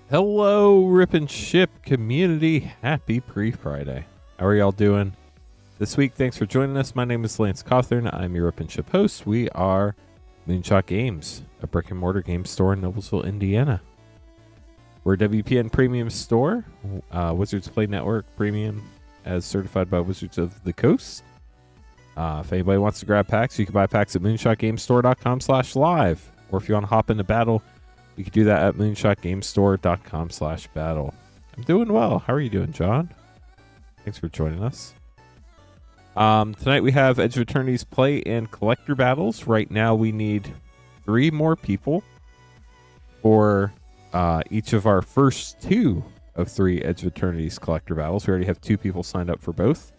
Hello, Rip and Ship community. Happy pre-Friday. How are y'all doing this week? Thanks for joining us. My name is Lance Cawthorn. I'm your Rip and Ship host. We are Moonshot Games, a brick and mortar game store in Noblesville, Indiana. We're a WPN premium store, Wizards Play Network premium, as certified by Wizards of the Coast. If anybody wants to grab packs, you can buy packs at moonshotgamestore.com/live. Or if you want to hop into battle, you can do that at moonshotgamestore.com/battle. I'm doing well. How are you doing, John? Thanks for joining us. Tonight we have Edge of Eternities play and collector battles. Right now we need 3 more people for each of our first 2 of 3 Edge of Eternities collector battles. We already have 2 people signed up for both.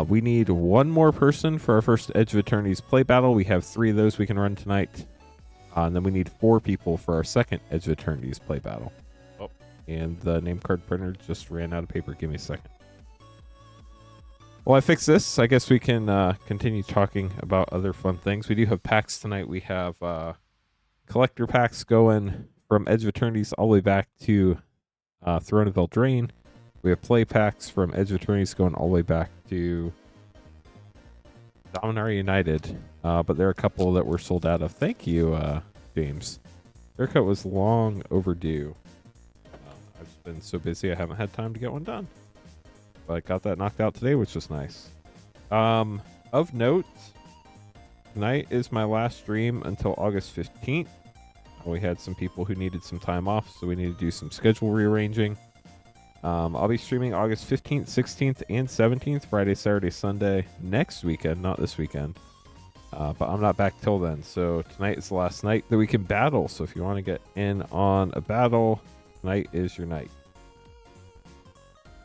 We need 1 more person for our first Edge of Eternities play battle. We have 3 of those we can run tonight. And then we need 4 people for our second Edge of Eternities play battle. Oh, and the name card printer just ran out of paper. Give me a second. Well, I fixed this. I guess we can continue talking about other fun things. We do have packs tonight. We have collector packs going from Edge of Eternities all the way back to Throne of Eldraine. We have play packs from Edge of Eternities going all the way back to Dominaria United, but there are a couple that were sold out of. Thank you, James. Haircut was long overdue. I've been so busy I haven't had time to get one done. But I got that knocked out today, which was nice. Of note, tonight is my last stream until August 15th. We had some people who needed some time off, so we need to do some schedule rearranging. I'll be streaming August 15th, 16th, and 17th, Friday, Saturday, Sunday, next weekend, not this weekend. But I'm not back till then, so tonight is the last night that we can battle. So if you want to get in on a battle, tonight is your night.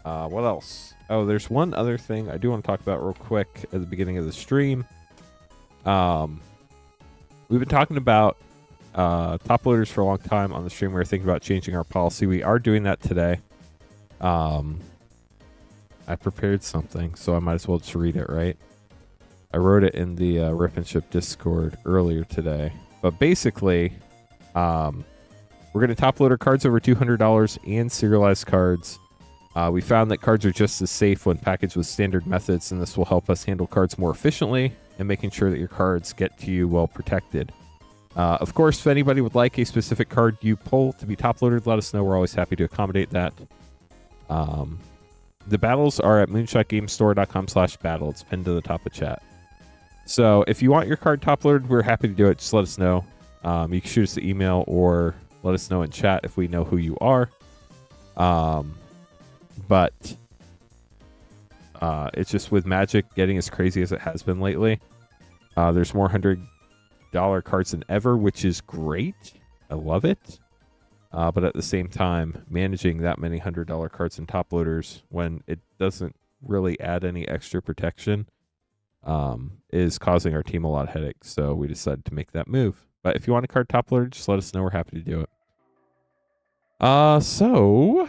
What else? Oh, there's one other thing I do want to talk about real quick at the beginning of the stream. We've been talking about top loaders for a long time on the stream. We were thinking about changing our policy. We are doing that today. I prepared something, so I might as well just read it, right? I wrote it in the Rip and Ship Discord earlier today. But basically, we're going to top loader cards over $200 and serialized cards. We found that cards are just as safe when packaged with standard methods, and this will help us handle cards more efficiently and making sure that your cards get to you well protected. Of course, if anybody would like a specific card you pull to be top loaded, let us know. We're always happy to accommodate that. The battles are at moonshotgamestore.com/battle. It's pinned to the top of chat. So if you want your card top loaded, we're happy to do it. Just let us know. You can shoot us an email or let us know in chat if we know who you are. But it's just with Magic getting as crazy as it has been lately. There's more $100 cards than ever, which is great. I love it. But at the same time, managing that many $100 cards and top loaders when it doesn't really add any extra protection is causing our team a lot of headaches. So we decided to make that move. But if you want a card top loader, just let us know. We're happy to do it. Oh,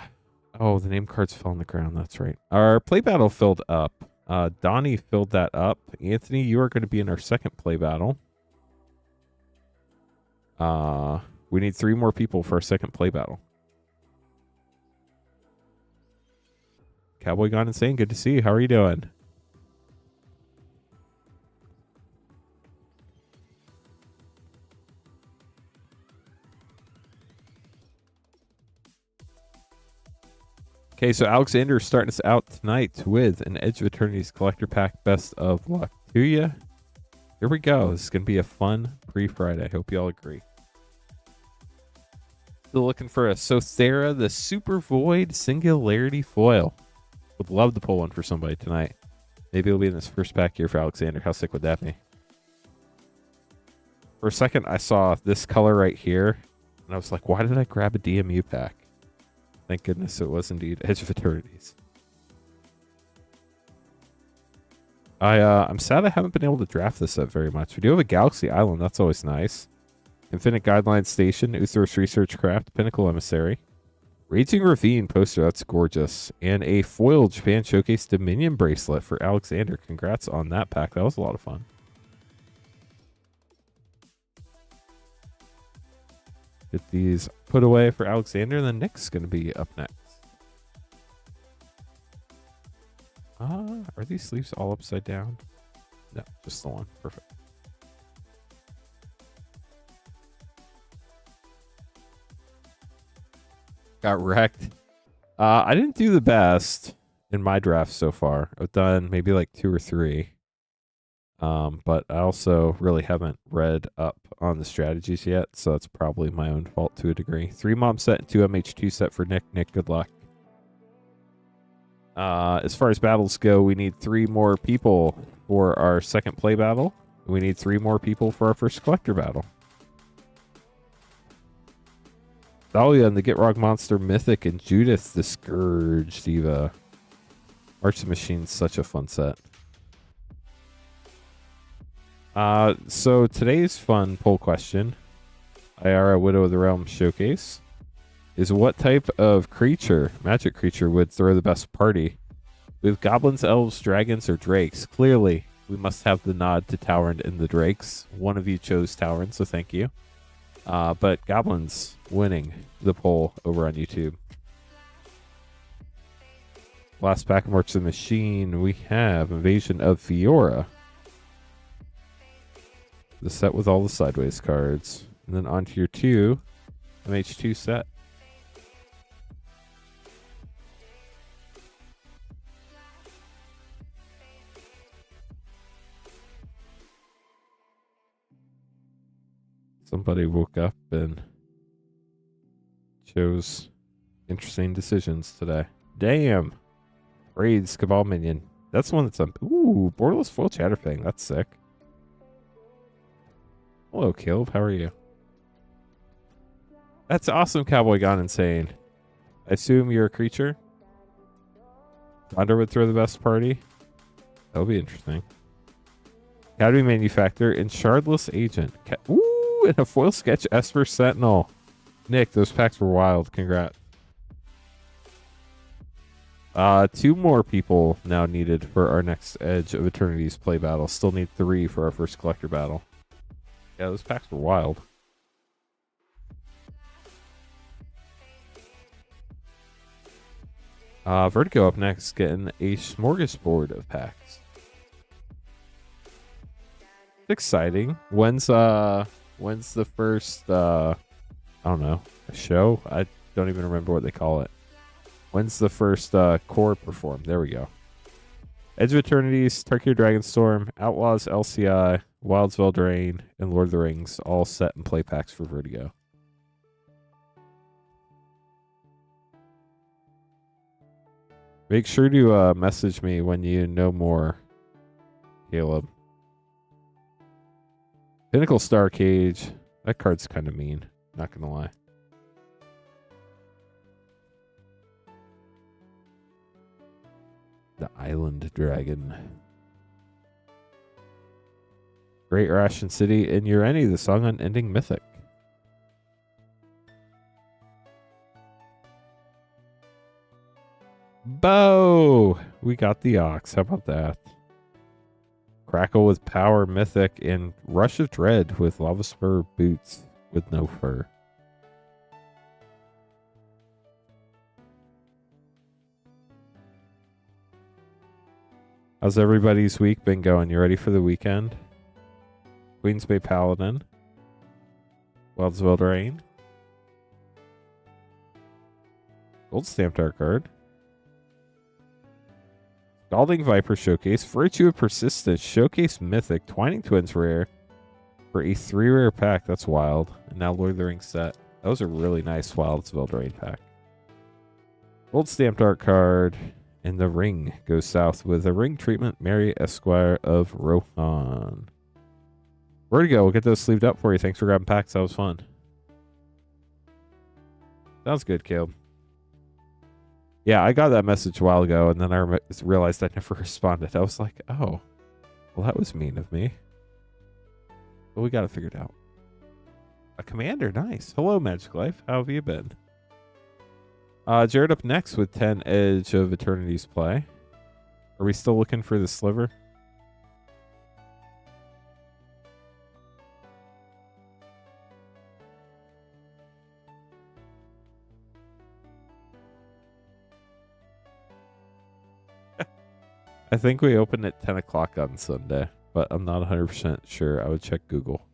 the name cards fell on the ground. That's right. Our play battle filled up. Donnie filled that up. Anthony, you are going to be in our second play battle. We need 3 more people for our second play battle. Cowboy Gone Insane, good to see you. How are you doing? Okay, so Alexander is starting us out tonight with an Edge of Eternities collector pack. Best of luck to you. Here we go. This is going to be a fun pre-Friday. I hope you all agree. Still looking for a Sothera, the Super Void Singularity Foil. Would love to pull one for somebody tonight. Maybe it'll be in this first pack here for Alexander. How sick would that be? For a second, I saw this color right here, and I was like, why did I grab a DMU pack? Thank goodness it was indeed Edge of Eternities. I'm sad I haven't been able to draft this up very much. We do have a Galaxy Island. That's always nice. Infinite Guideline Station, Uthros Research Craft, Pinnacle Emissary. Raging Ravine poster, that's gorgeous. And a foiled Japan Showcase Dominion bracelet for Alexander. Congrats on that pack. That was a lot of fun. Get these put away for Alexander, and then Nick's going to be up next. Are these sleeves all upside down? No, just the one. Perfect. Got wrecked. I didn't do the best in my draft so far. I've done maybe like 2 or 3. But I also really haven't read up on the strategies yet, so it's probably my own fault to a degree. 3 mom set and 2 MH2 set for Nick. Nick, good luck. As far as battles go, we need 3 more people for our second play battle. We need 3 more people for our first collector battle. Dahlia and the Gitrog Monster Mythic and Judith the Scourge Diva. Arch the Machine's such a fun set. So today's fun poll question, IRA Widow of the Realm Showcase, is what type of creature, magic creature, would throw the best party? We have goblins, elves, dragons, or drakes. Clearly, we must have the nod to Tauren and the drakes. One of you chose Tauren, so thank you. But goblins winning the poll over on YouTube. Last pack of March of the Machine, we have Invasion of Fiora. The set with all the sideways cards. And then on to your 2 MH2 set. Somebody woke up and chose interesting decisions today. Damn. Raids Cabal Minion. That's one that's on. Ooh, Borderless Foil Chatterfang. That's sick. Hello, Caleb. How are you? That's awesome, Cowboy Gone Insane. I assume you're a creature? Thunder would throw the best party? That'll be interesting. Academy Manufacturer and Shardless Agent. Ooh, and a foil sketch Esper Sentinel. Nick, those packs were wild. Congrats. 2 more people now needed for our next Edge of Eternities play battle. Still need 3 for our first collector battle. Yeah, those packs were wild. Vertigo up next, getting a smorgasbord of packs. It's exciting. When's the first I don't know, a show? I don't even remember what they call it. When's the first core perform? There we go. Edge of Eternities, Tarkir Dragonstorm, Outlaws, LCI, Wilds of Eldraine, and Lord of the Rings, all set in play packs for Vertigo. Make sure to message me when you know more, Caleb. Pinnacle Star Cage. That card's kind of mean, not gonna lie. The Island Dragon. Great Ration City and Ureni, the Song Unending Mythic. Bo! We got the Ox. How about that? Crackle with Power Mythic and Rush of Dread with Lava Spur Boots with no fur. How's everybody's week been going? You ready for the weekend? Queens Bay Paladin. Wilds of Eldraine. Gold Stamped Art card. Scalding Viper Showcase. Virtue of Persistence. Showcase Mythic. Twining Twins rare. For a 3 rare pack. That's wild. And now Lord of the Rings set. That was a really nice Wilds of Eldraine pack. Gold Stamped Art card. And the ring goes south with a ring treatment. Mary Esquire of Rohan. Vertigo, we'll get those sleeved up for you. Thanks for grabbing packs. That was fun. Sounds good, Caleb. Yeah, I got that message a while ago, and then I realized I never responded. I was like, oh, well, that was mean of me. But we got it figured out. A commander, nice. Hello, Magic Life. How have you been? Jared up next with 10 Edge of Eternities play. Are we still looking for the sliver? I think we open at 10 o'clock on Sunday, but I'm not 100% sure. I would check Google.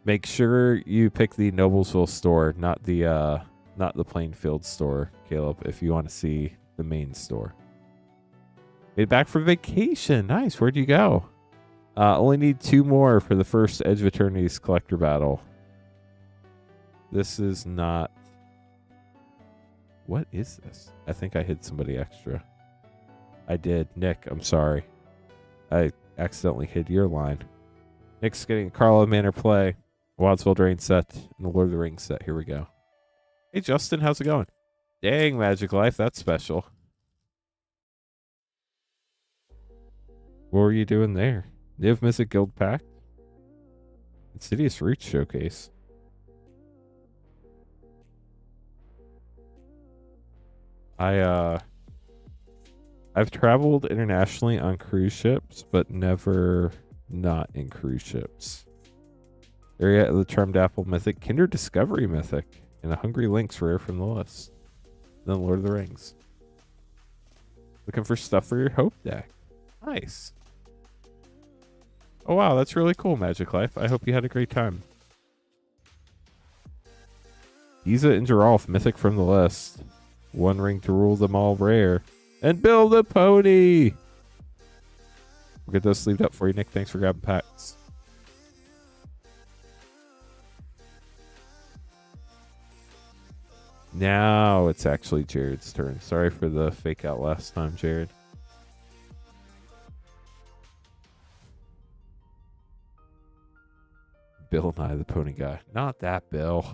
Make sure you pick the Noblesville store, not the Plainfield store, Caleb, if you want to see the main store. Made back for vacation. Nice. Where'd you go? Only need 2 more for the first Edge of Eternities collector battle. This is not... What is this? I think I hit somebody extra. I did. Nick, I'm sorry. I accidentally hid your line. Nick's getting a Carlo Manor play, Wadsville Drain set, and the Lord of the Rings set. Here we go. Hey, Justin, how's it going? Dang, Magic Life, that's special. What were you doing there? Do you have Mythic Guild Pact? Insidious Roots Showcase. I've traveled internationally on cruise ships, but never not in cruise ships. Area of the Charmed Apple Mythic, Kinder Discovery Mythic, and a Hungry Lynx rare from the list. Then Lord of the Rings. Looking for stuff for your Hope deck. Nice. Oh wow, that's really cool, Magic Life. I hope you had a great time. Giza and Geralf, Mythic from the list. 1 ring to rule them all rare. And build a pony! We'll get those sleeved up for you, Nick. Thanks for grabbing packs. Now it's actually Jared's turn. Sorry for the fake out last time, Jared. Bill Nye the Pony Guy. Not that Bill.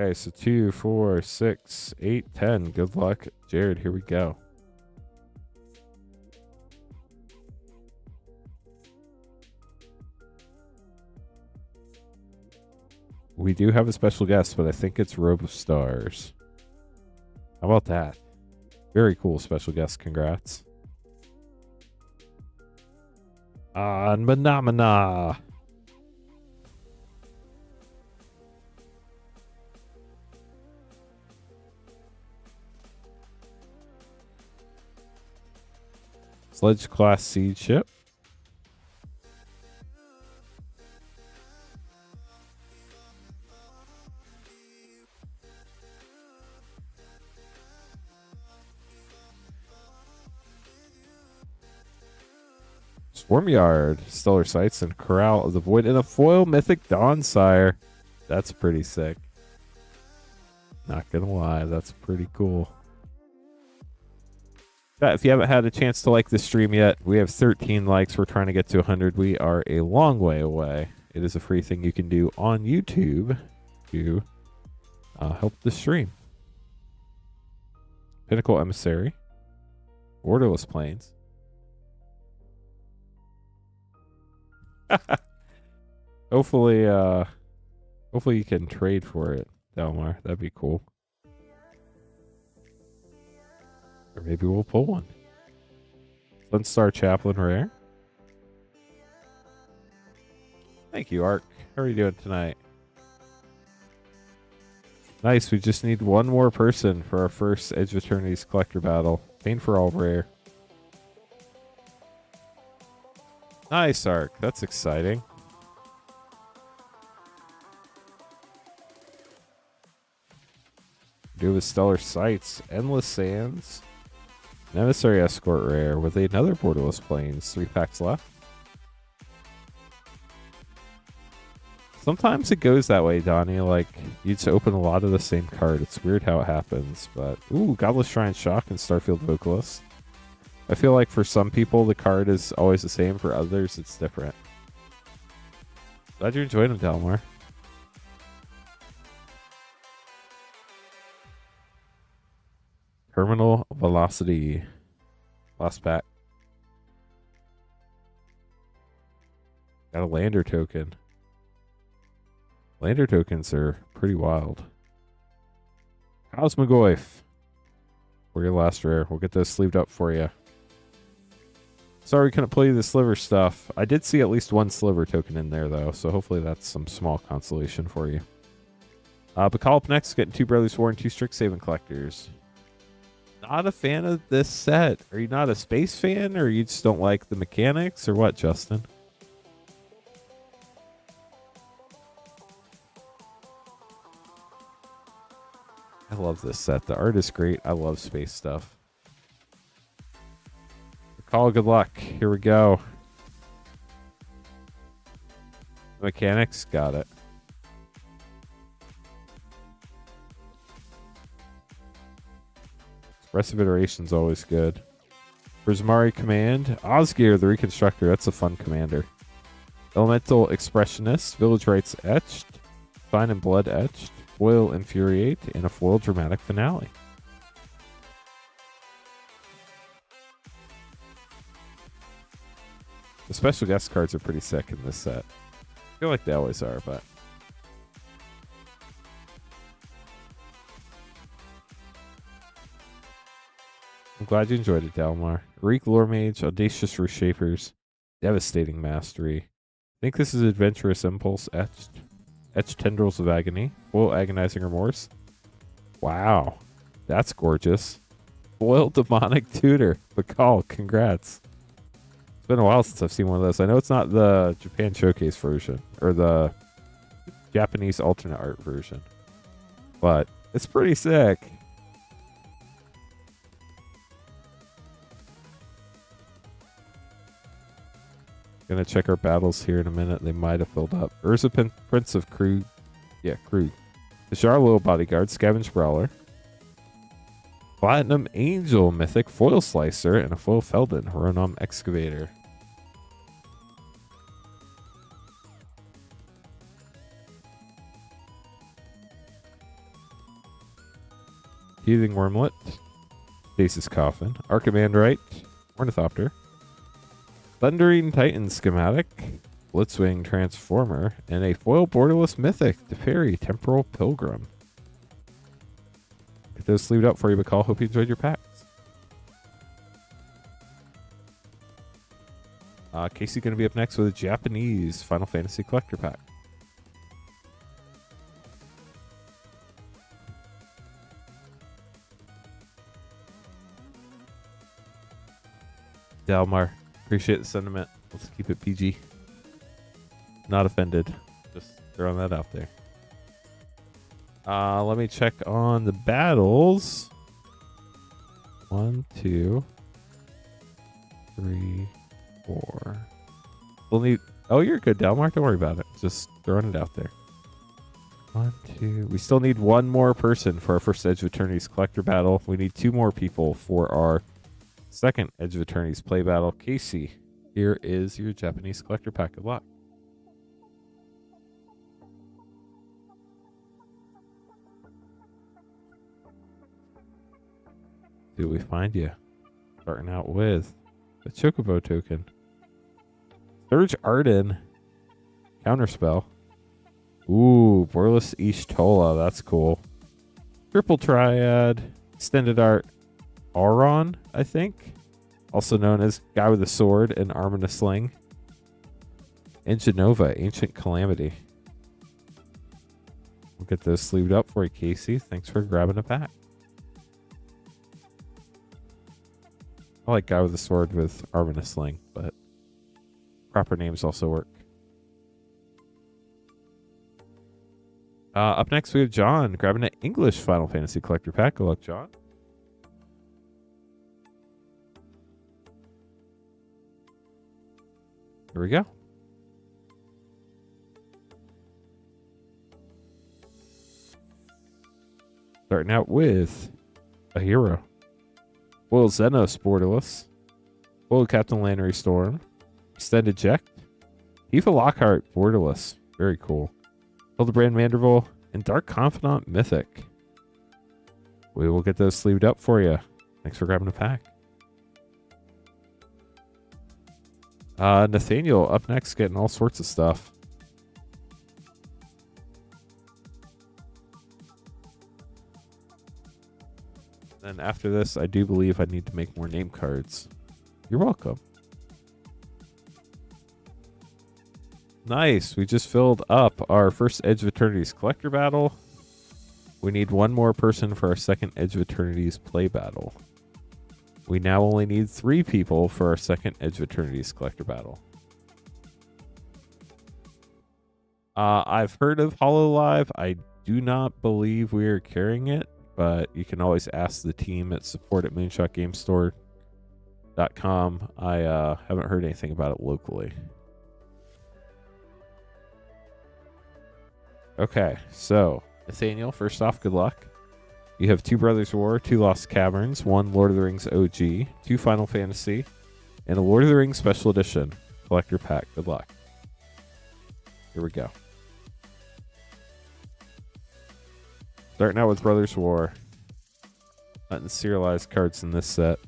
Okay, so 2, 4, 6, 8, 10. Good luck, Jared. Here we go. We do have a special guest, but I think it's Robe of Stars. How about that? Very cool special guest. Congrats. On Menomina. Sledge class seed ship. Swarmyard, Stellar Sights, and Corral of the Void, and a foil Mythic Dawnsire. That's pretty sick. Not gonna lie, that's pretty cool. If you haven't had a chance to like this stream yet, we have 13 likes. We're trying to get to 100. We are a long way away. It is a free thing you can do on YouTube to help the stream. Pinnacle Emissary. Borderless Plains. Hopefully you can trade for it, Delmar. That'd be cool. Or maybe we'll pull one. Sunstar Chaplain rare. Thank you, Ark. How are you doing tonight? Nice. We just need one more person for our first Edge of Eternities collector battle. Pain for all rare. Nice, Ark. That's exciting. Do with Stellar Sights, Endless Sands, an Emissary Escort rare with another Borderless Plains. 3 packs left. Sometimes it goes that way, Donnie. Like, you just open a lot of the same card. It's weird how it happens. But, ooh, Godless Shrine Shock and Starfield Vocalist. I feel like for some people, the card is always the same. For others, it's different. Glad you enjoyed them, Delmar. Terminal Velocity. Last pack. Got a Lander token. Lander tokens are pretty wild. Cosmogoyf. For your last rare. We'll get those sleeved up for you. Sorry we couldn't play the sliver stuff. I did see at least one sliver token in there, though, so hopefully that's some small consolation for you. Bacall up next, getting 2 Brothers War and 2 Strixhaven collectors. Not a fan of this set. Are you not a space fan, or you just don't like the mechanics, or what, Justin? I love this set. The art is great. I love space stuff. Bacall, good luck. Here we go. Mechanics, got it. Expressive iteration's always good. Prismari Command. Osgear, the Reconstructor. That's a fun commander. Elemental Expressionist. Village Rites Etched. Fine and Blood Etched. Foil Infuriate. And a foil Dramatic Finale. The special guest cards are pretty sick in this set. I feel like they always are, but... I'm glad you enjoyed it, Dalmar. Reek Lore Mage, Audacious Reshapers, Devastating Mastery. I think this is Adventurous Impulse Etched. Etched Tendrils of Agony. Foil Agonizing Remorse. Wow. That's gorgeous. Foil Demonic Tutor. Bacall, congrats. It's been a while since I've seen one of those. I know it's not the Japan Showcase version, or the Japanese alternate art version, but it's pretty sick. Gonna check our battles here in a minute. They might have filled up. Urza Prince of Krug. Yeah, Krug. The Charlo Bodyguard, Scavenge Brawler. Platinum Angel Mythic, Foil Slicer, and a Foil Feldon, Horonom Excavator. Teething Wormlet. Stasis Coffin. Archimandrite. Ornithopter. Thundering Titan Schematic, Blitzwing Transformer, and a foil borderless mythic, Teferi Temporal Pilgrim. Get those sleeved up for you, Bacall. Hope you enjoyed your packs. Casey going to be up next with a Japanese Final Fantasy Collector Pack. Dalmar. Appreciate the sentiment. Let's keep it PG. Not offended. Just throwing that out there. Let me check on the battles. 1, 2, 3, 4. We'll need... Oh, you're good, Dalmar. Don't worry about it. Just throwing it out there. 1, 2. We still need one more person for our first Edge of Eternities collector battle. We need 2 more people for our second Edge of Eternities play battle. Casey, here is your Japanese collector pack. Good luck. See what we find you. Starting out with the Chocobo token. Surge Arden. Counterspell. Ooh, Borderless Ishtola. That's cool. Triple Triad. Extended Art. Auron, I think. Also known as Guy with a Sword and Arm in a Sling. And Genova, Ancient Calamity. We'll get those sleeved up for you, Casey. Thanks for grabbing a pack. I like Guy with a Sword with Arm in a Sling, but proper names also work. Up next, we have John grabbing an English Final Fantasy Collector Pack. Good luck, John. Here we go. Starting out with a hero. Foil Xenos Borderless. Foil Captain Lannery Storm. Extended Check. Tifa Lockhart Borderless. Very cool. Hildebrand Manderville and Dark Confidant Mythic. We will get those sleeved up for you. Thanks for grabbing a pack. Nathaniel up next, getting all sorts of stuff. And after this, I do believe I need to make more name cards. You're welcome. Nice. We just filled up our first Edge of Eternities collector battle. We need one more person for our second Edge of Eternities play battle. We now only need 3 people for our second Edge of Eternities collector battle. I've heard of HoloLive. I do not believe we are carrying it, but you can always ask the team at support@moonshotgamestore.com. I haven't heard anything about it locally. Okay, so Nathaniel, first off, good luck. You have 2 Brothers War, 2 Lost Caverns, 1 Lord of the Rings OG, 2 Final Fantasy, and a Lord of the Rings Special Edition collector pack. Good luck. Here we go. Starting out with Brothers War. Nothing serialized cards in this set.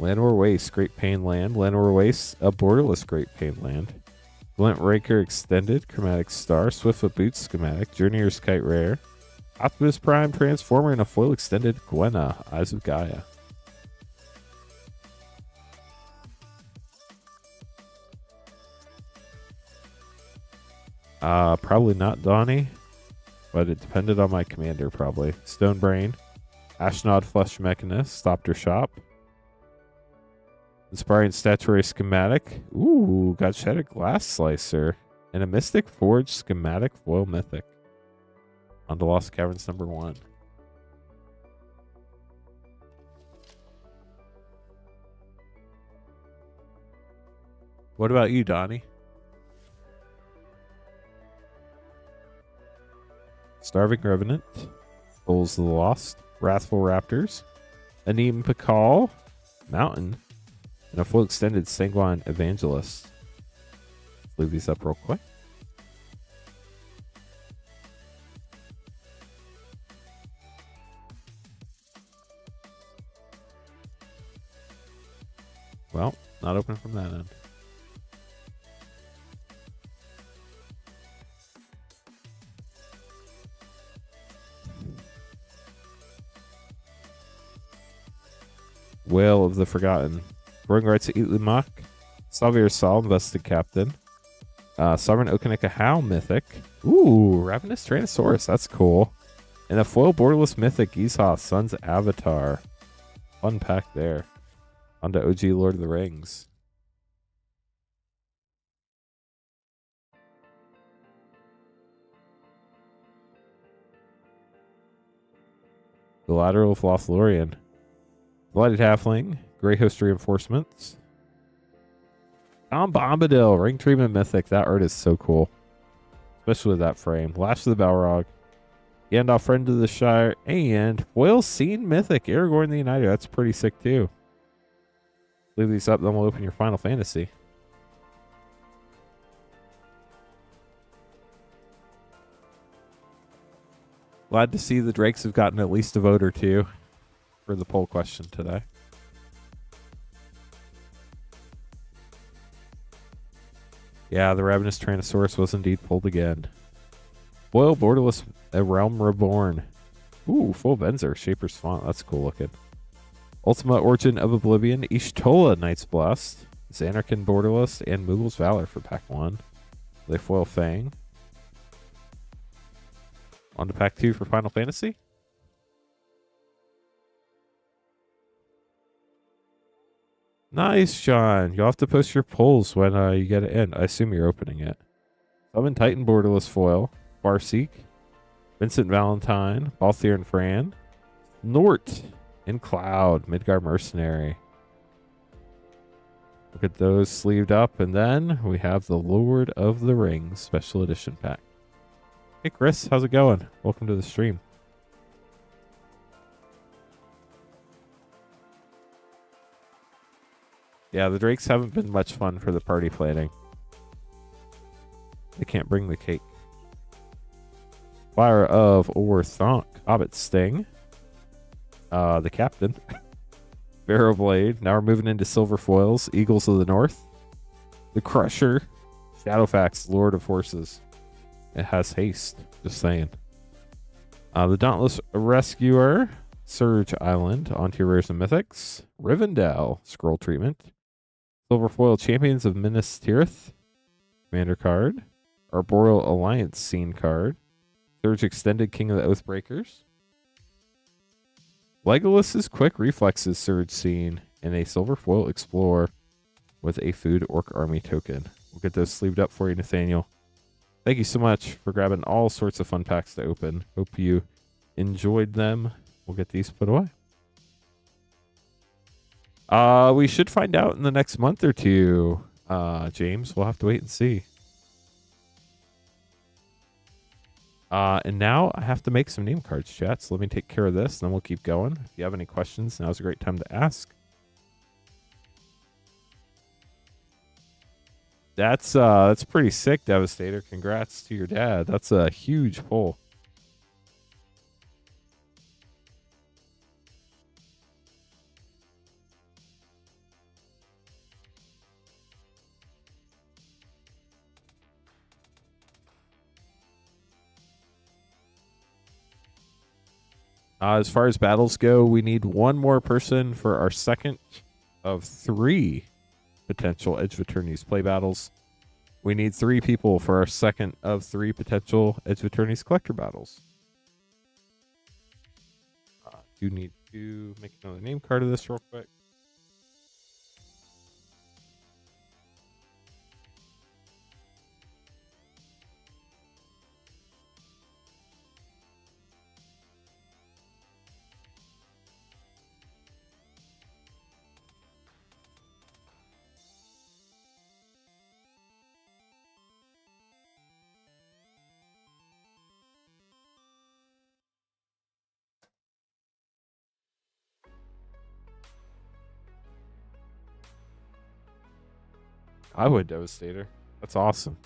Llanowar Waste, Great Pain Land. Llanowar Waste, a borderless Great Pain Land. Glint Raker Extended, Chromatic Star, Swiftfoot Boots Schematic, Journeyer's Kite Rare, Optimus Prime Transformer, and a foil extended Gwenna, Eyes of Gaia. Probably not Donnie, but it depended on my commander, probably. Stonebrain, Ashnod Flesh Mechanist, Stopter Shop, Inspiring Statuary Schematic. Ooh, got Shattered Glass Slicer, and a Mystic Forge Schematic Foil Mythic. On to Lost Caverns number 1. What about you, Donnie? Starving Revenant, Souls of the Lost, Wrathful Raptors, Anim Pakal, Mountain, and a full extended Sanguine Evangelist. Let's leave these up real quick. Well, not open from that end. Whale of the Forgotten. Growing Rights of Itlimak. Xavier Sol, Invested Captain. Sovereign Okanika Howl Mythic. Ooh, Ravenous Tyrannosaurus. That's cool. And a foil borderless Mythic, Esau, Sun's Avatar. Fun pack there. On to OG Lord of the Rings. The Lateral of Lothlorien. Blighted Halfling, Grey Host Reinforcements. Tom Bombadil, Ring Treatment Mythic. That art is so cool. Especially with that frame. Lash of the Balrog. Gandalf, Friend of the Shire. And Foil Scene Mythic, Aragorn the Uniter. That's pretty sick too. Leave these up, then we'll open your Final Fantasy. Glad to see the Drakes have gotten at least a vote or 2 for the poll question today. Yeah, the Ravenous Tyrannosaurus was indeed pulled again. Foil Borderless, A Realm Reborn. Ooh, full Venzer, Shaper's Font. That's cool looking. Ultima Origin of Oblivion, Ishtola Knight's Blessed, Xanarkin Borderless, and Moogle's Valor for pack 1. They foil Fang. On to pack 2 for Final Fantasy. Nice, John. You'll have to post your polls when you get it in. I assume you're opening it. Summon Titan Borderless Foil, Farseek, Vincent Valentine, Balthier and Fran, Nort, and Cloud, Midgard Mercenary. Look at those sleeved up, and then we have the Lord of the Rings Special Edition pack. Hey Chris, how's it going? Welcome to the stream. Yeah, the Drakes haven't been much fun for the party planning. They can't bring the cake. Fire of Orthonk, Hobbit Sting, the Captain, Barrow Blade. Now we're moving into silver foils. Eagles of the North, the Crusher, Shadowfax, Lord of Horses. It has haste, just saying. The Dauntless Rescuer, Surge Island, onto your Rares and Mythics, Rivendell, Scroll Treatment, Silver Foil Champions of Minas Tirith, Commander card, Arboreal Alliance Scene card, Surge Extended, King of the Oathbreakers. Legolas's Quick Reflexes Surge Scene, and a Silver Foil Explorer with a Food Orc Army token. We'll get those sleeved up for you, Nathaniel. Thank you so much for grabbing all sorts of fun packs to open. Hope you enjoyed them. We'll get these put away. We should find out in the next month or two, James. We'll have to wait and see. And now I have to make some name cards, chat. So let me take care of this, and then we'll keep going. If you have any questions, now's a great time to ask. That's pretty sick, Devastator. Congrats to your dad. That's a huge pull. As far as battles go, we need one more person for our second of 3 potential Edge of Eternities play battles. We need 3 people for our second of 3 potential Edge of Eternities collector battles. Do need to make another name card of this real quick. I would, Devastator. That's awesome.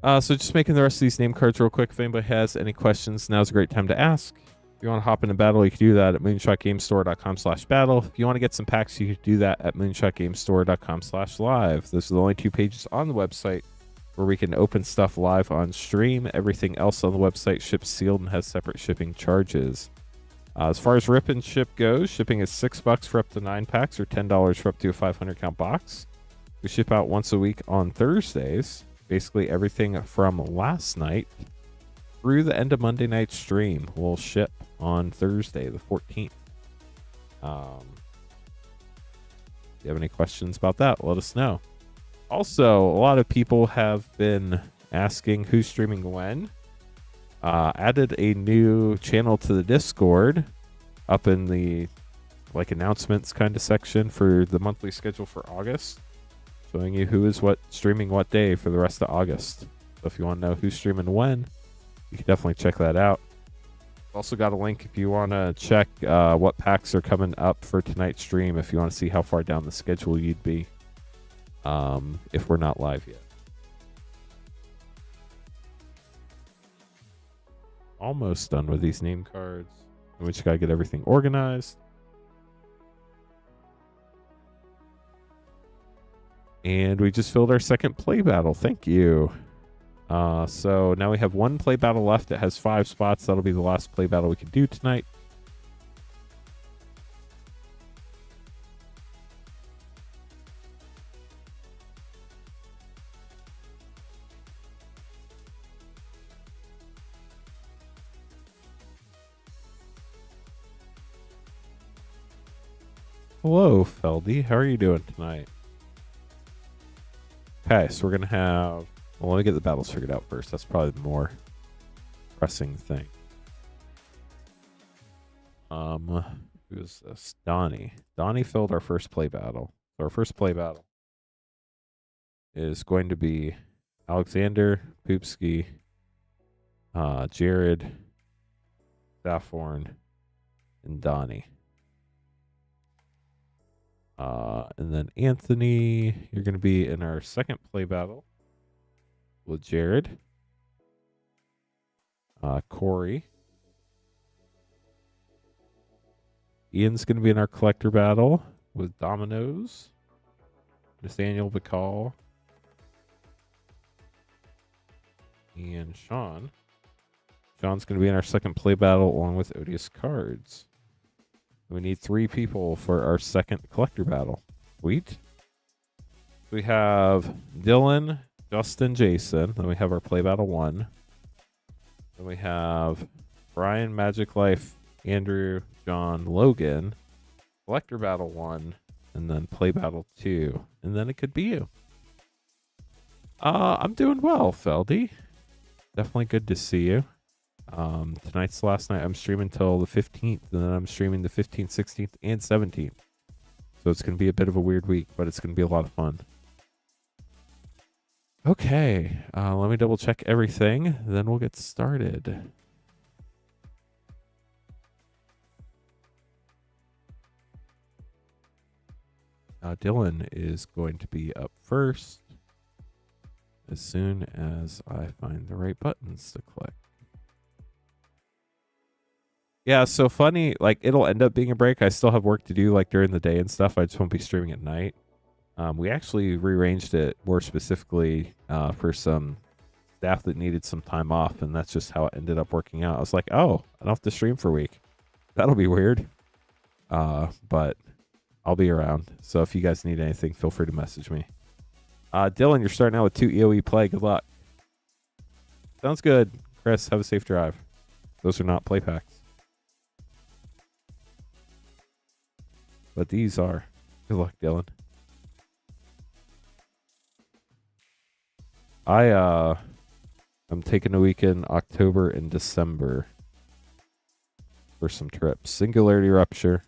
So just making the rest of these name cards real quick. If anybody has any questions, now's a great time to ask. If you want to hop in a battle, you can do that at moonshotgamestore.com/battle. If you want to get some packs, you can do that at moonshotgamestore.com/live. Those are the only 2 pages on the website where we can open stuff live on stream. Everything else on the website ships sealed and has separate shipping charges. As far as rip and ship goes, shipping is $6 for up to 9 packs or $10 for up to a 500 count box. We ship out once a week on Thursdays. Basically everything from last night through the end of Monday night's stream will ship on Thursday, the 14th. If you have any questions about that, let us know. Also, a lot of people have been asking who's streaming when. Added a new channel to the Discord up in the announcements kind of section for the monthly schedule for August, showing you who is streaming what day for the rest of August. So if you want to know who's streaming when, you can definitely check that out. Also got a link if you want to check what packs are coming up for tonight's stream, if you want to see how far down the schedule you'd be if we're not live yet. Almost done with these name cards. We just gotta get everything organized. And we just filled our second play battle. Thank you. So now we have 1 play battle left. It has 5 spots. That'll be the last play battle we can do tonight. Hello, Feldy. How are you doing tonight? Okay, so we're going to have... Well, let me get the battles figured out first. That's probably the more pressing thing. Who is this? Donnie. Donnie filled our first play battle. So our first play battle is going to be Alexander, Poopski, Jared, Saffron, and Donnie. And then Anthony, you're going to be in our second play battle with Jared, Corey. Ian's going to be in our collector battle with Dominoes, Nathaniel Bacall, and Sean. Sean's going to be in our second play battle along with Odious Cards. We need 3 people for our second collector battle. Sweet. We have Dylan, Justin, Jason. Then we have our Play Battle 1. Then we have Brian, Magic Life, Andrew, John, Logan, Collector Battle 1, and then Play Battle 2. And then it could be you. I'm doing well, Feldy. Definitely good to see you. Tonight's the last night. I'm streaming till the 15th, and then I'm streaming the 15th, 16th, and 17th. So it's going to be a bit of a weird week, but it's going to be a lot of fun. Okay, let me double check everything, then we'll get started. Dylan is going to be up first as soon as I find the right buttons to click. Yeah, so funny, like it'll end up being a break. I still have work to do like during the day and stuff. I just won't be streaming at night. We actually rearranged it more specifically for some staff that needed some time off, and that's just how it ended up working out. I was like, oh, I don't have to stream for a week. That'll be weird. But I'll be around. So if you guys need anything, feel free to message me. Dylan, you're starting out with 2 EOE play. Good luck. Sounds good. Chris, have a safe drive. Those are not play packs. But these are. Good luck, Dylan. I'm taking a week in October and December for some trips. Singularity Rupture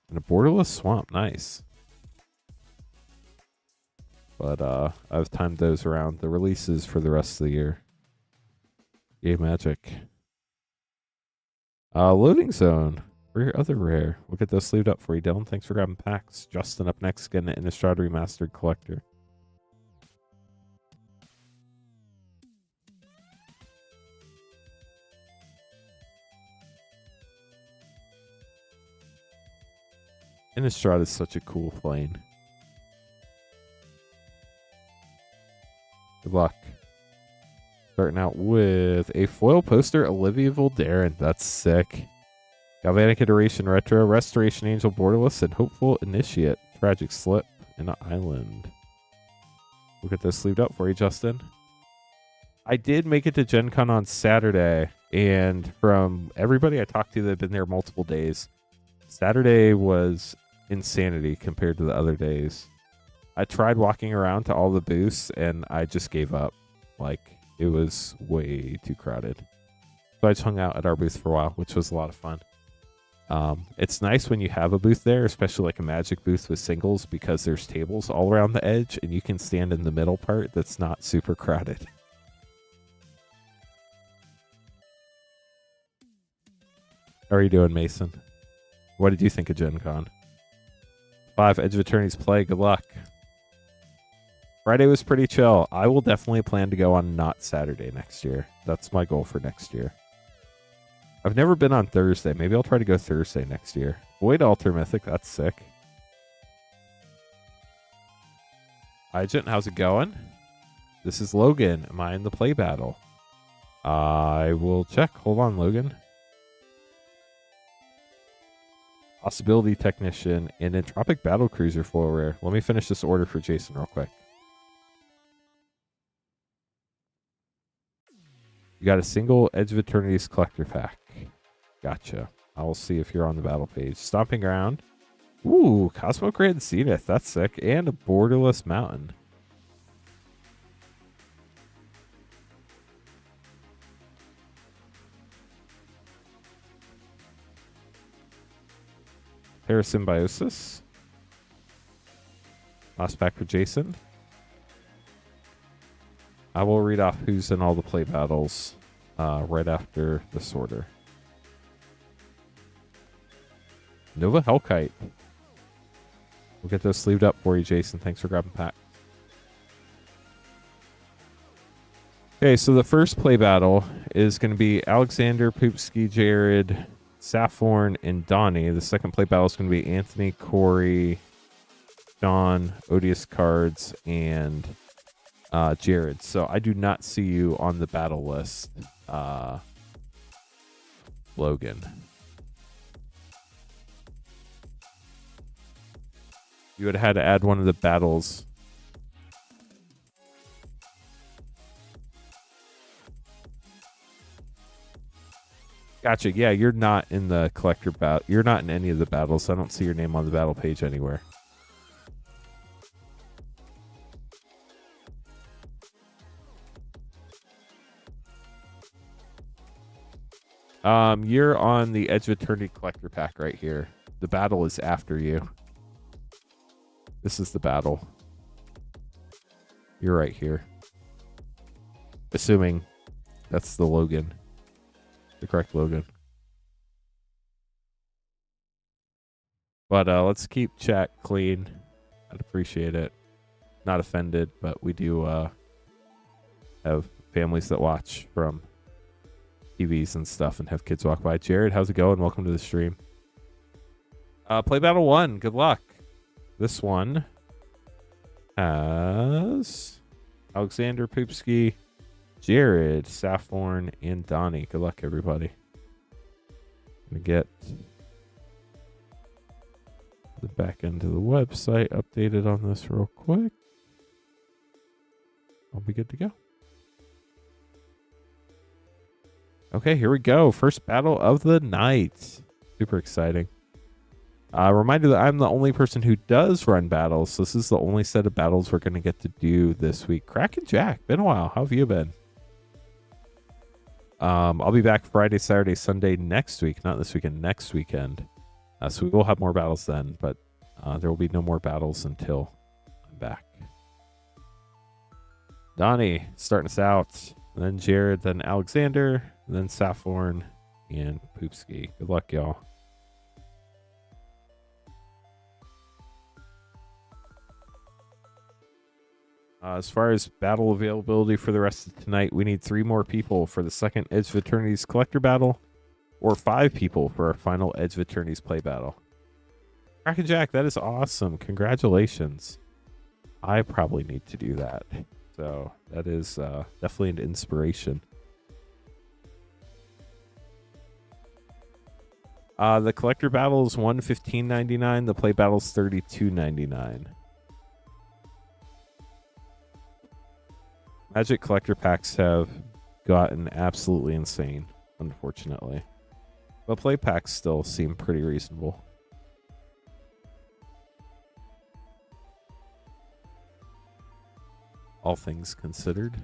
and a Borderless Swamp. Nice. But I've timed those around the releases for the rest of the year. Yay, Magic. Loading Zone. For your other rare. We'll get those sleeved up for you, Dylan. Thanks for grabbing packs. Justin up next, getting an Innistrad Remastered Collector. Innistrad is such a cool plane. Good luck. Starting out with a foil poster, Olivia Voldaren. That's sick. Galvanic Iteration Retro, Restoration Angel Borderless, and Hopeful Initiate. Tragic Slip, and an Island. We'll get those sleeved up for you, Justin. I did make it to Gen Con on Saturday, and from everybody I talked to that had been there multiple days, Saturday was insanity compared to the other days. I tried walking around to all the booths, and I just gave up. Like, it was way too crowded. So I just hung out at our booth for a while, which was a lot of fun. It's nice when you have a booth there, especially like a Magic booth with singles, because there's tables all around the edge, and you can stand in the middle part that's not super crowded. How are you doing, Mason? What did you think of Gen Con? 5 Edge of Eternities play. Good luck. Friday was pretty chill. I will definitely plan to go on not Saturday next year. That's my goal for next year. I've never been on Thursday. Maybe I'll try to go Thursday next year. Void Altar Mythic. That's sick. Agent, how's it going? This is Logan. Am I in the play battle? I will check. Hold on, Logan. Possibility Technician and Entropic Battlecruiser foil rare. Let me finish this order for Jason real quick. You got a single Edge of Eternities collector pack. Gotcha. I will see if you're on the battle page. Stomping Ground. Ooh, Cosmo Grand Zenith. That's sick. And a Borderless Mountain. Parasymbiosis. Last pack for Jason. I will read off who's in all the play battles right after this order. Nova Hellkite. We'll get those sleeved up for you, Jason. Thanks for grabbing pack. Okay, so the first play battle is going to be Alexander, Poopski, Jared, Saffron, and Donnie. The second play battle is going to be Anthony, Corey, John, Odious Cards, and Jared. So I do not see you on the battle list, Logan. You would have had to add one of the battles. Gotcha. Yeah, you're not in the collector battle. You're not in any of the battles. I don't see your name on the battle page anywhere. You're on the Edge of Eternity collector pack right here. The battle is after you. This is the battle. You're right here. Assuming that's the Logan. The correct Logan. But let's keep chat clean. I'd appreciate it. Not offended, but we do have families that watch from TVs and stuff and have kids walk by. Jared, how's it going? Welcome to the stream. Play Battle 1. Good luck. This one has Alexander, Poopski, Jared, Safflorn, and Donnie. Good luck, everybody. I'm going to get the back end of the website updated on this real quick. I'll be good to go. Okay, here we go. First battle of the night. Super exciting. Reminder that I'm the only person who does run battles. So this is the only set of battles we're going to get to do this week. Crack and Jack, been a while. How have you been? I'll be back Friday, Saturday, Sunday next week. Not this weekend, next weekend. So we will have more battles then, but there will be no more battles until I'm back. Donnie starting us out. Then Jared, then Alexander, then Safflorn, and Poopski. Good luck, y'all. As far as battle availability for the rest of tonight, we need 3 more people for the second Edge of Eternities collector battle, or 5 people for our final Edge of Eternities play battle. Crack and Jack, that is awesome. Congratulations. I probably need to do that. So that is definitely an inspiration. The collector battle is $115.99. The play battle is $32.99. Magic collector packs have gotten absolutely insane, unfortunately. But play packs still seem pretty reasonable. All things considered.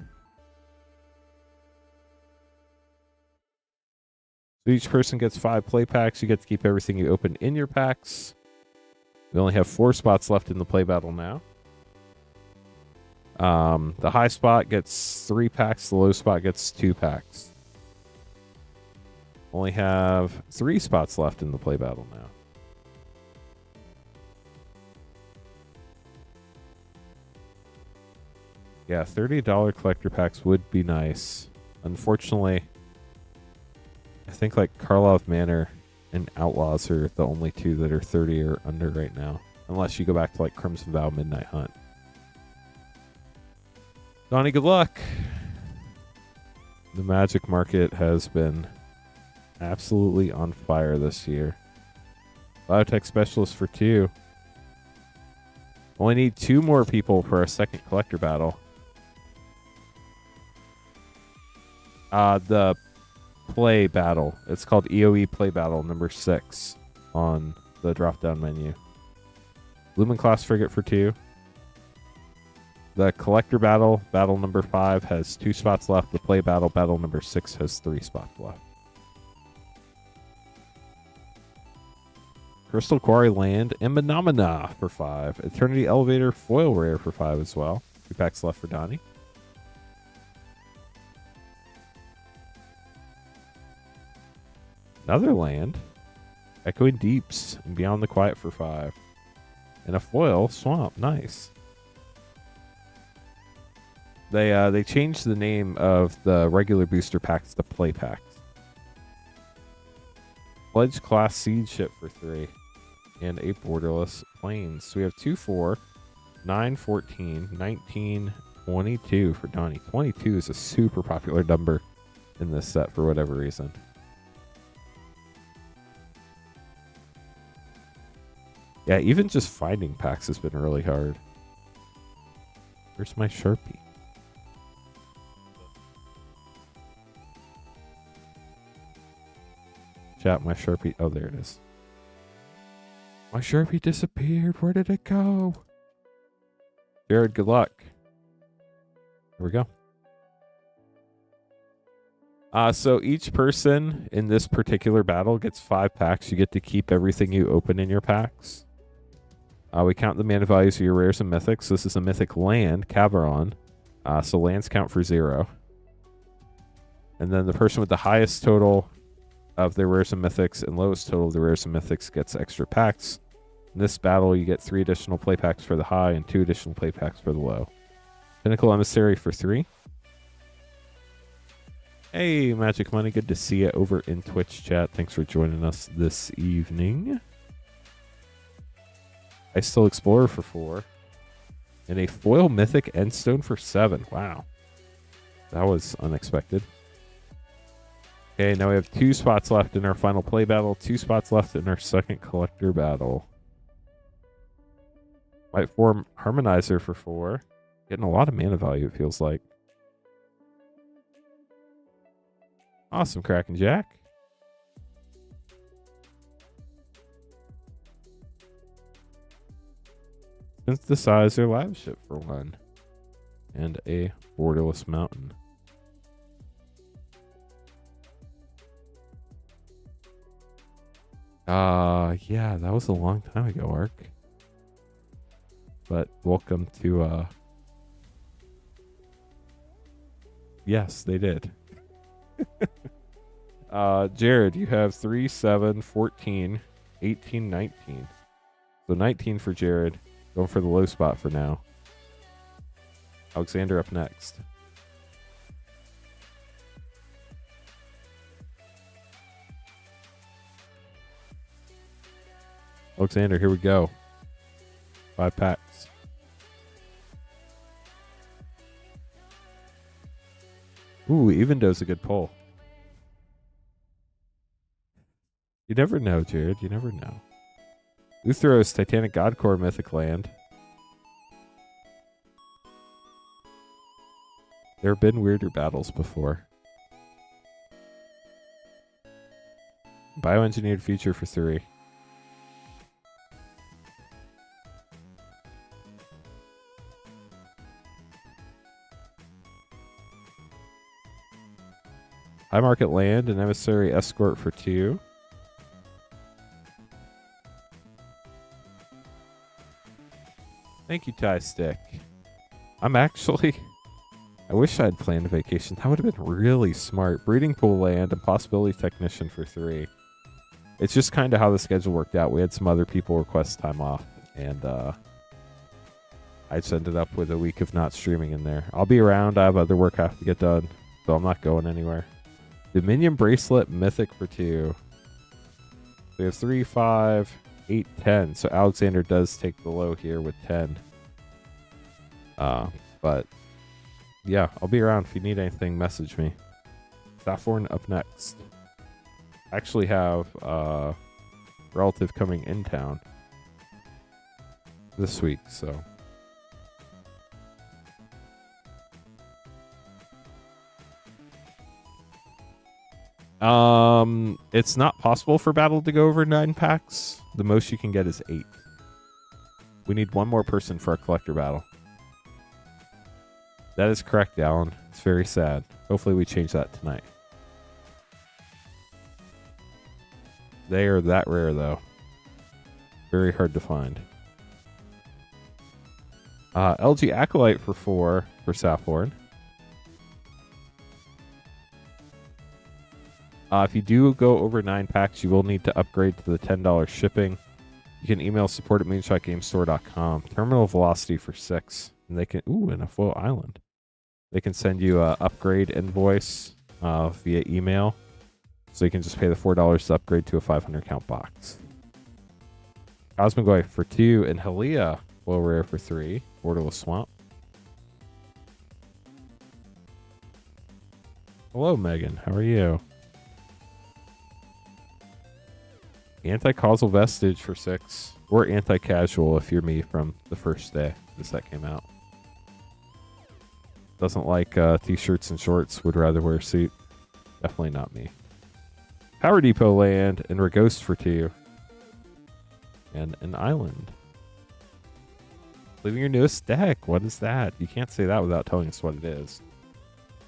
So each person gets 5 play packs. You get to keep everything you open in your packs. We only have 4 spots left in the play battle now. The high spot gets 3 packs. The low spot gets 2 packs. Only have 3 spots left in the play battle now. Yeah, $30 collector packs would be nice. Unfortunately, I think like Karlov Manor and Outlaws are the only 2 that are 30 or under right now. Unless you go back to like Crimson Vow Midnight Hunt. Donnie, good luck. The Magic market has been absolutely on fire this year. Biotech Specialist for 2. Only need 2 more people for our second collector battle. The play battle. It's called EOE play battle number 6 on the drop-down menu. Lumen Class Frigate for 2. The collector battle, battle number 5, has 2 spots left. The play battle, battle number 6, has 3 spots left. Crystal Quarry Land and Menomina for 5. Eternity Elevator foil rare for 5 as well. 2 packs left for Donnie. Another land. Echoing Deeps and Beyond the Quiet for 5. And a foil Swamp. Nice. They changed the name of the regular booster packs to play packs. Pledge Class Seed Ship for 3. And a Borderless Plains. So we have 2, 4, 9, 14, 19, 22 for Donnie. 22 is a super popular number in this set for whatever reason. Yeah, even just finding packs has been really hard. Where's my Sharpie? Chat, my Sharpie. Oh, there it is. My Sharpie disappeared. Where did it go? Jared, good luck. Here we go. So each person in this particular battle gets 5 packs. You get to keep everything you open in your packs. We count the mana values of your rares and mythics. This is a mythic land, Caveron. So lands count for 0. And then the person with the highest total of their rares and mythics and lowest total of the rares and mythics gets extra packs. In this battle, you get 3 additional play packs for the high and 2 additional play packs for the low. Pinnacle Emissary for 3. Hey, Magic Money, good to see you over in Twitch chat. Thanks for joining us this evening. Ice-Still Explorer for 4. And a Foil Mythic Endstone for 7. Wow. That was unexpected. Okay, now we have 2 spots left in our final play battle. 2 spots left in our second collector battle. White Form Harmonizer for 4. Getting a lot of mana value, it feels like. Awesome, Kraken Jack. Synthesizer Lab Ship for 1. And a Borderless Mountain. Yeah, that was a long time ago, Ark. But welcome to, yes, they did. Jared, you have 3, 7, 14, 18, 19. So 19 for Jared. Going for the low spot for now. Alexander up next. Alexander, here we go. 5 packs. Ooh, Evendo's a good pull. You never know, Jared. You never know. Uthros, Titanic Godcore Mythic Land. There have been weirder battles before. Bioengineered Future for 3. High Market Land and Emissary Escort for 2. Thank you, Ty Stick. I'm actually... I wish I'd planned a vacation. That would have been really smart. Breeding Pool Land and Possibility Technician for 3. It's just kind of how the schedule worked out. We had some other people request time off, and I just ended up with a week of not streaming in there. I'll be around. I have other work I have to get done, so I'm not going anywhere. Dominion Bracelet Mythic for 2. We have 3, 5, 8, 10. So Alexander does take the low here with 10. But yeah, I'll be around. If you need anything, message me. Saffron up next. I actually have a relative coming in town this week, so. It's not possible for Battle to go over 9 packs. The most you can get is 8. We need 1 more person for our collector battle. That is correct, Alan. It's very sad. Hopefully we change that tonight. They are that rare, though. Very hard to find. LG Acolyte for 4 for Saffron. If you do go over 9 packs, you will need to upgrade to the $10 shipping. You can email support@moonshotgamestore.com. Terminal Velocity for 6. And they can... Ooh, and a Foil Island. They can send you an upgrade invoice via email. So you can just pay the $4 to upgrade to a 500 count box. Cosmogoy for 2. And Helia, Foil Rare for 3. Borderless Swamp. Hello, Megan. How are you? Anti-Causal Vestige for 6. Or Anti-Casual if you're me from the first day the set came out. Doesn't like t-shirts and shorts. Would rather wear a suit. Definitely not me. Power Depot land, and a ghost for 2. And an island. Leaving your newest deck. What is that? You can't say that without telling us what it is.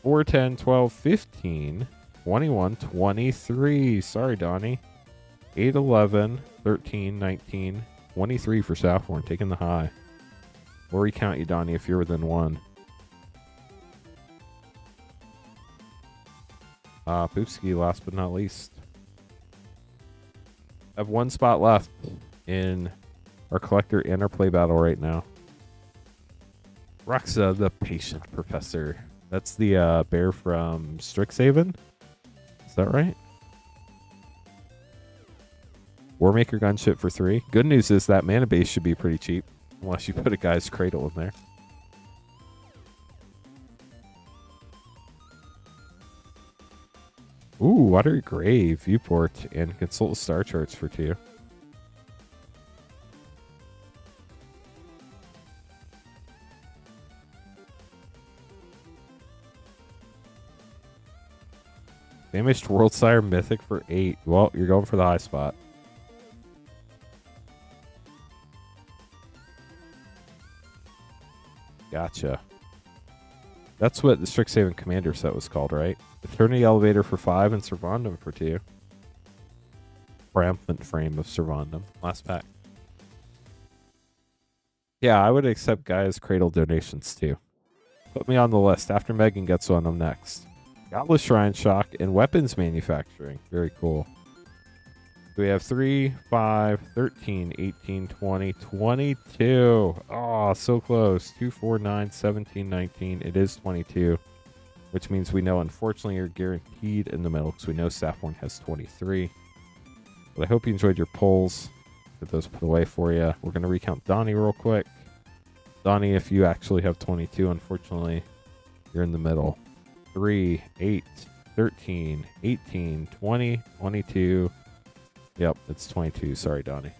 4, 10, 12, 15, 21, 23. Sorry, Donnie. 8, 11, 13, 19, 23 for Saffron. Taking the high. We'll recount you, Donnie, if you're within 1. Poopski, last but not least. I have 1 spot left in our collector and our play battle right now. Roxa, the patient professor. That's the bear from Strixhaven. Is that right? Warmaker gunship for 3. Good news is that mana base should be pretty cheap, unless you put a guy's cradle in there. Ooh, Watery Grave, Viewport, and Consult the Star Charts for 2. Damaged Worldsire Mythic for 8. Well, you're going for the high spot. Gotcha. That's what the Strixhaven Commander set was called, right? Eternity Elevator for 5 and Servandum for 2. Triumphant Frame of Servandum. Last pack. Yeah, I would accept Gaia's Cradle donations too. Put me on the list. After Megan gets one, I'm next. Godless Shrine Shock and Weapons Manufacturing. Very cool. We have 3, 5, 13, 18, 20, 22. Oh, so close. 2, 4, 9, 17, 19. It is 22, which means we know, unfortunately, you're guaranteed in the middle because we know Saffron has 23. But I hope you enjoyed your polls. Get those put away for you. We're going to recount Donnie real quick. Donnie, if you actually have 22, unfortunately, you're in the middle. 3, 8, 13, 18, 20, 22. Yep, it's 22. Sorry, Donnie.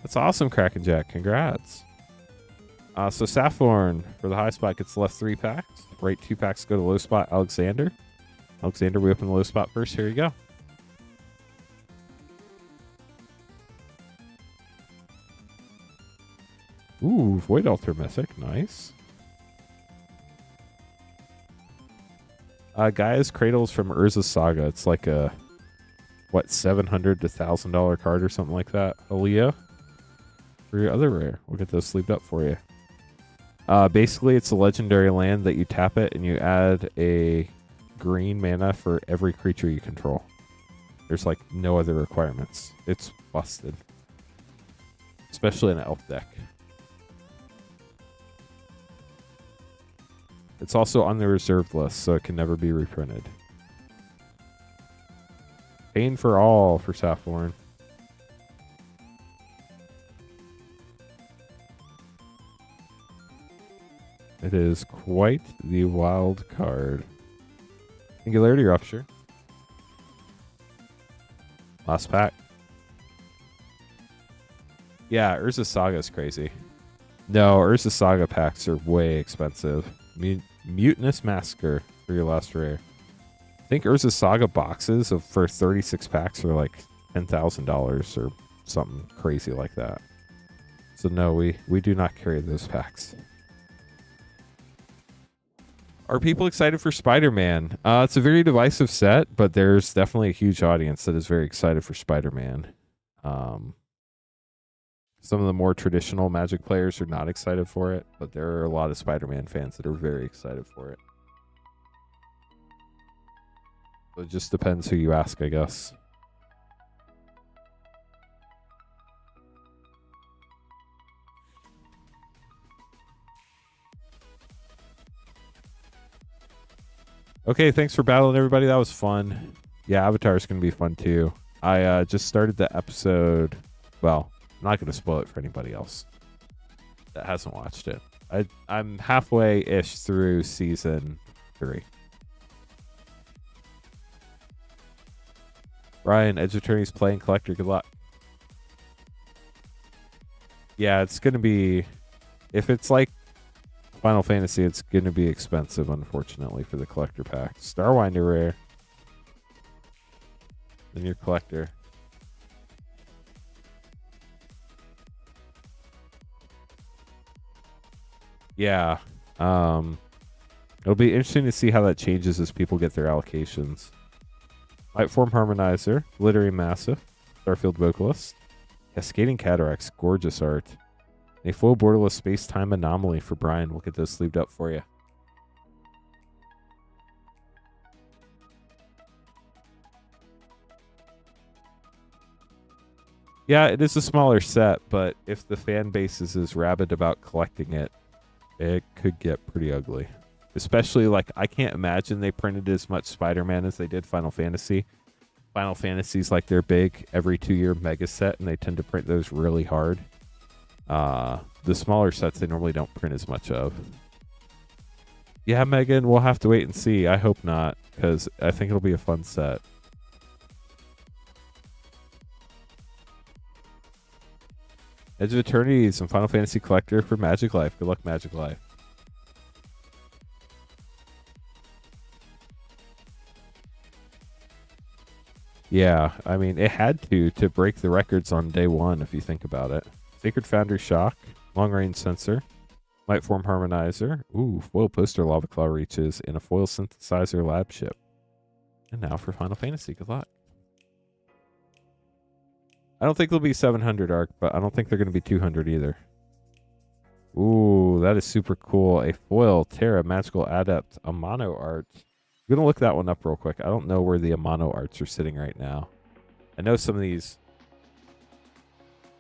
That's awesome, Kraken Jack. Congrats. So Saffron, for the high spot, gets left 3 packs. Right 2 packs go to low spot, Alexander. Alexander, we open the low spot first. Here you go. Ooh, Void Altar Mythic. Nice. Gaia's Cradles from Urza's Saga. It's like a, what, $700 to $1,000 card or something like that. Aaliyah. For your other rare. We'll get those sleeved up for you. Basically, it's a legendary land that you tap it and you add a green mana for every creature you control. There's like no other requirements. It's busted. Especially in an elf deck. It's also on the reserved list, so it can never be reprinted. Pain for all for Saffron. It is quite the wild card. Singularity Rupture. Last pack. Yeah, Urza Saga is crazy. No, Urza Saga packs are way expensive. Mutinous Massacre for your last rare. I think Urza Saga boxes for 36 packs are like $10,000 or something crazy like that. So no, we do not carry those packs. Are people excited for Spider-Man? It's a very divisive set, but there's definitely a huge audience that is very excited for Spider-Man. Some of the more traditional Magic players are not excited for it, but there are a lot of Spider-Man fans that are very excited for it. So it just depends who you ask, I guess. Okay, thanks for battling, everybody. That was fun. Yeah, Avatar is going to be fun, too. I just started the episode. Well, I'm not going to spoil it for anybody else that hasn't watched it. I'm halfway-ish through season 3. Ryan, Edge Attorneys playing Collector. Good luck. Yeah, it's going to be... If it's like Final Fantasy, it's going to be expensive, unfortunately, for the collector pack. Starwinder rare. Then your collector. Yeah. It'll be interesting to see how that changes as people get their allocations. Lightform Harmonizer, Glittery Massive, Starfield Vocalist, Cascading Cataracts, gorgeous art. A full borderless space-time anomaly for Brian. We'll get those sleeved up for you. Yeah, it is a smaller set, but if the fan base is as rabid about collecting it, it could get pretty ugly. Especially, like, I can't imagine they printed as much Spider-Man as they did Final Fantasy. Final Fantasy's like their big every 2-year mega set, and they tend to print those really hard. The smaller sets they normally don't print as much of. Yeah, Megan, we'll have to wait and see. I hope not, because I think it'll be a fun set. Edge of Eternities and Final Fantasy Collector for Magic Life. Good luck, Magic Life. Yeah, I mean, it had to break the records on day one, if you think about it. Sacred Foundry Shock, Long Range Sensor, Lightform Harmonizer, ooh, foil poster Lava Claw Reaches, and a foil synthesizer lab ship. And now for Final Fantasy, good luck. I don't think they'll be 700 arc, but I don't think they're going to be 200 either. Ooh, that is super cool. A foil Terra Magical Adept, a mono art. I'm going to look that one up real quick. I don't know where the Amano arts are sitting right now. I know some of these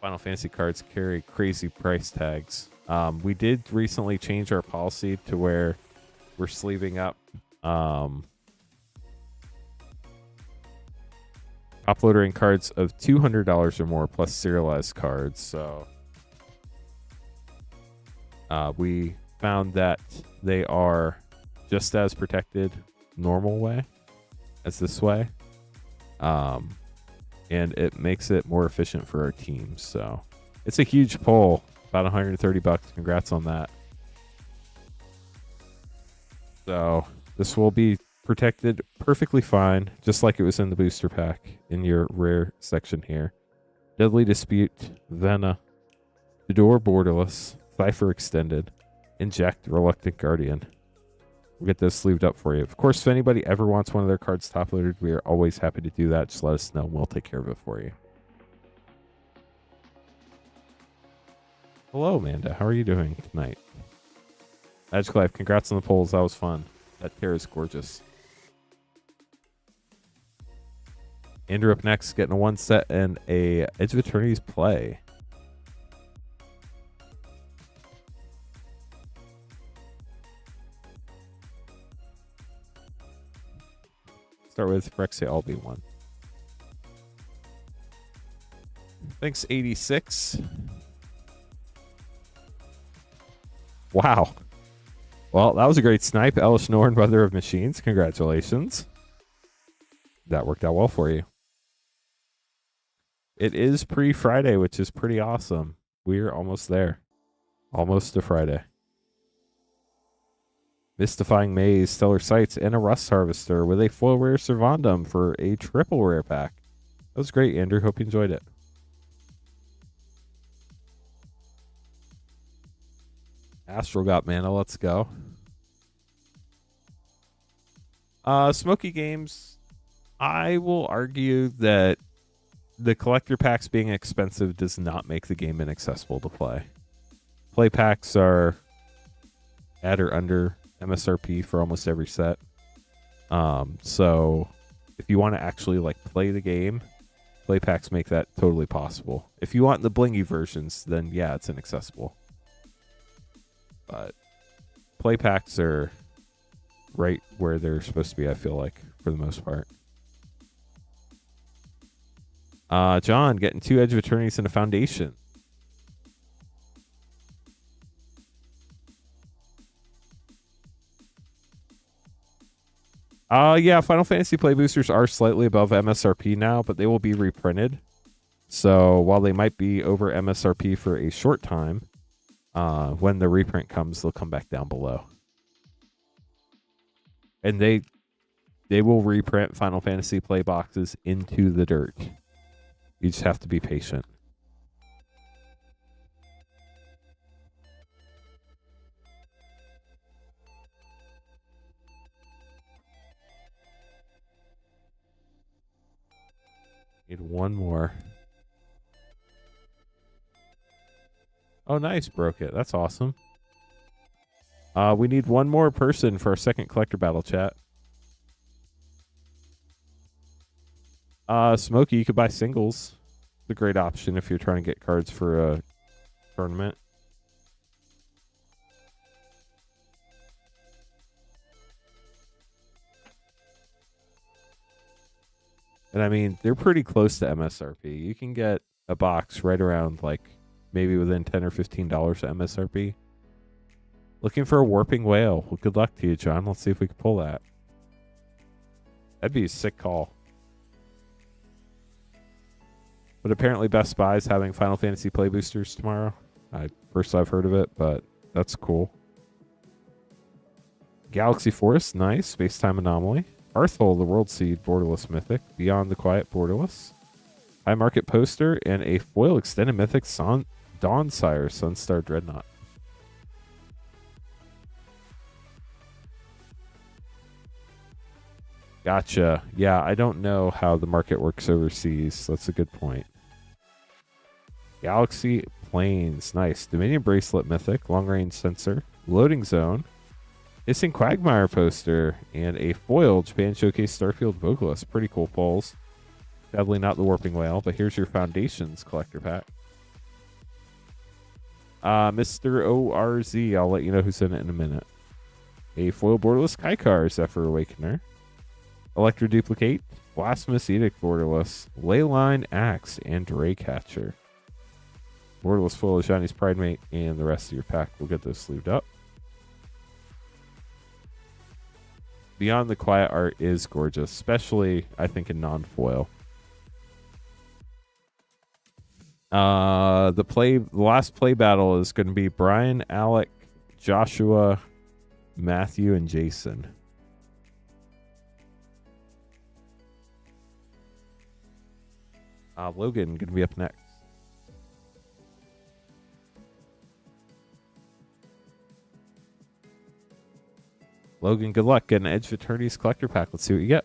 Final Fantasy cards carry crazy price tags. We did recently change our policy to where we're sleeving up uploading cards of $200 or more plus serialized cards. So we found that they are just as protected normal way as this way, and it makes it more efficient for our teams. So it's a huge pull, about $130. Congrats on that. So this will be protected perfectly fine, just like it was in the booster pack in your rare section here. Deadly Dispute, Vena, Fedor Borderless, Cypher Extended, Inject, Reluctant Guardian. We'll get those sleeved up for you. Of course, if anybody ever wants one of their cards top loaded, we are always happy to do that. Just let us know and we'll take care of it for you. Hello, Amanda. How are you doing tonight? Magic Life, congrats on the polls. That was fun. That pair is gorgeous. Andrew up next, getting a 1 set and a Edge of Eternities play. Start with Brexit LB1. Thanks, 86. Wow. Well, that was a great snipe. Elish Norn, Mother of Machines. Congratulations. That worked out well for you. It is pre-Friday, which is pretty awesome. We're almost there. Almost to Friday. Mystifying Maze, Stellar Sights, and a Rust Harvester with a foil rare Servandum for a triple rare pack. That was great, Andrew. Hope you enjoyed it. Astral got mana. Let's go. Smoky Games. I will argue that the collector packs being expensive does not make the game inaccessible to play. Play packs are at or under MSRP for almost every set. So if you want to actually like play the game, play packs make that totally possible. If you want the blingy versions, then yeah, it's inaccessible. But play packs are right where they're supposed to be, I feel like, for the most part. John getting 2 Edge of Eternities and a Foundation. Yeah, Final Fantasy Play Boosters are slightly above MSRP now, but they will be reprinted. So while they might be over MSRP for a short time, when the reprint comes, they'll come back down below. And they will reprint Final Fantasy play boxes into the dirt. You just have to be patient. Need one more. Oh, nice. Broke it. That's awesome. We need one more person for our second collector battle, chat. Smokey, you could buy singles. It's a great option if you're trying to get cards for a tournament. And I mean, they're pretty close to MSRP. You can get a box right around like maybe within $10 or $15 of MSRP. Looking for a warping whale. Well, good luck to you, John. Let's see if we can pull that. That'd be a sick call. But apparently Best Buy is having Final Fantasy play boosters tomorrow. First I've heard of it, but that's cool. Galaxy Force, nice. Space-Time Anomaly. Arthol, the World Seed, Borderless Mythic. Beyond the Quiet, Borderless. High Market Poster, and a foil extended Mythic Dawnsire, Sunstar Dreadnought. Gotcha. Yeah, I don't know how the market works overseas. That's a good point. Galaxy Plains, nice. Dominion Bracelet Mythic, Long Range Sensor, Loading Zone, Hissing Quagmire poster, and a foil Japan Showcase Starfield Vocalist. Pretty cool pulls. Sadly not the Warping Whale, but here's your Foundations collector pack. Mr. ORZ, I'll let you know who's in it in a minute. A foil borderless Kaikar Zephyr Awakener. Electro Duplicate, Blasphemous Edict Borderless, Leyline Axe, and Draycatcher. Borderless foil of Johnny's Pride Mate, and the rest of your pack will get those sleeved up. Beyond the Quiet art is gorgeous, especially, I think, in non-foil. The last play battle is going to be Brian, Alec, Joshua, Matthew, and Jason. Logan going to be up next. Logan, good luck. Get an Edge of Eternities collector pack. Let's see what you get.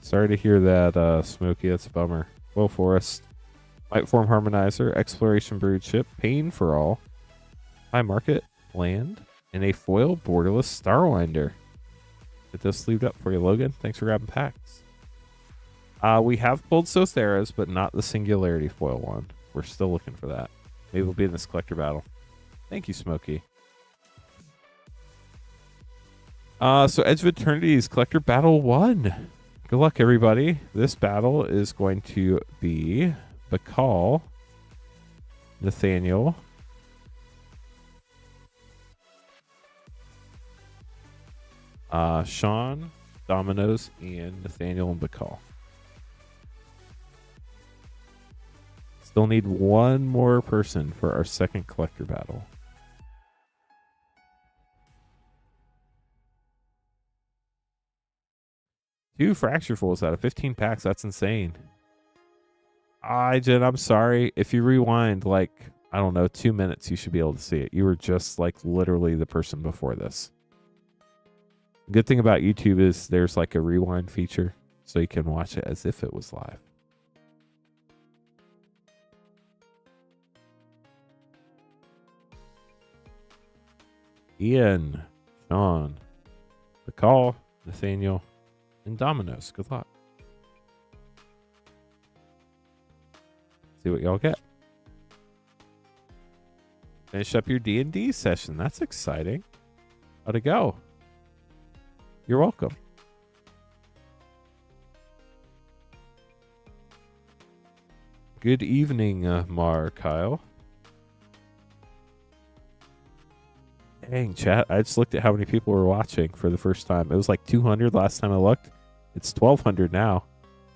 Sorry to hear that, Smokey. That's a bummer. Will Forest, Light Form Harmonizer, Exploration Brood Ship, Pain for All, High Market, Land, and a foil borderless Starwinder. Get those sleeved up for you, Logan. Thanks for grabbing packs. We have pulled Sotheras, but not the Singularity foil one. We're still looking for that. Maybe we'll be in this collector battle. Thank you, Smokey. So Edge of Eternities collector battle 1. Good luck, everybody. This battle is going to be Bakal, Nathaniel, Sean, Dominoes, and Nathaniel and Bakal. Still need one more person for our second collector battle. Two Fracturefuls out of 15 packs. That's insane. Jen, I'm sorry. If you rewind, like, I don't know, 2 minutes, you should be able to see it. You were just, like, literally the person before this. Good thing about YouTube is there's, like, a rewind feature, so you can watch it as if it was live. Ian, Sean, Bakal, Nathaniel, and Dominoes. Good luck. See what y'all get. Finish up your D&D session. That's exciting. How'd it go? You're welcome. Good evening, Mar Kyle. Dang, chat. I just looked at how many people were watching for the first time. It was like 200 last time I looked. It's 1,200 now.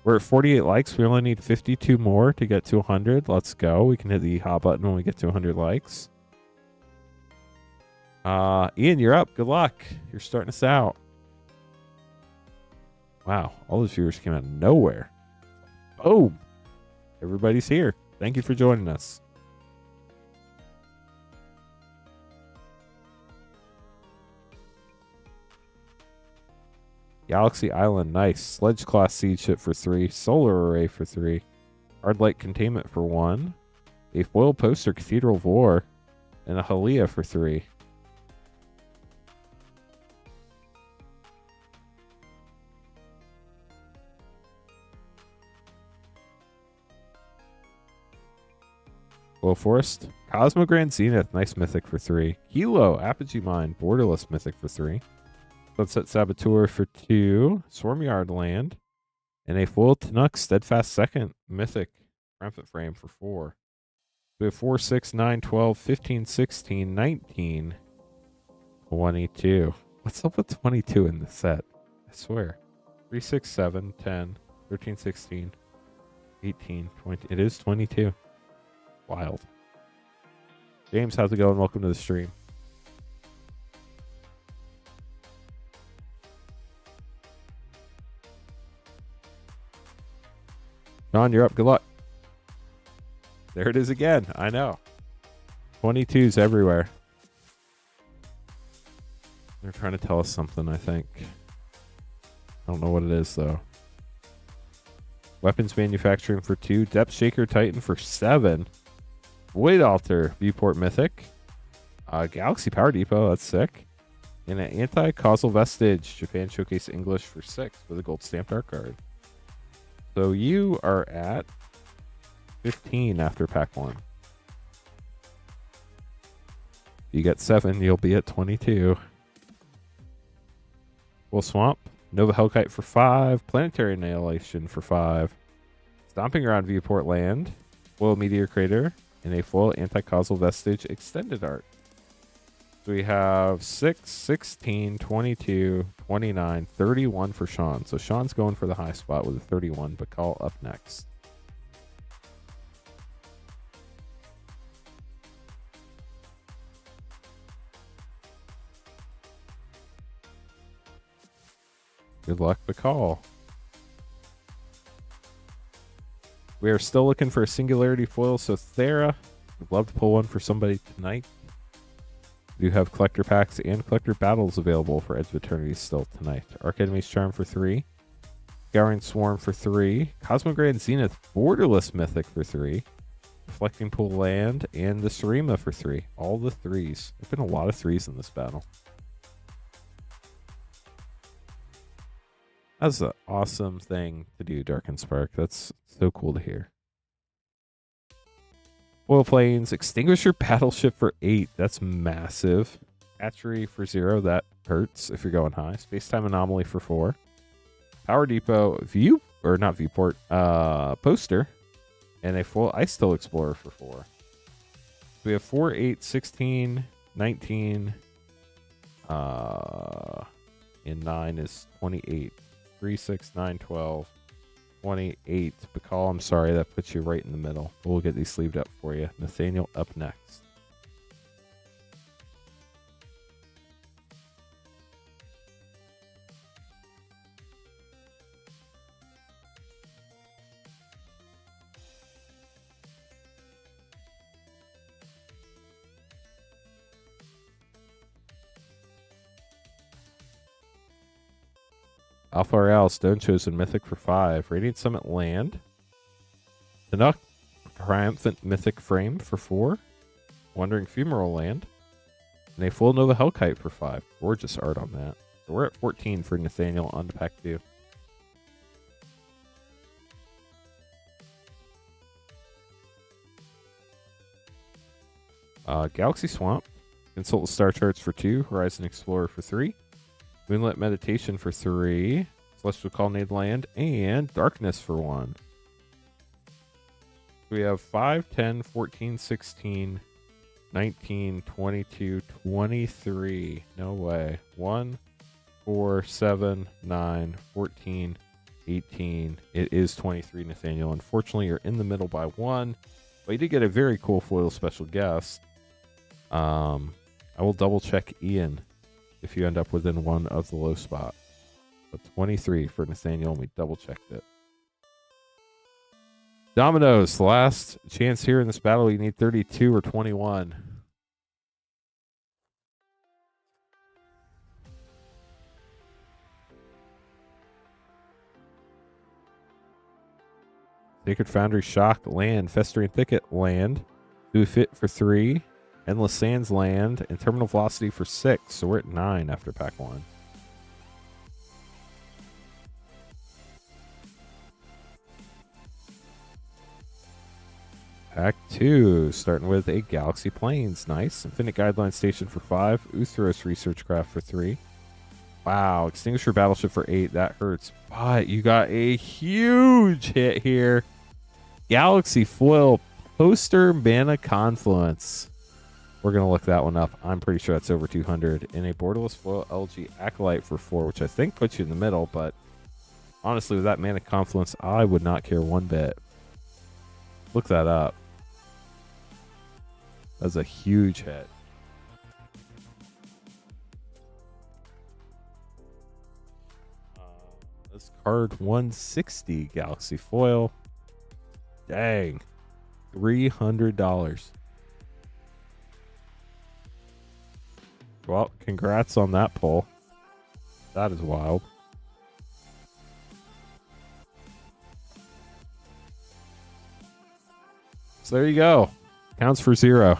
We're at 48 likes. We only need 52 more to get to 100. Let's go. We can hit the hot button when we get to 100 likes. Ian, you're up. Good luck. You're starting us out. Wow. All those viewers came out of nowhere. Boom. Everybody's here. Thank you for joining us. Galaxy Island, nice. Sledge Class Siege Ship for 3. Solar Array for 3. Hard Light Containment for 1. A Foil Poster Cathedral of War. And a Halia for 3. Foil Forest. Cosmogrand Zenith, nice Mythic for 3. Kilo, Apogee Mine, Borderless Mythic for 3. Sunset Saboteur for 2, Swarmyard Land, and a full Tanuk Steadfast Second Mythic Rampant Frame for 4. We have 4, 6, 9, 12, 15, 16, 19, 22. What's up with 22 in the set? I swear. 3, 6, 7, 10, 13, 16, 18, 20. It is 22. Wild. James, how's it going? Welcome to the stream. John, you're up. Good luck. There it is again. I know. 22s everywhere. They're trying to tell us something, I think. I don't know what it is, though. Weapons Manufacturing for 2. Depth Shaker Titan for 7. Void Altar Viewport Mythic. Galaxy Power Depot. That's sick. And an Anti-Causal Vestige Japan Showcase English for 6 with a gold stamped art card. So you are at 15 after pack 1. You get 7, you'll be at 22. Full Swamp, Nova Hellkite for 5, Planetary Annihilation for 5, Stomping Ground Viewport Land, Foil Meteor Crater, and a full Anti-Causal Vestige Extended Art. So we have 6, 16, 22, 29, 31 for Sean. So Sean's going for the high spot with a 31, but call up next. Good luck, Bacall. We are still looking for a Singularity foil, so Thera, we'd love to pull one for somebody tonight. We do have collector packs and collector battles available for Edge of Eternities still tonight. Arc Enemy's Charm for 3. Scouring Swarm for 3. Cosmogrand Zenith Borderless Mythic for 3. Reflecting Pool Land and the Sarima for 3. All the 3s. There's been a lot of 3s in this battle. That's an awesome thing to do, Dark and Spark. That's so cool to hear. Oil Planes, Extinguisher Battleship for 8. That's massive. Hatchery for 0. That hurts if you're going high. Space-Time Anomaly for 4. Power Depot Poster. And a full Ice Still Explorer for 4. We have 4, 8, 16, 19. And 9 is 28. 3, 6, 9, 12. 28. Bacall, I'm sorry, that puts you right in the middle. We'll get these sleeved up for you. Nathaniel up next. Alpha Real, Stone Chosen Mythic for 5. Radiant Summit Land. Tanuk Triumphant Mythic Frame for 4. Wandering Fumarole Land. And a full Nova Hellkite for 5. Gorgeous art on that. So we're at 14 for Nathaniel on to pack 2. Galaxy Swamp. Consult the Star Charts for 2. Horizon Explorer for 3. Moonlit Meditation for 3. Celestial Colonnade Land. And Darkness for 1. We have 5, 10, 14, 16, 19, 22, 23. No way. 1, 4, 7, 9, 14, 18. It is 23, Nathaniel. Unfortunately, you're in the middle by 1. But you did get a very cool foil special guest. I will double check Ian if you end up within 1 of the low spot. But 23 for Nathaniel, and we double checked it. Dominoes, last chance here in this battle. You need 32 or 21. Sacred Foundry, Shock, land. Festering Thicket, land. Do Fit for 3. Endless Sands, land. And Terminal Velocity for 6. So we're at 9 after pack 1. Pack 2, starting with a Galaxy Plains. Nice. Infinite Guideline Station for 5. Uthros Research Craft for 3. Wow. Extinguisher Battleship for 8. That hurts. But you got a huge hit here. Galaxy Foil Poster Mana Confluence. We're going to look that one up. I'm pretty sure that's over 200. And a Borderless Foil LG Acolyte for 4, which I think puts you in the middle. But honestly, with that Mana Confluence, I would not care one bit. Look that up. That's a huge hit. This card 160 Galaxy Foil. Dang. $300. Well, congrats on that pull. That is wild. So there you go. Counts for 0.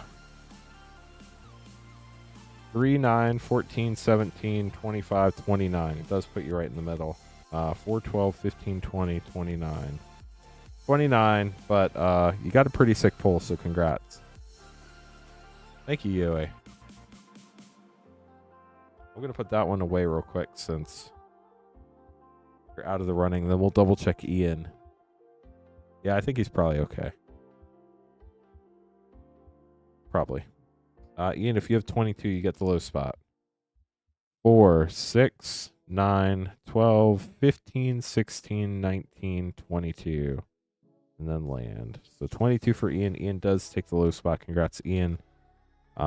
3, 9, 14, 17, 25, 29. It does put you right in the middle. 4, 12, 15, 20, 29. 29, but you got a pretty sick pull, so congrats. Thank you, EOE. I'm going to put that one away real quick since you're out of the running. Then we'll double check Ian. Yeah, I think he's probably okay. Probably. Ian, if you have 22, you get the low spot. 4, 6, 9, 12, 15, 16, 19, 22. And then land. So 22 for Ian. Ian does take the low spot. Congrats, Ian.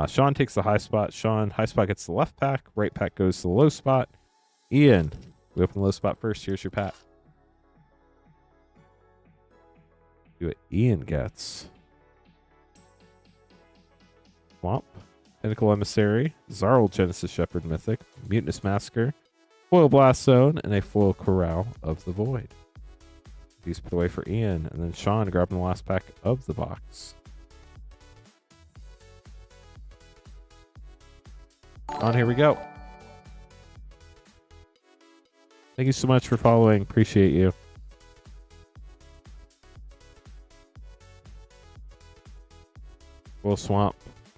Sean takes the high spot. Sean, high spot gets the left pack. Right pack goes to the low spot. Ian, we open the low spot first. Here's your pack. Do what Ian gets. Swamp. Pinnacle Emissary. Zarl Genesis Shepherd Mythic. Mutinous Massacre. Foil Blast Zone. And a foil Corral of the Void. These put away for Ian. And then Sean grabbing the last pack of the box. On, here we go. Thank you so much for following. Appreciate you. Full Swamp.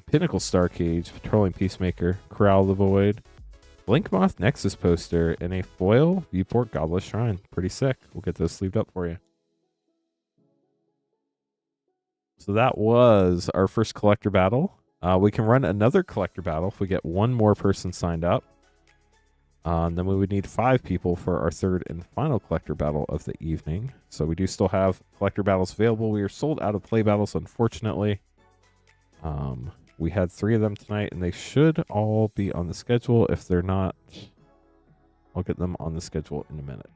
Pinnacle Star Cage. Patrolling Peacemaker. Corral of the Void. Blinkmoth Nexus poster. And a foil Viewport Goblet Shrine. Pretty sick. We'll get those sleeved up for you. So that was our first collector battle. We can run another collector battle if we get one more person signed up. And then we would need 5 people for our third and final collector battle of the evening. So we do still have collector battles available. We are sold out of play battles, unfortunately. We had 3 of them tonight, and they should all be on the schedule. If they're not, I'll get them on the schedule in a minute.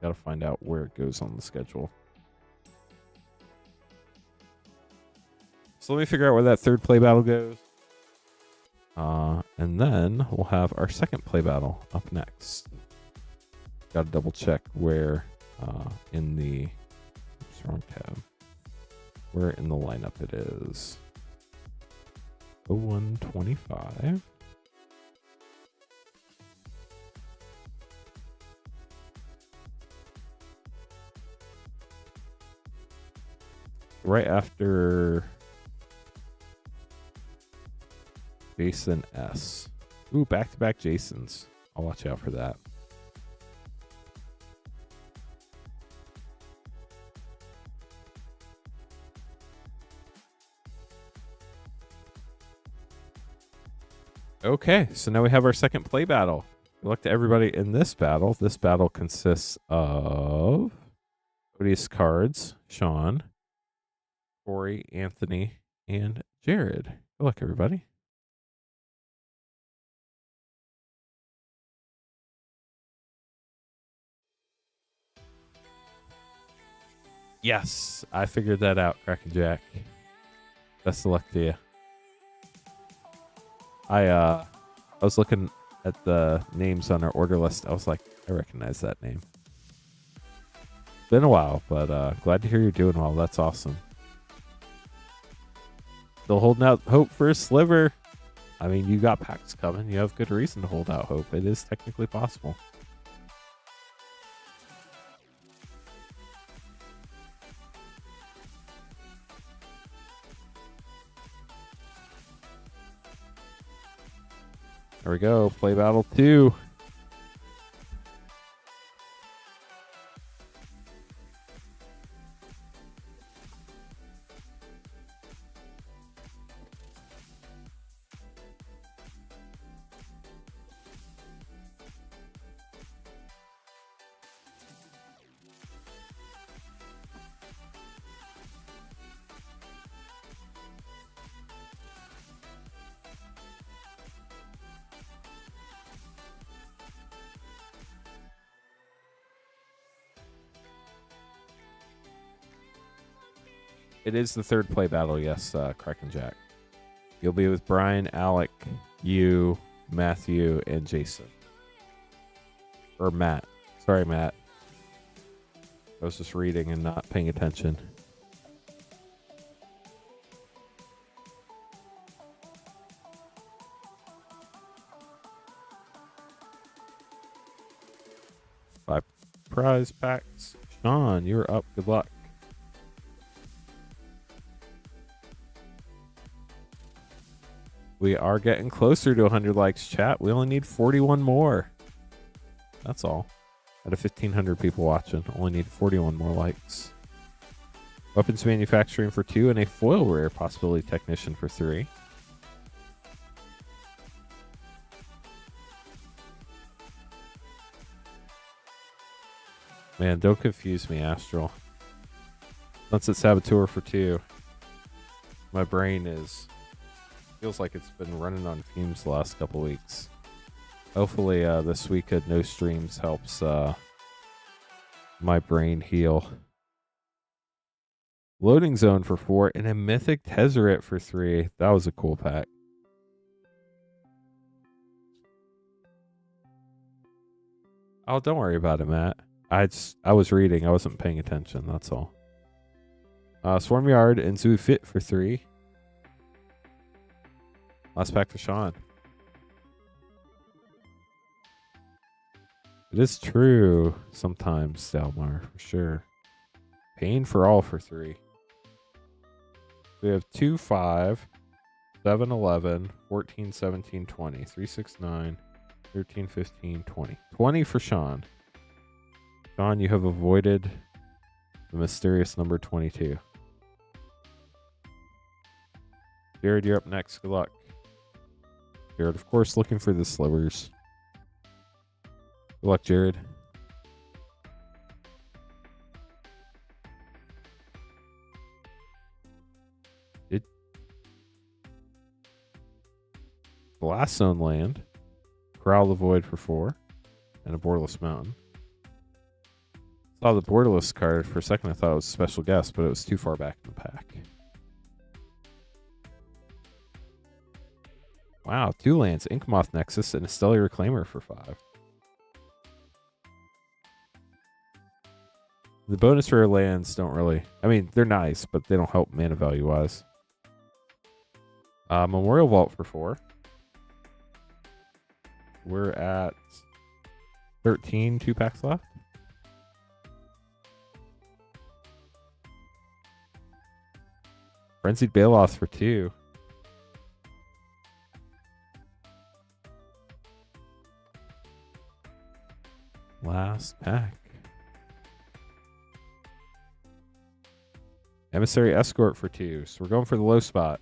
Got to find out where it goes on the schedule. So let me figure out where that third play battle goes. And then we'll have our second play battle up next. Got to double check where in the oops, wrong tab. Where in the lineup it is. 0125. Right after Jason S. Ooh, back-to-back Jasons. I'll watch out for that. Okay, so now we have our second play battle. Good luck to everybody in this battle. This battle consists of Odious cards, Sean, Corey, Anthony, and Jared. Good luck, everybody. Yes, I figured that out, Kraken Jack. Best of luck to you. I was looking at the names on our order list. I was like, I recognize that name. Been a while, but glad to hear you're doing well. That's awesome. Still holding out hope for a sliver. I mean, you got packs coming. You have good reason to hold out hope. It is technically possible. There we go. Play battle 2. It is the third play battle, yes, Kraken Jack. You'll be with Brian, Alec, you, Matthew, and Jason. Or Matt. Sorry, Matt. I was just reading and not paying attention. Five prize packs. Sean, you're up. Good luck. We are getting closer to 100 likes, chat. We only need 41 more. That's all. Out of 1,500 people watching, only need 41 more likes. Weapons manufacturing for 2 and a foil rare possibility technician for 3. Man, don't confuse me, Astral. Sunset Saboteur for 2. My brain feels like it's been running on fumes the last couple weeks. Hopefully this week of no streams helps my brain heal. Loading Zone for 4 and a Mythic Tezzeret for 3. That was a cool pack. Oh, don't worry about it, Matt. I was reading. I wasn't paying attention. That's all. Swarmyard and Zoo Fit for 3. Last pack for Sean. It is true sometimes, Delmar, for sure. Pain for all for 3. We have 2, 5, 7, 11, 14, 17, 20. 3, 6, 9, 13, 15, 20. 20 for Sean. Sean, you have avoided the mysterious number 22. Jared, you're up next. Good luck. Jared, of course, looking for the slivers. Good luck, Jared. Blast Zone land. Corral the Void for 4. And a Borderless Mountain. Saw the Borderless card. For a second, I thought it was a special guest, but it was too far back in the pack. Wow, 2 lands, Inkmoth Nexus, and a Stellar Reclaimer for 5. The bonus rare lands don't really... I mean, they're nice, but they don't help mana value-wise. Memorial Vault for 4. We're at 13, 2 packs left. Frenzied Baloth for 2. Last pack. Emissary Escort for 2. So we're going for the low spot.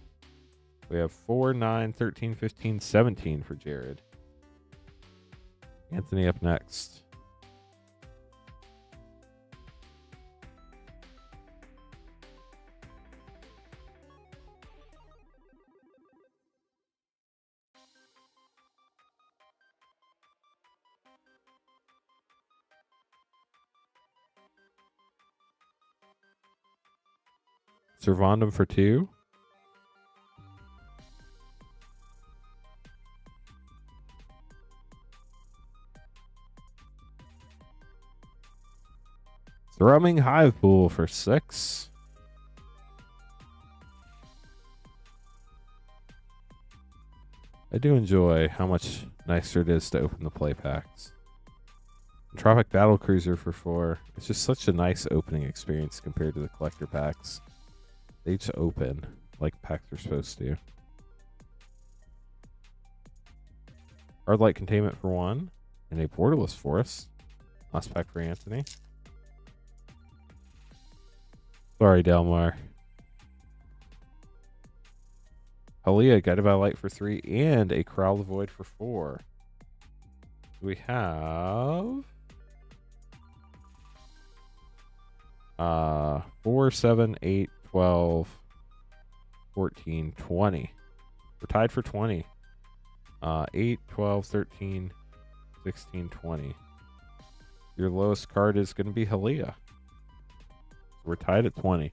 We have 4, 9, 13, 15, 17 for Jared. Anthony up next. Servandum for 2. Thrumming Hive Pool for 6. I do enjoy how much nicer it is to open the play packs. Tropic Battle Cruiser for 4. It's just such a nice opening experience compared to the collector packs. They just open like packs are supposed to. Hard Light Containment for 1. And a Borderless Forest. Last pack for Anthony. Sorry, Delmar. Halia, Guided by Light for 3. And a Corral the Void for 4. We have 4, 7, 8, 12, 14, 20. We're tied for 20. 8, 12, 13, 16, 20. Your lowest card is going to be Halia. We're tied at 20.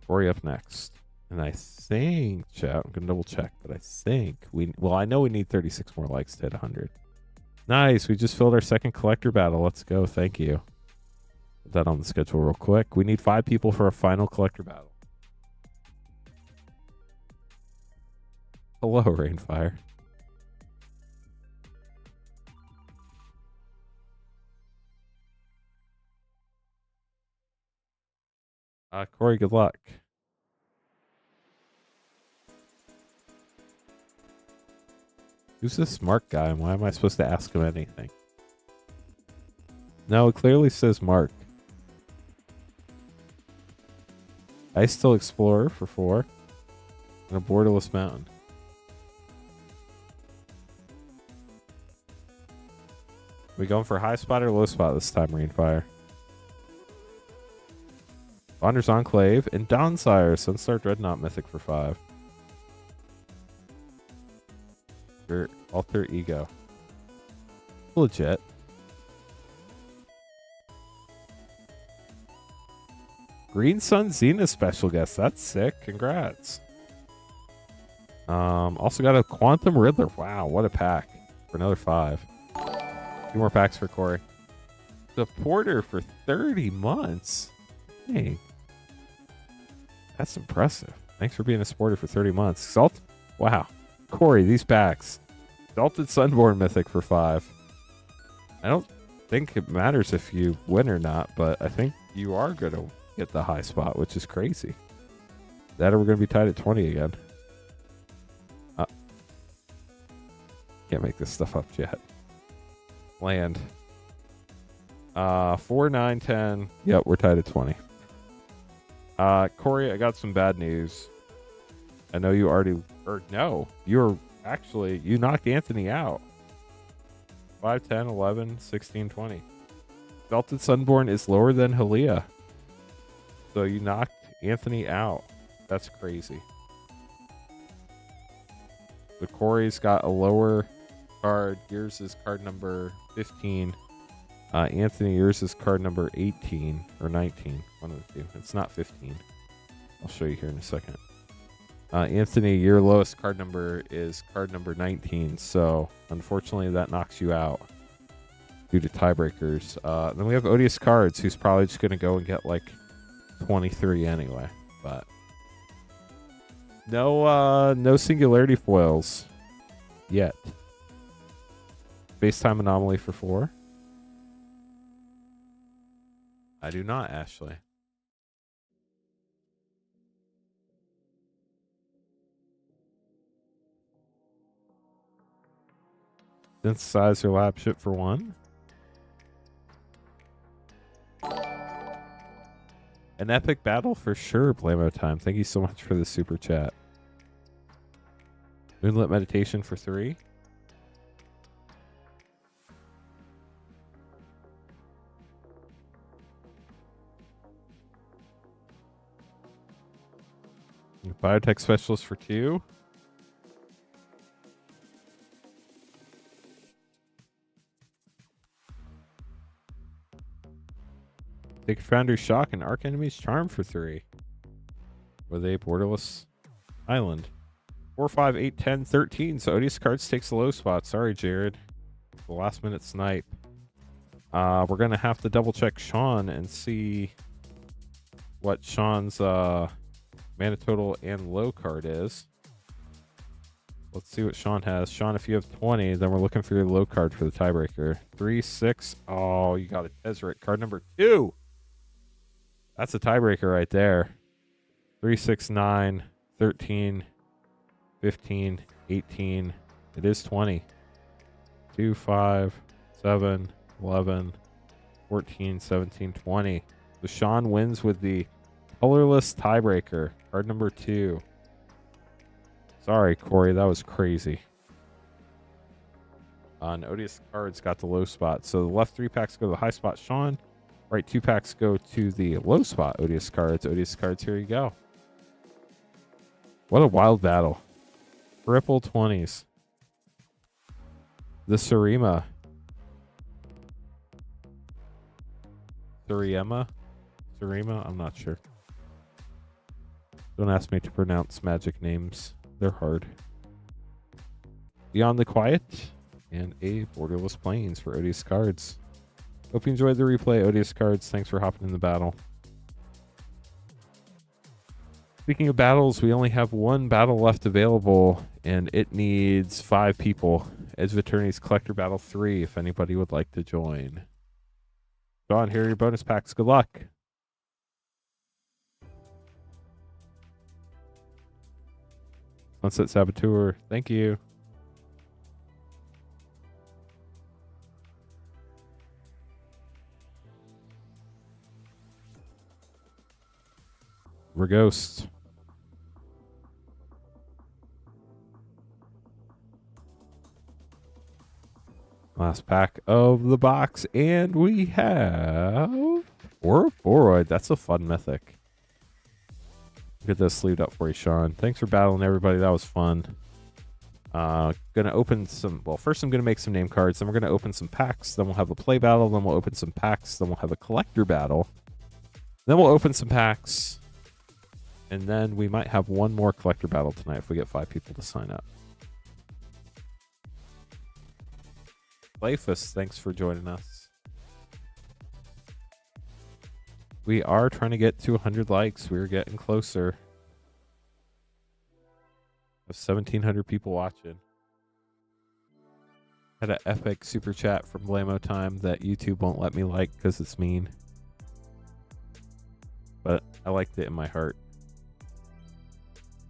Corey up next. And I think, chat, I'm going to double check, but I think I know we need 36 more likes to hit 100. Nice. We just filled our second collector battle. Let's go. Thank you. Put that on the schedule real quick. We need 5 people for a final collector battle. Hello, Rainfire. Corey, good luck. Who's this smart guy, and why am I supposed to ask him anything? No, it clearly says Mark. Ice Still Explorer for 4. And a Borderless Mountain. We going for high spot or low spot this time, Rainfire? Wander's Enclave and Downsire, Sunstar Dreadnought Mythic for 5. Your Alter Ego. Legit. Green Sun Zenith special guest. That's sick. Congrats. Also got a Quantum Riddler. Wow, what a pack. For another 5. 2 more packs for Corey. Supporter for 30 months. Hey. That's impressive. Thanks for being a supporter for 30 months. Wow. Corey, these packs. Exalted Sunborn Mythic for 5. I don't think it matters if you win or not, but I think you are going to get the high spot, which is crazy. That or we're going to be tied at 20 again. Can't make this stuff up yet. Land. 4, 9, 10. Yep, we're tied at 20. Corey, I got some bad news. I know you already, or no, you knocked Anthony out. 5, 10, 11, 16, 20. Exalted Sunborn is lower than Halia. So you knocked Anthony out. That's crazy. So Corey's got a lower card. Yours is card number 15. Anthony, yours is card number 18 or 19. One of the two. It's not 15. I'll show you here in a second. Anthony, your lowest card number is card number 19. So unfortunately, that knocks you out due to tiebreakers. Then we have Odious Cards, who's probably just going to go and get like 23 anyway. But no singularity foils yet. Space-time anomaly for 4. I do not, Ashley. Synthesizer lab ship for 1. An epic battle for sure, Blamo Time. Thank you so much for the super chat. Moonlit meditation for 3. Biotech specialist for 2. Take Founder's Shock and Arch Enemy's Charm for 3. With a borderless island. 4, 5, 8, 10, 13. So Odious Cards takes the low spot. Sorry, Jared. The last minute snipe. We're going to have to double check Sean and see what Sean's mana total and low card is. Let's see what Sean has. Sean, if you have 20, then we're looking for your low card for the tiebreaker. 3, 6. Oh, you got a Tezzeret. Card number 2. That's a tiebreaker right there. 3, 6, 9, 13, 15, 18. It is 20. 2, 5, 7, 11, 14, 17, 20. So Sean wins with the colorless tiebreaker. Card number 2. Sorry, Corey. That was crazy. And Odious Cards got the low spot. So the left 3 packs go to the high spot, Sean. Right 2 packs go to the low spot, Odious Cards. Odious Cards, here you go. What a wild battle. Triple 20s. The Surima. Surima? I'm not sure. Don't ask me to pronounce magic names. They're hard. Beyond the Quiet and a Borderless Plains for Odious Cards. Hope you enjoyed the replay, Odious Cards. Thanks for hopping in the battle. Speaking of battles, we only have 1 battle left available, and it needs 5 people. Edge of Eternities Collector Battle 3, if anybody would like to join. John, here are your bonus packs. Good luck. Sunset Saboteur, thank you. We're Ghost. Last pack of the box, and we have Boroid. That's a fun mythic. Get this sleeved up for you, Sean. Thanks for battling, everybody. That was fun. Gonna open some. Well, first I'm gonna make some name cards. Then we're gonna open some packs. Then we'll have a play battle. Then we'll open some packs. Then we'll have a collector battle. Then we'll open some packs. And then we might have 1 more collector battle tonight if we get 5 people to sign up. Playfus, thanks for joining us. We are trying to get to 100 likes. We're getting closer. Have 1,700 people watching. Had an epic super chat from Blamo Time that YouTube won't let me like because it's mean. But I liked it in my heart.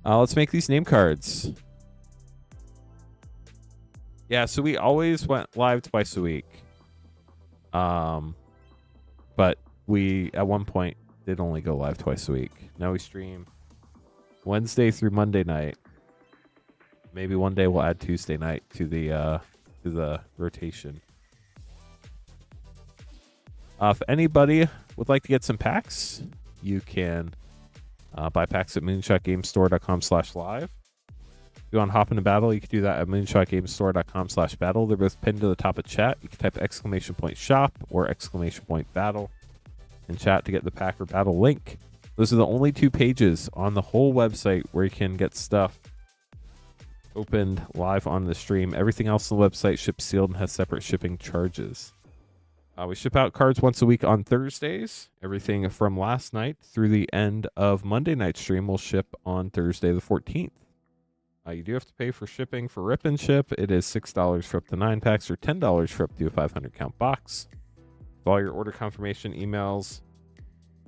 Let's make these name cards. Yeah, so we always went live twice a week. But we, at one point, did only go live twice a week. Now we stream Wednesday through Monday night. Maybe one day we'll add Tuesday night to the rotation. If anybody would like to get some packs, you can buy packs at moonshotgamestore.com/live. If you want to hop into battle, you can do that at moonshotgamestore.com/battle. They're both pinned to the top of chat. You can type !shop or !battle in chat to get the pack or battle link. Those are the only 2 pages on the whole website where you can get stuff opened live on the stream. Everything else on the website ships sealed and has separate shipping charges. We ship out cards once a week on Thursdays. Everything from last night through the end of Monday night stream will ship on Thursday the 14th. You do have to pay for shipping for Rip and Ship. It is $6 for up to 9 packs or $10 for up to a 500 count box. With all your order confirmation emails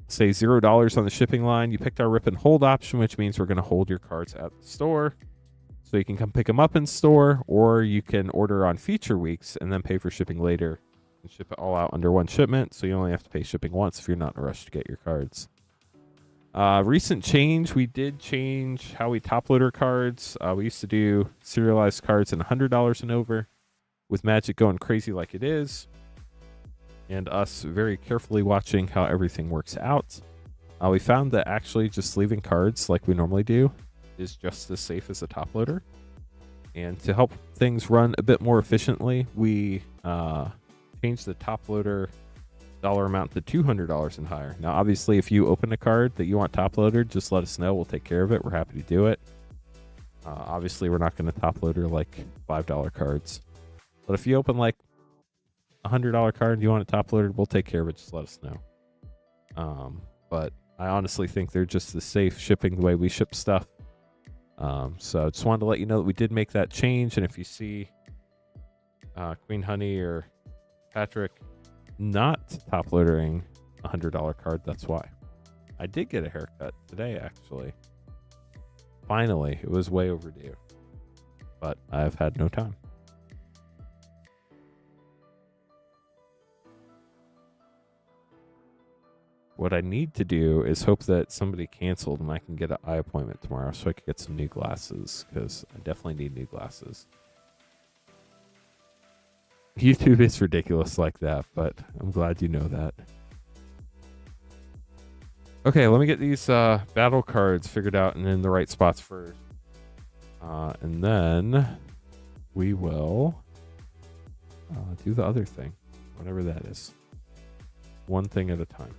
say $0 on the shipping line. You picked our Rip and Hold option, which means we're going to hold your cards at the store. So you can come pick them up in store, or you can order on feature weeks and then pay for shipping later and ship it all out under one shipment. So you only have to pay shipping once if you're not in a rush to get your cards. Recent change, we did change how we top loader cards. We used to do serialized cards in $100 and over. With Magic going crazy like it is, and us very carefully watching how everything works out, we found that actually just leaving cards like we normally do is just as safe as a top loader. And to help things run a bit more efficiently, we changed the top loader dollar amount to $200 and higher. Now, obviously, if you open a card that you want top loader, just let us know. We'll take care of it. We're happy to do it. Obviously, we're not going to top loader like $5 cards. But if you open like $100 card and you want it top loaded, we'll take care of it. Just let us know. But I honestly think they're just as safe shipping the way we ship stuff. So I just wanted to let you know that we did make that change. And if you see Queen Honey or Patrick not top loading a $100 card, that's why. I did get a haircut today, actually. Finally, it was way overdue. But I've had no time. What I need to do is hope that somebody canceled and I can get an eye appointment tomorrow so I can get some new glasses, because I definitely need new glasses. YouTube is ridiculous like that, but I'm glad you know that. Okay, let me get these battle cards figured out and in the right spots first. And then we will do the other thing, whatever that is. One thing at a time.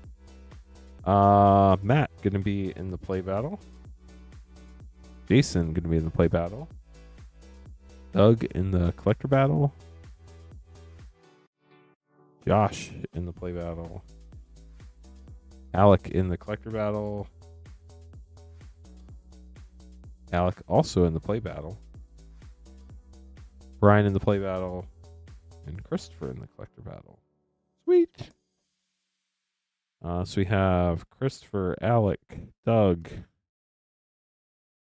Matt gonna be in the play battle. Jason gonna be in the play battle. Doug in the collector battle. Josh in the play battle. Alec in the collector battle. Alec also in the play battle. Brian in the play battle. And Christopher in the collector battle. Sweet. So we have Christopher, Alec, Doug,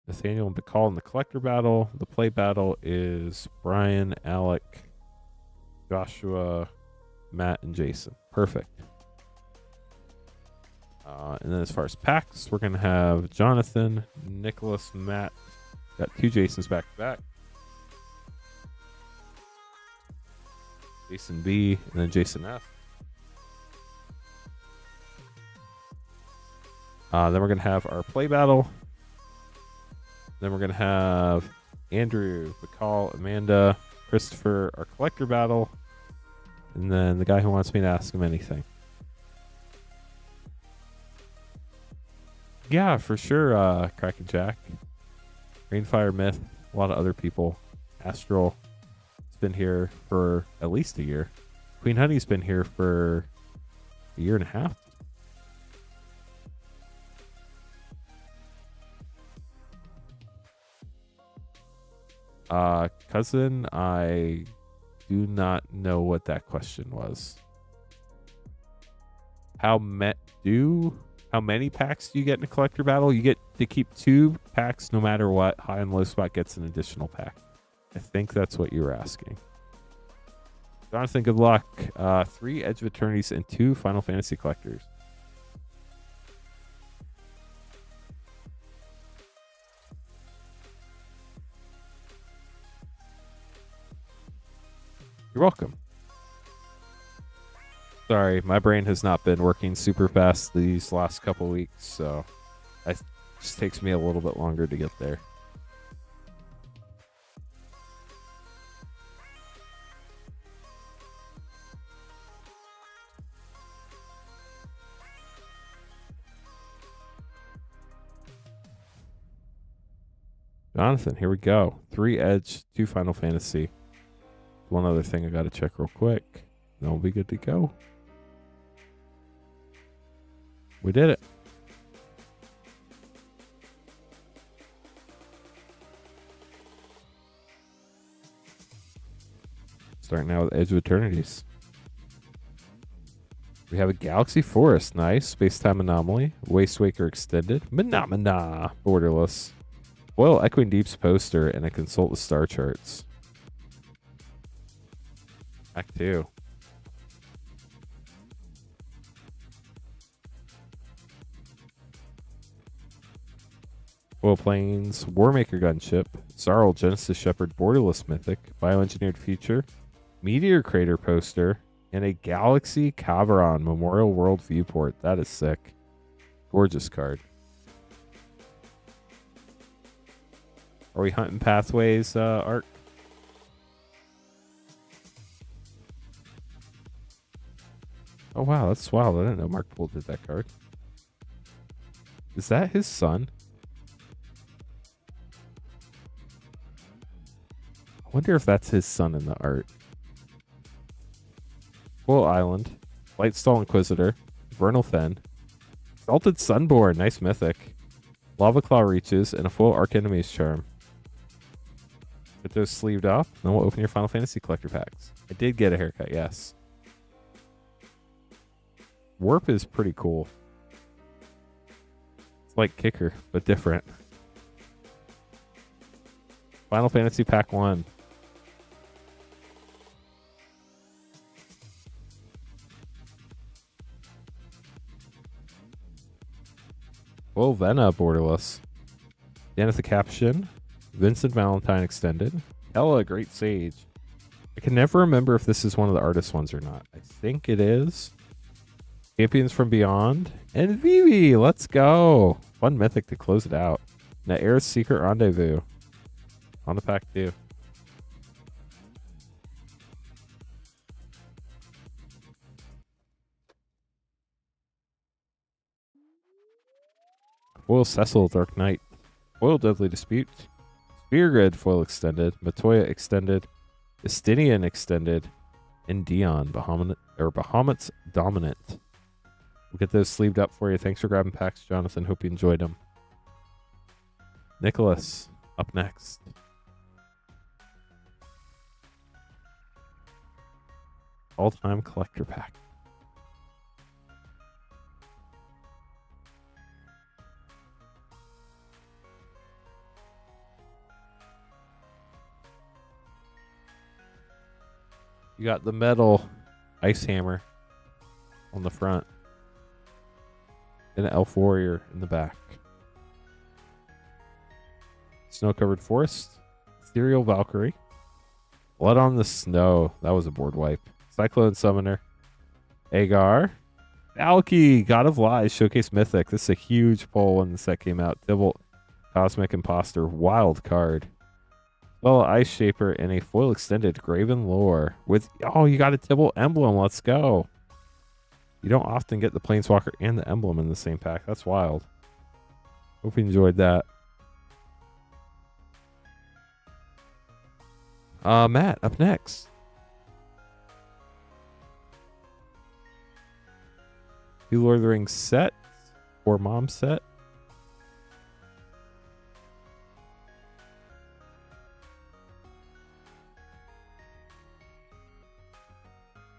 Nathaniel, and Bacall in the collector battle. The play battle is Brian, Alec, Joshua, Matt, and Jason. Perfect. And then as far as packs, we're going to have Jonathan, Nicholas, Matt. Got two Jasons back to back. Jason B, and then Jason F. Then we're going to have our play battle. Then we're going to have Andrew, Bacall, Amanda, Christopher, our collector battle. And then the guy who wants me to ask him anything. Yeah, for sure. Kraken Jack, Rainfire Myth, a lot of other people. Astral has been here for at least a year. Queen Honey's been here for a year and a half. Cousin, I do not know what that question was. How many packs do you get in a collector battle? You get to keep 2 packs no matter what. High and low spot gets an additional pack. I think that's what you were asking. Jonathan, good luck. 3 Edge of Eternities and 2 Final Fantasy collectors. You're welcome. Sorry, my brain has not been working super fast these last couple weeks, so it just takes me a little bit longer to get there. Jonathan, here we go. 3 Edge, 2 Final Fantasy. One other thing I got to check real quick. Then we'll be good to go. We did it. Starting now with Edge of Eternities. We have a Galaxy Forest. Nice. Space-Time Anomaly. Wastewaker Extended. Mana. Borderless. Foil Echoing Deep's poster and a Consult the Star Charts. Pack 2. Foil Plains, Warmaker Gunship, Zarl Genesis Shepherd Borderless Mythic, Bioengineered Future, Meteor Crater poster, and a Galaxy Caveron Memorial World Viewport. That is sick. Gorgeous card. Are we hunting Pathways, Arc? Oh, wow. That's wild. I didn't know Mark Poole did that card. Is that his son? I wonder if that's his son in the art. Full Island, Lightstall Inquisitor, Vernal Fen, Salted Sunborn, nice mythic, Lava Claw Reaches, and a full Archenemy's Charm. Get those sleeved up, then we'll open your Final Fantasy collector packs. I did get a haircut, yes. Warp is pretty cool. It's like Kicker, but different. Final Fantasy Pack 1. Well, Vena Borderless. Janeth the Caption. Vincent Valentine Extended. Ella Great Sage. I can never remember if this is one of the artist ones or not. I think it is. Champions from Beyond. And Vivi. Let's go. Fun mythic to close it out. Naera's Secret Rendezvous. On the pack 2. Foil Cecil Dark Knight. Foil Deadly Dispute. Spear Grid Foil Extended. Matoya Extended. Estinian Extended. And Dion Bahamut's Dominant. We'll get those sleeved up for you. Thanks for grabbing packs, Jonathan. Hope you enjoyed them. Nicholas, up next. All-time collector pack. You got the metal ice hammer on the front and an elf warrior in the back. Snow-covered forest, ethereal Valkyrie, blood on the snow. That was a board wipe. Cyclone Summoner, Agar, Valky, God of Lies, Showcase Mythic. This is a huge pull when the set came out. Tybalt, Cosmic Imposter, wild card. Well, Ice Shaper and a foil extended Graven Lore with, oh, you got a Tybalt emblem. Let's go. You don't often get the Planeswalker and the emblem in the same pack. That's wild. Hope you enjoyed that. Matt, up next. Two Lord of the Rings set or mom set.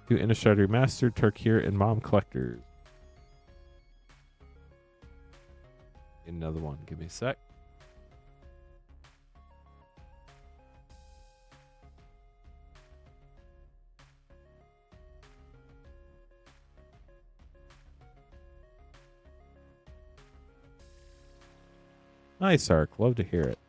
Two Innistrad Remastered, Tarkir, and Mom Collectors. Another one. Give me a sec. Nice, Ark. Love to hear it.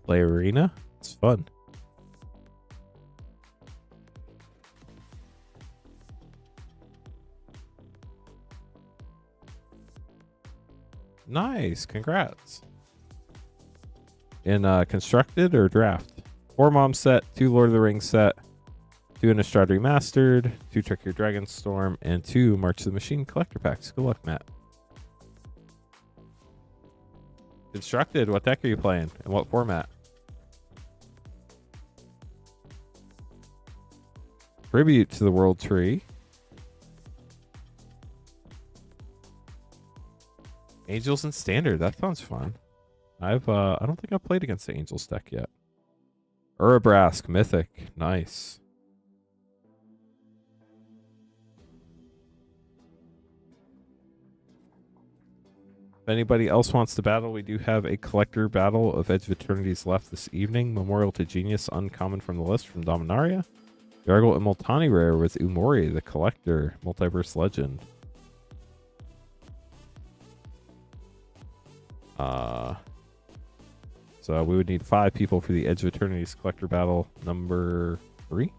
Play Arena. It's fun. Nice. Congrats. In constructed or draft? 4 mom set, 2 Lord of the Rings set, 2 Innistrad Remastered, 2 Trick Your Dragon Storm, and 2 March of the Machine collector packs. Good luck, Matt. Constructed, what deck are you playing? And what format? Tribute to the World Tree. Angels and Standard. That sounds fun. I don't think I've played against the Angels deck yet. Urabrask, Mythic. Nice. If anybody else wants to battle, we do have a collector battle of Edge of Eternities left this evening. Memorial to Genius, uncommon from the list from Dominaria. Gargle and Multani rare with Umori, the collector, Multiverse Legend. So we would need 5 people for the Edge of Eternities collector battle number 3.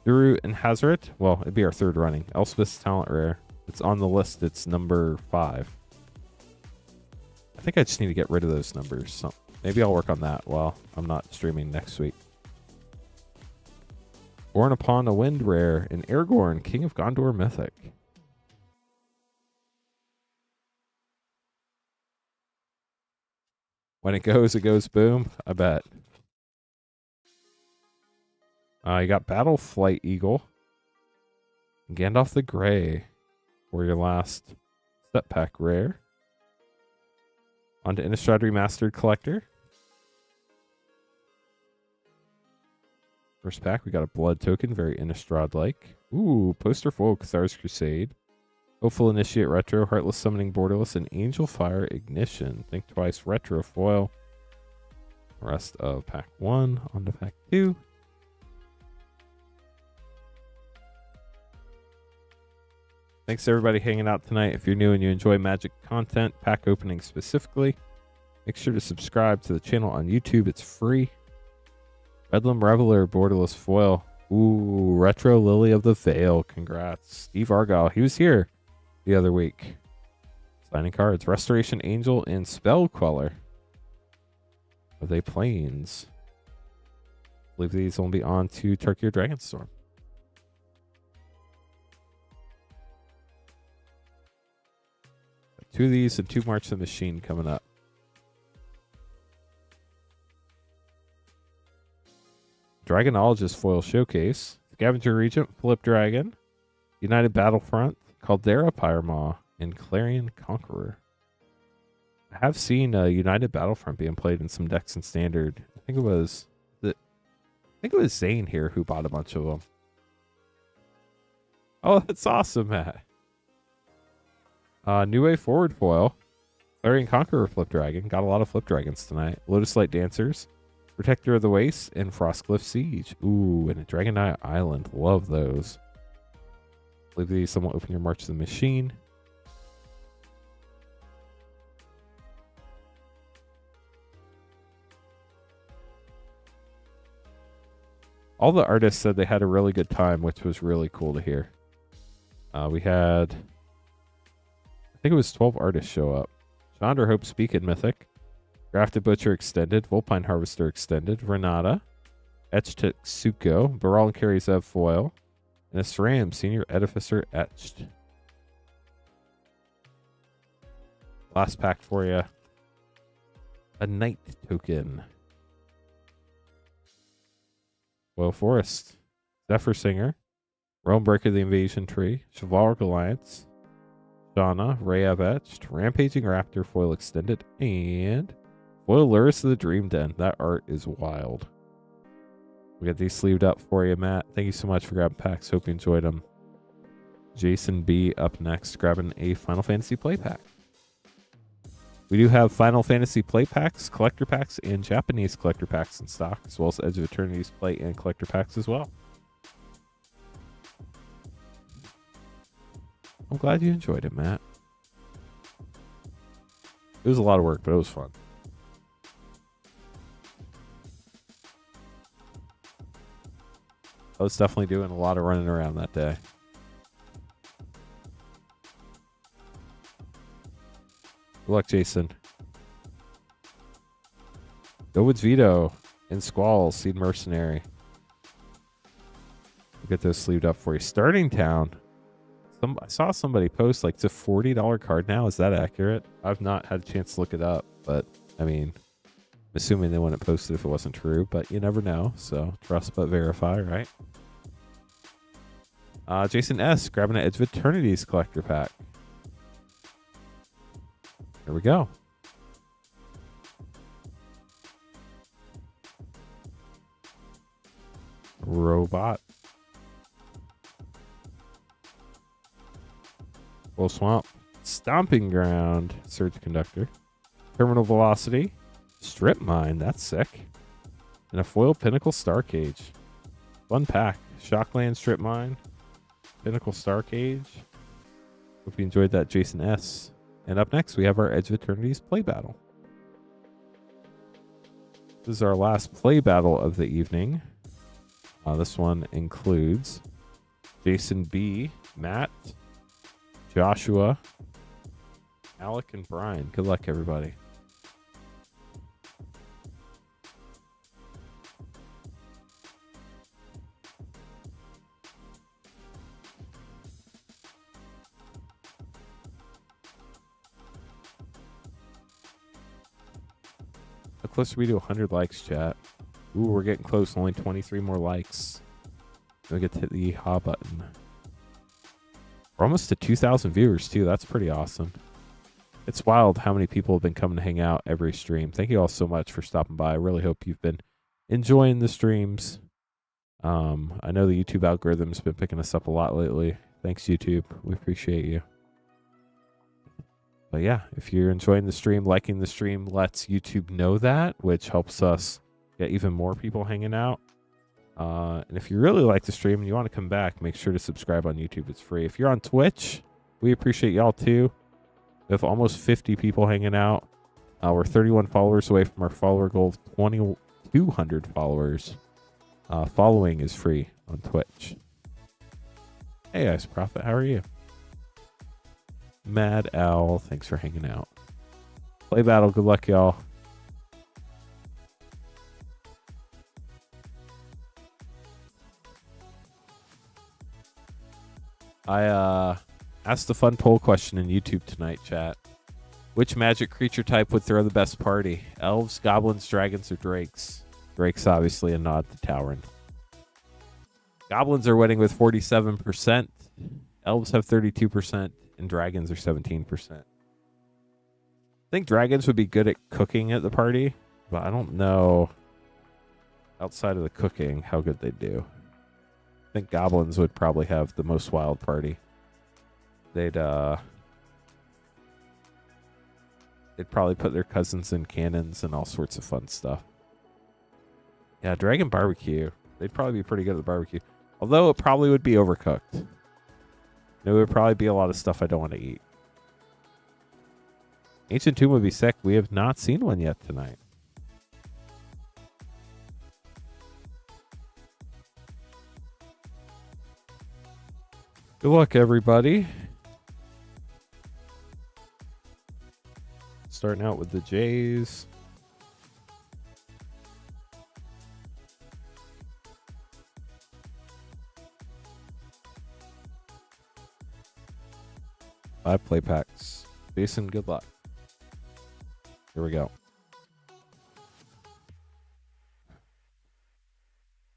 Duru and Hazaret. Well, it'd be our 3rd running. Elspeth's talent rare. It's on the list. It's number 5. I think I just need to get rid of those numbers. So maybe I'll work on that while I'm not streaming next week. Born Upon the Wind rare and Aragorn, King of Gondor Mythic. When it goes boom. I bet. You got Battle Flight Eagle. Gandalf the Grey for your last step pack rare. On to Innistrad Remastered Collector. First pack, we got a Blood Token, very Innistrad-like. Ooh, Poster Foil, Cathar's Crusade. Hopeful Initiate Retro, Heartless Summoning Borderless, and Angel Fire Ignition. Think Twice Retro Foil. Rest of pack 1, on to pack 2. Thanks to everybody hanging out tonight. If you're new and you enjoy Magic content, pack opening specifically, make sure to subscribe to the channel on YouTube. It's free. Bedlam Reveler, Borderless Foil. Ooh, Retro Lily of the Veil. Congrats. Steve Argyle. He was here the other week. Signing cards. Restoration Angel and Spell Queller. Are they planes? I believe these will be on to Turkey or Dragonstorm. 2 of these and 2 March the Machine coming up. Dragonologist Foil Showcase. Scavenger Regent, Flip Dragon. United Battlefront, Caldera Pyramaw, and Clarion Conqueror. I have seen United Battlefront being played in some decks in Standard. I think it was Zane here who bought a bunch of them. Oh, that's awesome, Matt. New Way Forward Foil. Clarion Conqueror Flip Dragon. Got a lot of Flip Dragons tonight. Lotus Light Dancers. Protector of the Waste and Frostcliff Siege. Ooh, and a Dragon Eye Island. Love those. Leave these. Someone open your March of the Machine. All the artists said they had a really good time, which was really cool to hear. We had, I think it was 12 artists show up. Chandra Hope Speakin' Mythic. Grafted Butcher Extended. Volpine Harvester Extended. Renata. Etched Tsuko. Baral and Karizev Foil. And a SRAM Senior Edificer Etched. Last pack for you. A Night Token. Foil Forest. Zephyr Singer. Realm Breaker the Invasion Tree. Chivalric Alliance. Shauna. Rayav Etched. Rampaging Raptor Foil Extended. And Foil Luris of the Dream Den. That art is wild. We got these sleeved up for you, Matt. Thank you so much for grabbing packs. Hope you enjoyed them. Jason B up next, grabbing a Final Fantasy play pack. We do have Final Fantasy play packs, collector packs, and Japanese collector packs in stock, as well as Edge of Eternities play and collector packs as well. I'm glad you enjoyed it, Matt. It was a lot of work, but it was fun. I was definitely doing a lot of running around that day. Good luck, Jason. Dowood's Veto and Squall, Seed Mercenary. We'll get those sleeved up for you. Starting Town. I saw somebody post like it's a $40 card now. Is that accurate? I've not had a chance to look it up, but I mean, assuming they wouldn't post it if it wasn't true, but you never know. So trust but verify, right? Jason S. grabbing an Edge of Eternities collector pack. Here we go. Robot. Full Swamp. Stomping Ground. Surge Conductor. Terminal Velocity. Strip Mine. That's sick. And a foil Pinnacle Star Cage. Fun pack. Shockland Strip Mine. Pinnacle Star Cage. Hope you enjoyed that, Jason S. And up next, we have our Edge of Eternities play battle. This is our last play battle of the evening. This one includes Jason B, Matt, Joshua, Alec, and Brian. Good luck, everybody. How close are we to 100 likes, chat? Ooh, we're getting close. Only 23 more likes. We get to hit the ha button. We're almost to 2,000 viewers, too. That's pretty awesome. It's wild how many people have been coming to hang out every stream. Thank you all so much for stopping by. I really hope you've been enjoying the streams. I know the YouTube algorithm's been picking us up a lot lately. Thanks, YouTube. We appreciate you. But yeah, if you're enjoying the stream, liking the stream lets YouTube know that, which helps us get even more people hanging out. And if you really like the stream and you want to come back, make sure to subscribe on YouTube. It's free. If you're on Twitch, we appreciate y'all too. We have almost 50 people hanging out. We're 31 followers away from our follower goal of 2,200 followers. Following is free on Twitch. Hey, Ice Prophet, how are you? Mad Owl, thanks for hanging out. Play battle, good luck, y'all. I asked a fun poll question in YouTube tonight, chat. Which magic creature type would throw the best party? Elves, goblins, dragons, or drakes? Drake's obviously a nod to Tauren. Goblins are winning with 47%. Elves have 32%. And dragons are 17%. I think dragons would be good at cooking at the party. But I don't know outside of the cooking how good they do. I think goblins would probably have the most wild party. They'd probably put their cousins in cannons and all sorts of fun stuff. Yeah, dragon barbecue. They'd probably be pretty good at the barbecue. Although it probably would be overcooked. There would probably be a lot of stuff I don't want to eat. Ancient Tomb would be sick. We have not seen one yet tonight. Good luck, everybody. Starting out with the Jays. Five play packs. Jason, good luck. Here we go.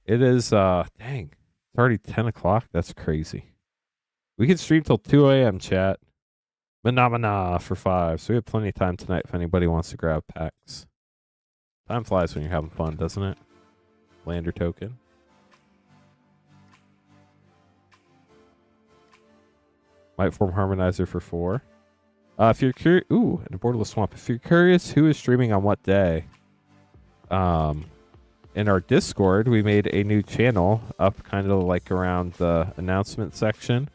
It is, dang. It's already 10 o'clock. That's crazy. We can stream till 2 a.m. chat. Manamana for 5. So we have plenty of time tonight if anybody wants to grab packs. Time flies when you're having fun, doesn't it? Lander token. Might Form Harmonizer for 4. If you're curious, ooh, an Borderless Swamp. If you're curious who is streaming on what day, in our Discord, we made a new channel up kind of like around the announcement section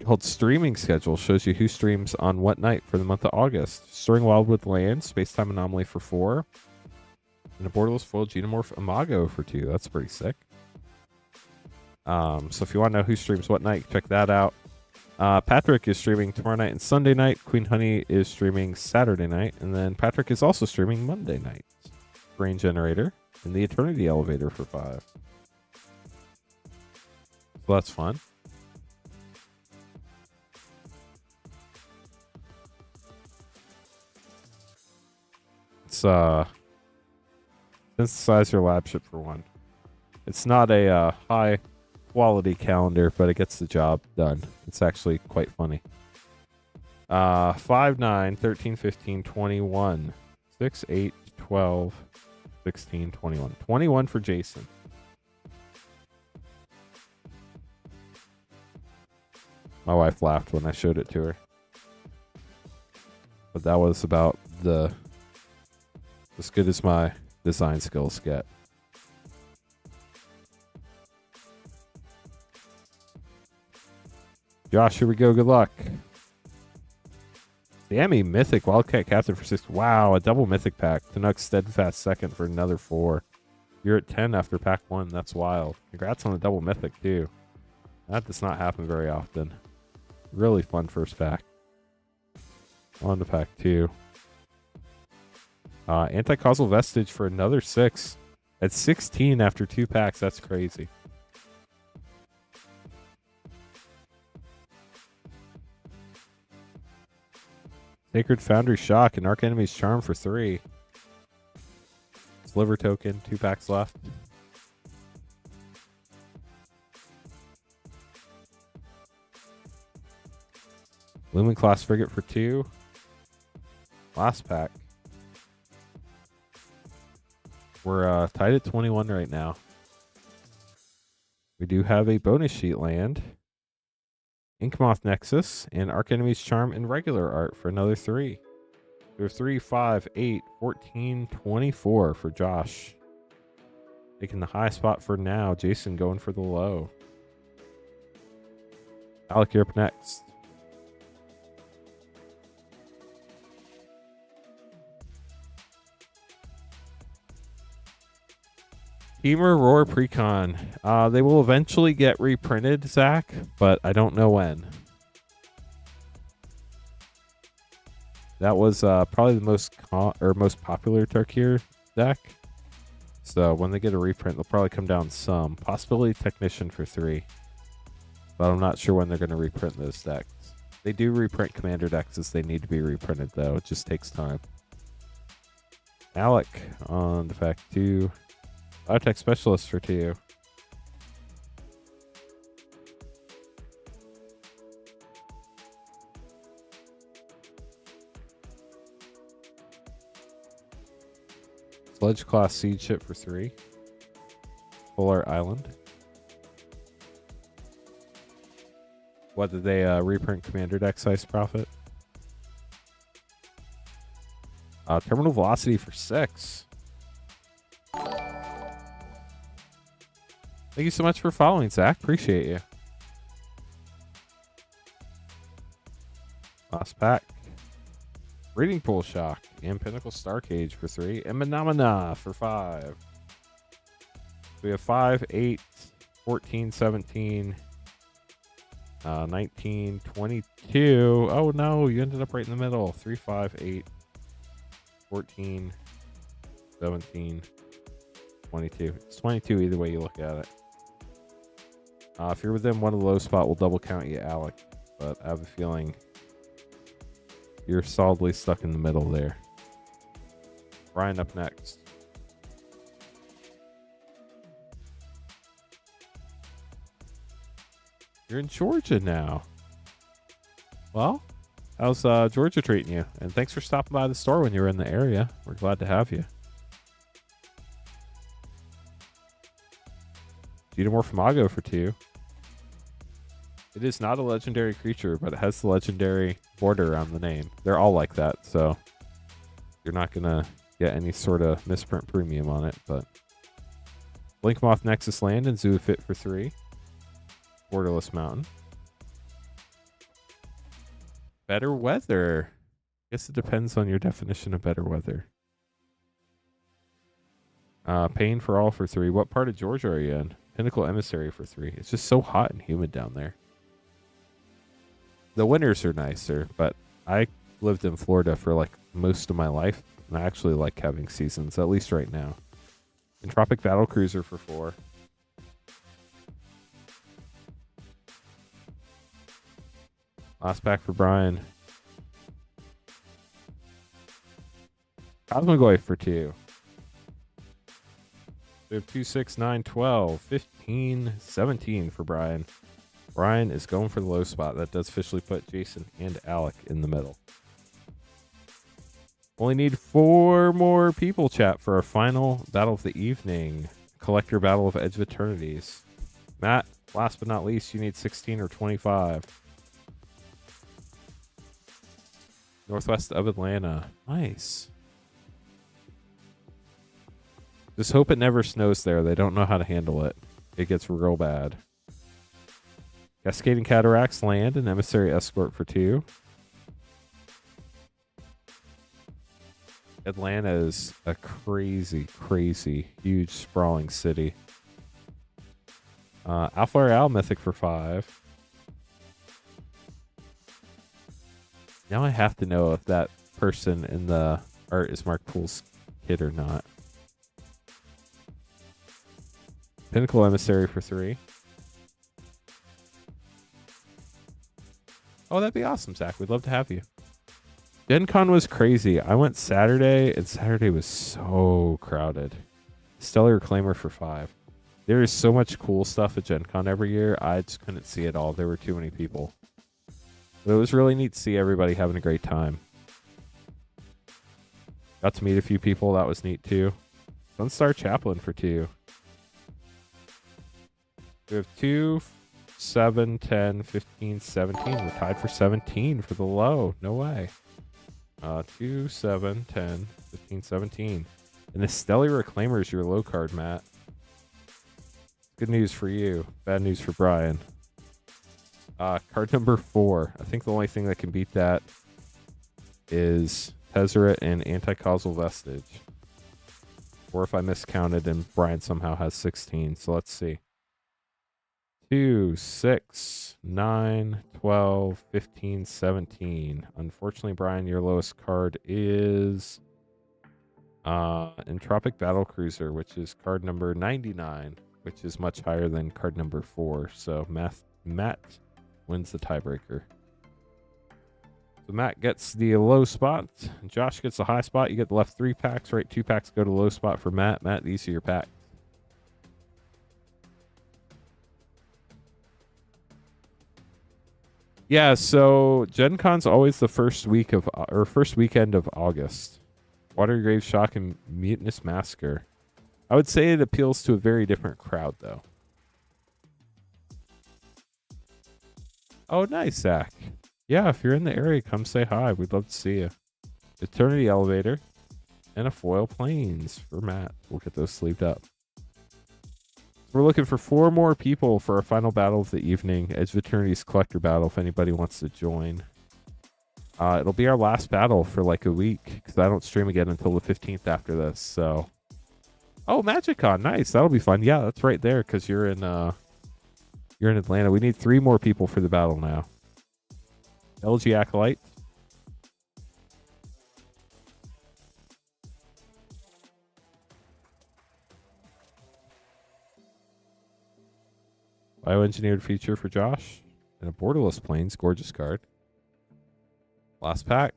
called Streaming Schedule. Shows you who streams on what night for the month of August. Storing Wildwood Land, Space-Time Anomaly for 4, and a Borderless Foil Genomorph Imago for 2. That's pretty sick. So if you want to know who streams what night, check that out. Patrick is streaming tomorrow night and Sunday night. Queen Honey is streaming Saturday night. And then Patrick is also streaming Monday night. Brain Generator and the Eternity Elevator for 5. So that's fun. It's synthesizer lab ship for one. It's not a high quality calendar, but it gets the job done. It's actually quite funny. 5, 9, 13, 15, 21, 6, 8, 12, 16, 21. 21 for Jason. My wife laughed when I showed it to her. But that was about as good as my design skills get. Josh, here we go. Good luck. Sammy, Mythic, Wildcat Captain for 6. Wow, a double Mythic pack. Canucks Steadfast second for another 4. You're at 10 after pack 1. That's wild. Congrats on the double Mythic, too. That does not happen very often. Really fun first pack. On to pack 2. Anti-Causal Vestige for another 6. At 16 after 2 packs. That's crazy. Sacred Foundry Shock and Arch Enemy's Charm for 3. Sliver Token, 2 packs left. Lumen Class Frigate for 2. Last pack. We're tied at 21 right now. We do have a bonus sheet land. Inkmoth Nexus and Arch Enemy's Charm in regular art for another 3. We have 3, 5, 8, 14, 24 for Josh. Taking the high spot for now. Jason going for the low. Alec, you're up next. Teamer Roar Precon. They will eventually get reprinted, Zach, but I don't know when. That was probably the most popular Tarkir deck. So when they get a reprint, they'll probably come down some. Possibility Technician for 3. But I'm not sure when they're going to reprint those decks. They do reprint Commander decks as they need to be reprinted, though. It just takes time. Alec on to pack 2. Biotech Specialist for 2. Sledge Class Seed Ship for 3. Polar Island. What did they reprint Commander deck size profit? Terminal Velocity for 6. Thank you so much for following, Zach. Appreciate you. Last pack. Breeding Pool Shock and Pinnacle Star Cage for 3. And Menomina for 5. We have 5, 8, 14, 17, 19, 22. Oh no, you ended up right in the middle. 3, 5, 8, 14, 17, 22. It's 22 either way you look at it. If you're within one of the low spot, we'll double count you, Alec. But I have a feeling you're solidly stuck in the middle there. Brian up next. You're in Georgia now. Well, how's Georgia treating you? And thanks for stopping by the store when you were in the area. We're glad to have you. Geodomorphomago for 2. It is not a legendary creature, but it has the legendary border around the name. They're all like that, so you're not going to get any sort of misprint premium on it. But Blinkmoth Nexus Land and Zoofit for 3. Borderless Mountain. Better weather. Guess it depends on your definition of better weather. Pain for All for 3. What part of Georgia are you in? Pinnacle Emissary for 3. It's just so hot and humid down there. The winters are nicer, but I lived in Florida for like most of my life, and I actually like having seasons, at least right now. Entropic Battle Cruiser for 4. Last pack for Brian. Cosmogoy for 2. We have 2, 6, 9, 12, 15, 17 for Brian. Brian is going for the low spot. That does officially put Jason and Alec in the middle. Only need 4 more people, chat, for our final battle of the evening. Collector Battle of Edge of Eternities. Matt, last but not least, you need 16 or 25. Northwest of Atlanta. Nice. Just hope it never snows there. They don't know how to handle it. It gets real bad. Cascading Cataracts land and Emissary Escort for 2. Atlanta is a crazy, crazy, huge, sprawling city. Alpha Royale Mythic for 5. Now I have to know if that person in the art is Mark Poole's kid or not. Pinnacle Emissary for 3. Oh, that'd be awesome, Zach. We'd love to have you. Gen Con was crazy. I went Saturday, and Saturday was so crowded. Stellar Reclaimer for 5. There is so much cool stuff at Gen Con every year. I just couldn't see it all. There were too many people. But it was really neat to see everybody having a great time. Got to meet a few people. That was neat, too. Sunstar Chaplain for 2. We have 2, 7, 10, 15, 17. We're tied for 17 for the low. No way. 2, 7, 10, 15, 17. And the Stellar Reclaimer is your low card, Matt. Good news for you. Bad news for Brian. Card number 4. I think the only thing that can beat that is Tezzeret and Anti-Causal Vestige. Or if I miscounted and Brian somehow has 16. So let's see. 2, 6, 9, 12, 15, 17. Unfortunately, Brian, your lowest card is Entropic Battlecruiser, which is card number 99, which is much higher than card number 4. So Matt wins the tiebreaker. So Matt gets the low spot. Josh gets the high spot. You get the left 3 packs, right? 2 packs go to low spot for Matt. Matt, these are your packs. Yeah, so Gen Con's always the first weekend of August. Watery Grave Shock and Mutinous Massacre. I would say it appeals to a very different crowd, though. Oh, nice, Zach. Yeah, if you're in the area, come say hi. We'd love to see you. Eternity Elevator and a Foil Plains for Matt. We'll get those sleeved up. We're looking for 4 more people for our final battle of the evening. Edge of Eternity's Collector Battle, if anybody wants to join. It'll be our last battle for like a week, because I don't stream again until the 15th after this, so... Oh, MagicCon, nice. That'll be fun. Yeah, that's right there, because you're in Atlanta. We need 3 more people for the battle now. LG Acolyte. Bioengineered feature for Josh. And a Borderless Plains. Gorgeous card. Last pack.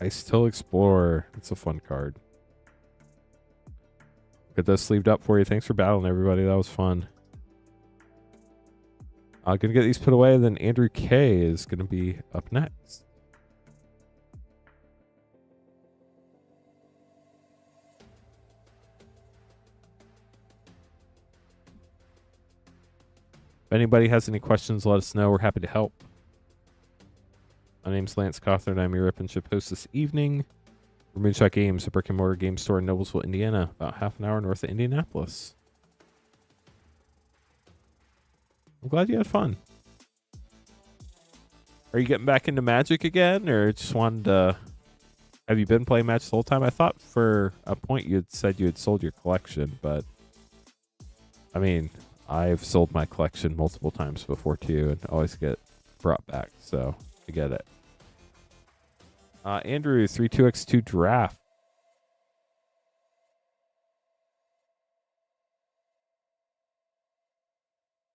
Ice Till Explorer. It's a fun card. Get those sleeved up for you. Thanks for battling, everybody. That was fun. I'm going to get these put away. Then Andrew K is going to be up next. If anybody has any questions, let us know. We're happy to help. My name's Lance Cawthorn. I'm your rip and ship host this evening. We're Moonshot Games, a brick and mortar game store in Noblesville, Indiana, about half an hour north of Indianapolis. I'm glad you had fun. Are you getting back into Magic again, or just wanted to... Have you been playing Magic the whole time? I thought for a point you had said you had sold your collection, but... I mean, I've sold my collection multiple times before, too, and always get brought back, so I get it. Andrew, 32x2 draft.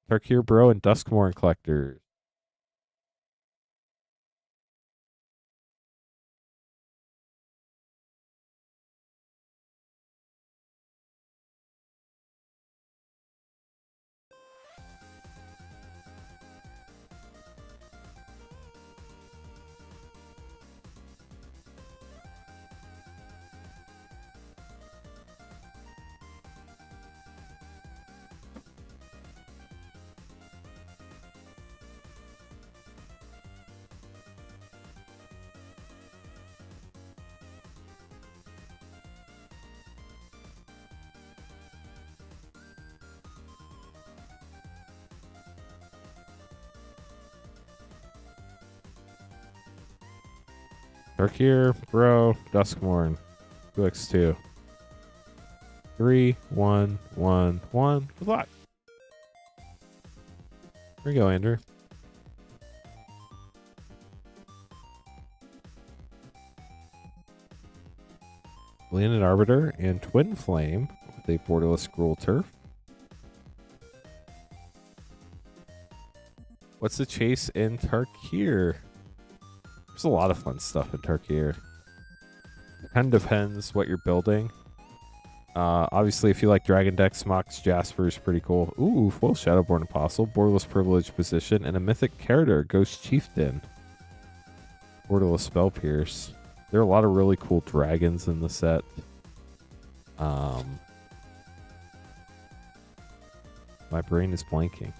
Tarkir Bro and Duskmorn Collectors. Tarkir, Bro, Duskmorn. 2x2. 3, 1, 1, 1. Good luck. Here you go, Andrew. Landed Arbiter and Twin Flame with a borderless Gruul Turf. What's the chase in Tarkir? There's a lot of fun stuff in Tarkir. It kind of depends what you're building. Obviously, if you like Dragon decks, Mox Jasper is pretty cool. Ooh, full Shadowborn Apostle, borderless Privileged Position, and a mythic character, Ghost Chieftain. Borderless Spell Pierce. There are a lot of really cool dragons in the set. My brain is blanking.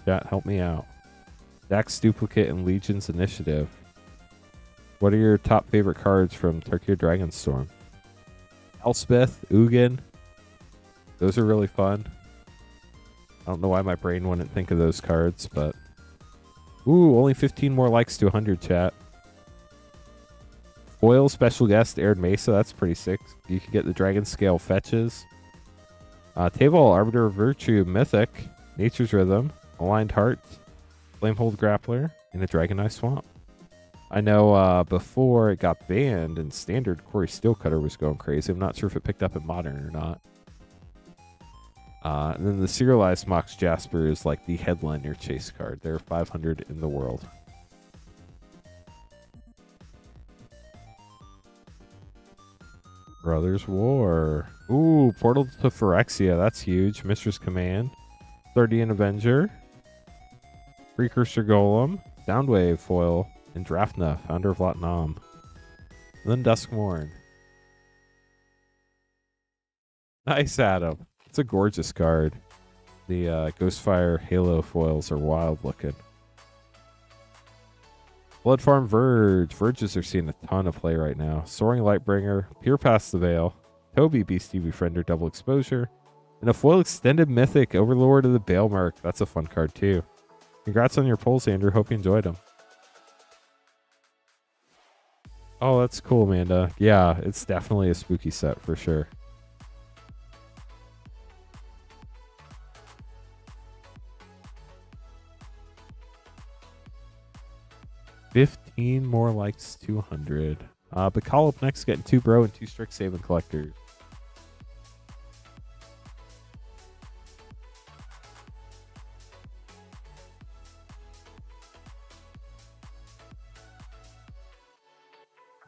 Chat, help me out. Dax Duplicate and Legion's Initiative. What are your top favorite cards from Tarkir Dragonstorm? Elspeth, Ugin. Those are really fun. I don't know why my brain wouldn't think of those cards, but... Ooh, only 15 more likes to 100, chat. Foil Special Guest Aired Mesa, that's pretty sick. You can get the Dragon Scale Fetches. Table Arbiter of Virtue Mythic, Nature's Rhythm, Aligned Heart, Flamehold Grappler, and a Dragonite Swamp. I know before it got banned in Standard, Corey Steelcutter was going crazy. I'm not sure if it picked up in Modern or not. And then the Serialized Mox Jasper is like the headliner chase card. There are 500 in the world. Brothers War. Ooh, Portal to Phyrexia. That's huge. Mistress Command. 30 Avenger. Precursor Golem. Soundwave Foil. And Drafna, founder of Latnam. And then Duskmorn. Nice, Adam. It's a gorgeous card. The Ghostfire Halo foils are wild looking. Blood Farm Verge. Verges are seeing a ton of play right now. Soaring Lightbringer, Peer Past the Veil, Toby Beastie Befriender, Double Exposure, and a foil extended mythic, Overlord of the Balemark. That's a fun card too. Congrats on your pulls, Andrew. Hope you enjoyed them. Oh, that's cool, Amanda. Yeah, it's definitely a spooky set for sure. $15 more likes, 200. But call up next, getting 2 Bro and 2 Strixhaven Collectors.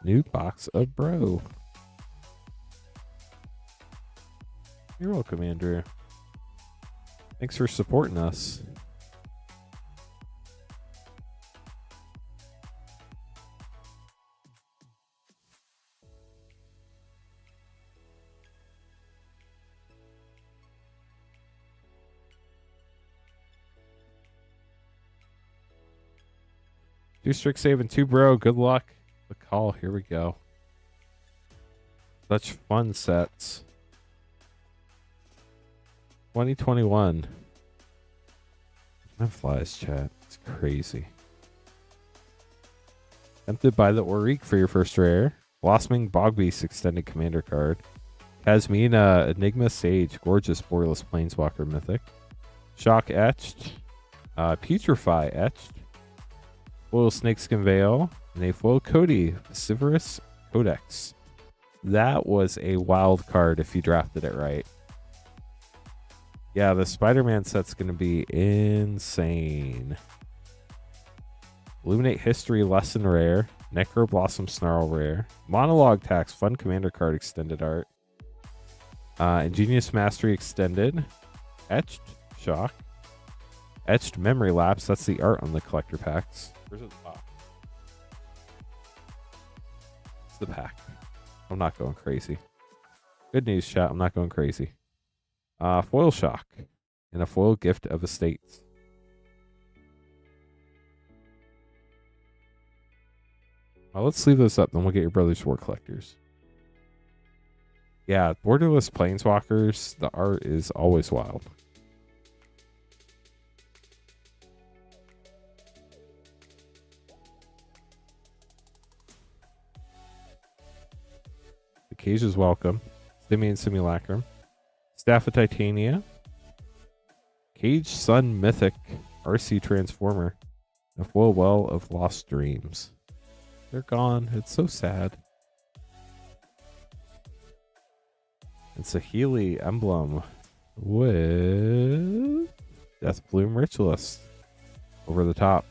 New box of Bro. You're welcome, Andrew. Thanks for supporting us. Two Strixhaven, 2 Bro. Good luck. The call. Here we go. Such fun sets. 2021. That flies, chat. It's crazy. Tempted by the Oriq for your first rare. Blossoming Bogbeast extended commander card. Kasmina Enigma Sage. Gorgeous borderless planeswalker mythic. Shock Etched. Putrefy Etched. Foil Snakeskin Veil. And a foil Cody. Vociferous Codex. That was a wild card if you drafted it right. Yeah, the Spider-Man set's going to be insane. Illuminate History Lesson Rare. Necro Blossom Snarl Rare. Monologue Tax Fun Commander card extended art. Ingenious Mastery extended. Etched Shock. Etched Memory Lapse. That's the art on the collector packs. Where's it? Oh. It's the pack. I'm not going crazy. Good news, chat. I'm not going crazy. Foil Shock. And a foil Gift of Estates. Well, let's leave those up. Then we'll get your Brothers War Collectors. Yeah, borderless planeswalkers. The art is always wild. Occasion's Welcome, Simian Simulacrum, Staff of Titania, Cage Sun Mythic, RC Transformer, and a full well of Lost Dreams. They're gone. It's so sad. It's a Healy emblem with Death Bloom Ritualist over the top.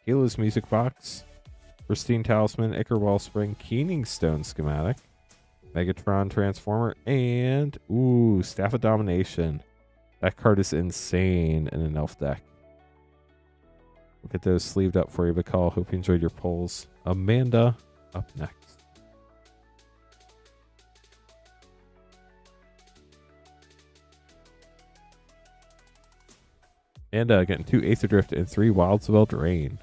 Healy's Music Box, Pristine Talisman, Ichor Wellspring, Keening Stone Schematic, Megatron Transformer, and Staff of Domination. That card is insane in an elf deck. We'll get those sleeved up for you, Bacall. Hope you enjoyed your polls. Amanda up next. And getting 2 Aether Drift and 3 Wildsveld Rain.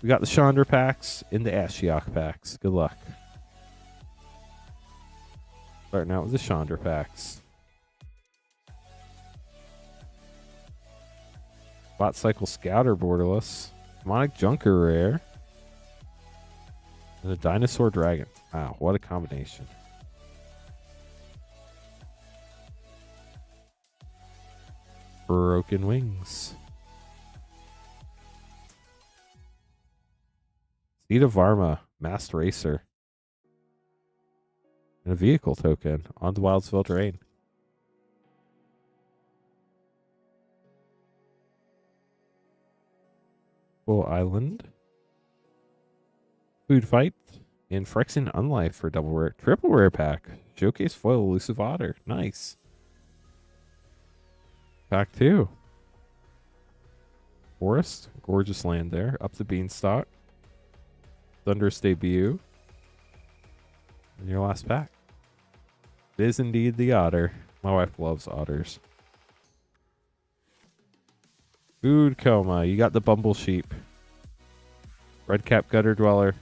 We got the Chandra packs and the Ashiok packs. Good luck. Starting out with the Chandra packs. Bot Cycle Scouter borderless. Demonic Junker rare. And a Dinosaur Dragon. Wow, what a combination. Broken Wings. Seed of Varma, Masked Racer. And a vehicle token on the Wildsveld Rain. Full Island. Food Fight. And Phyrexian Unlife for double rare. Triple rare pack. Showcase Foil Elusive Otter. Nice. Pack 2. Forest. Gorgeous land there. Up the Beanstalk. Thunderous Debut. And your last pack. It is indeed the otter. My wife loves otters. Food Coma. You got the Bumble Sheep. Redcap Gutter Dweller.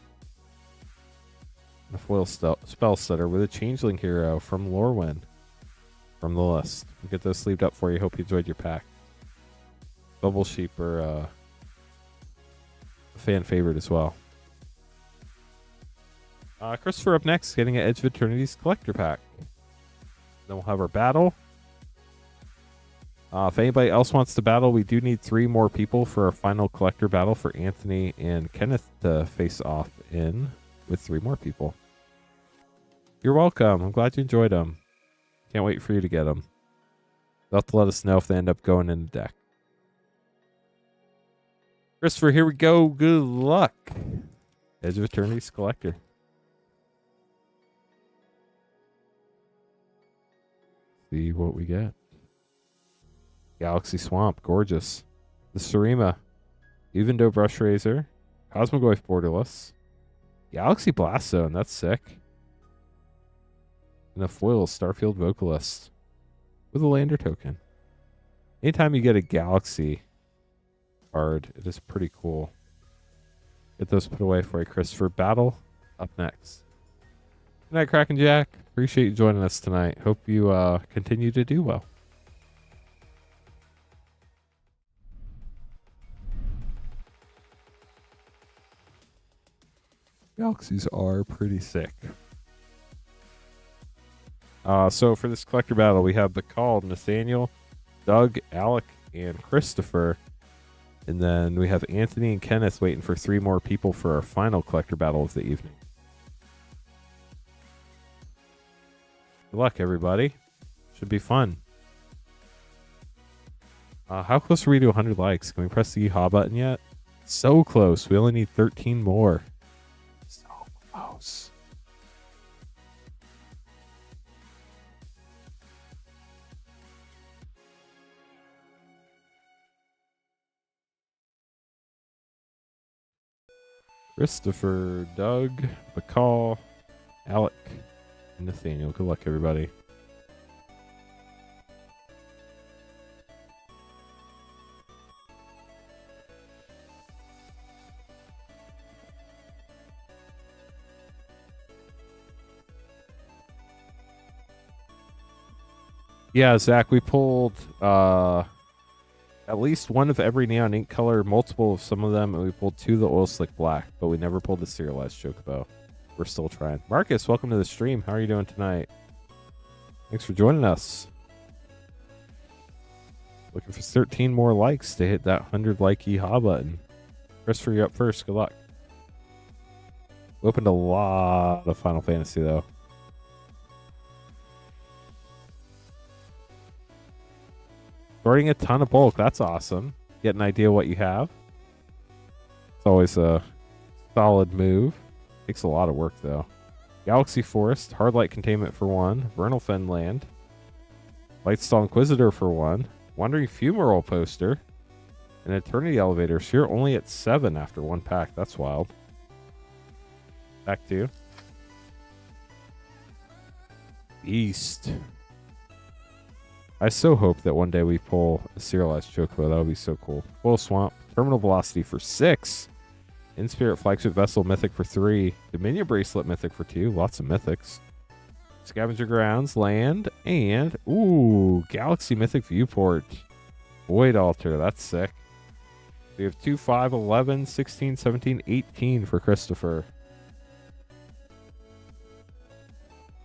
And a foil spell setter with a Changeling Hero from Lorwyn. From the list. We'll get those sleeved up for you. Hope you enjoyed your pack. Bumble Sheep are a fan favorite as well. Christopher up next, getting an Edge of Eternities collector pack. Then we'll have our battle. If anybody else wants to battle, we do need 3 more people for our final collector battle for Anthony and Kenneth to face off in with 3 more people. You're welcome. I'm glad you enjoyed them. Can't wait for you to get them. They'll have to let us know if they end up going in the deck. Christopher, here we go. Good luck. Edge of Eternities collector. See what we get. Galaxy Swamp, gorgeous. The Sarima, Evendo Brush Razor, Cosmogoyf Borderless, Galaxy Blast Zone, that's sick. And a foil Starfield Vocalist with a lander token. Anytime you get a Galaxy card, it is pretty cool. Get those put away for you, Christopher. Battle up next. Good night, Kraken Jack. Appreciate you joining us tonight. Hope you continue to do well. Galaxies are pretty sick. So for this collector battle, we have Bacall, Nathaniel, Doug, Alec, and Christopher. And then we have Anthony and Kenneth waiting for 3 more people for our final collector battle of the evening. Good luck, everybody. Should be fun. How close are we to 100 likes? Can we press the yeehaw button yet? So close. We only need 13 more. So close. Christopher, Doug, Bacall, Alec, and Nathaniel. Good luck, everybody. Yeah, Zach, we pulled At least one of every neon ink color, multiple of some of them, and we pulled 2 of the oil slick black, but we never pulled the serialized chocobo. We're still trying. Marcus, welcome to the stream. How are you doing tonight? Thanks for joining us. Looking for 13 more likes to hit that 100 like yeehaw button. Christopher, you're up first. Good luck. We opened a lot of Final Fantasy, though. Sorting a ton of bulk. That's awesome. Get an idea what you have. It's always a solid move. Takes a lot of work, though. Galaxy Forest. Hard Light Containment for 1. Vernal Fenland. Lightstall Inquisitor for 1. Wandering Fumarole poster. An Eternity Elevator. So you're only at 7 after 1 pack. That's wild. Pack 2. East. I so hope that one day we pull a serialized chocobo. That would be so cool. Full Swamp. Terminal Velocity for 6. In-Spirit Flagship Vessel Mythic for 3. Dominion Bracelet Mythic for 2. Lots of mythics. Scavenger Grounds, Land, and ooh, Galaxy Mythic Viewport. Void Altar. That's sick. We have 2, 5, 11, 16, 17, 18 for Christopher.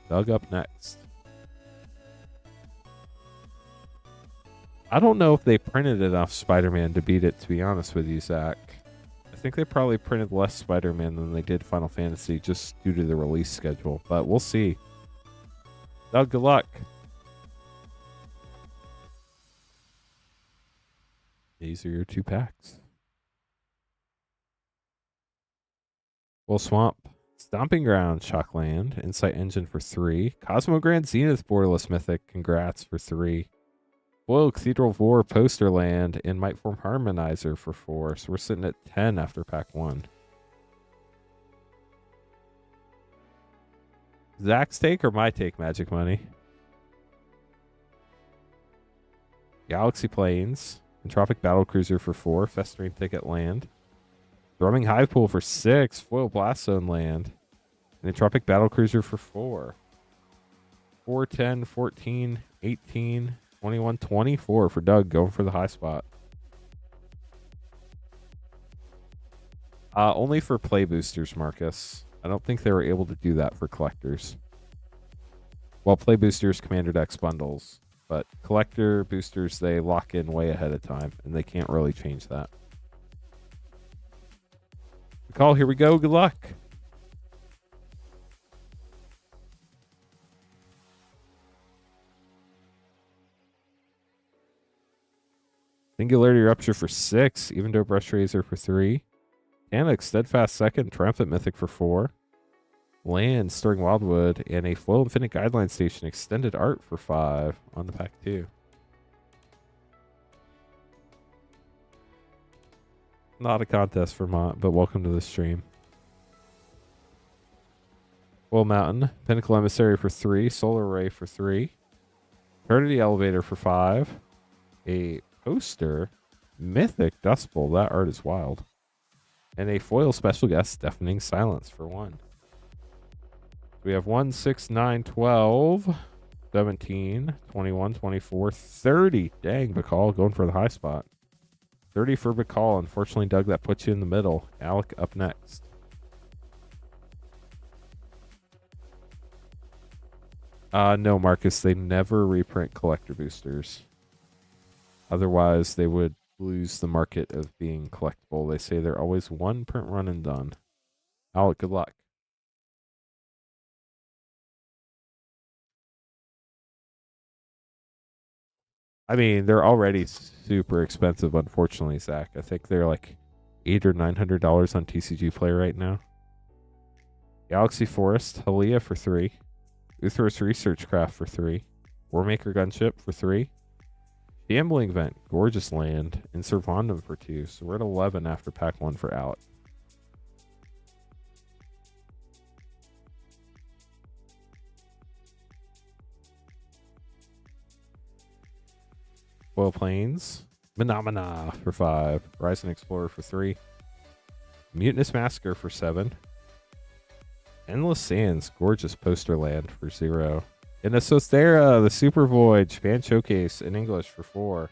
Doug up next. I don't know if they printed enough Spider-Man to beat it, to be honest with you, Zach. I think they probably printed less Spider-Man than they did Final Fantasy just due to the release schedule, but we'll see. Doug, good luck. These are your 2 packs. Full Swamp. Stomping Ground, Shockland. Insight Engine for 3. Cosmo Grand Zenith Borderless Mythic. Congrats for 3. Foil Cathedral of War, Posterland, and Mightform Harmonizer for 4. So we're sitting at 10 after pack 1. Zach's take or my take, Magic Money? Galaxy Plains, Entropic Battlecruiser for 4. Festering Thicket Land. Thrumming Hive Pool for 6. Foil Blast Zone Land. And Entropic Battlecruiser for 4. 4, 10, 14, 18... 21, 24 for Doug, going for the high spot. Only for play boosters, Marcus. I don't think they were able to do that for collectors. Well, play boosters, commander decks, bundles. But collector boosters, they lock in way ahead of time, and they can't really change that. Call, here we go. Good luck. Singularity Rupture for 6. Even Though Brush Razor for 3. Tanic Steadfast Second. Triumphant Mythic for 4. Land Stirring Wildwood. And a Foil Infinite Guideline Station Extended Art for 5 on the pack 2. Not a contest, Vermont, but welcome to the stream. Full Mountain. Pinnacle Emissary for 3. Solar Ray for 3. Eternity Elevator for 5. A poster, Mythic Dust Bowl. That art is wild. And a foil special guest, Deafening Silence for 1. We have 1, 6, 9, 12, 17, 21, 24, 30. Dang, Bacall going for the high spot. 30 for Bacall. Unfortunately, Doug, that puts you in the middle. Alec up next. No, Marcus, they never reprint collector boosters. Otherwise, they would lose the market of being collectible. They say they're always 1 print run and done. Alec, good luck. I mean, they're already super expensive, unfortunately, Zach. I think they're like $800 or $900 on TCG Play right now. Galaxy Forest, Halia for 3. Uthros Researchcraft for 3. Warmaker Gunship for 3. Gambling Vent, Gorgeous Land, and Servandum for 2. So we're at 11 after pack 1 for Alec. Foil Plains, Phenomena for 5. Horizon Explorer for 3. Mutinous Massacre for 7. Endless Sands, Gorgeous Poster Land for 0. And a Sothera, the Super Void, Japan Showcase in English for 4.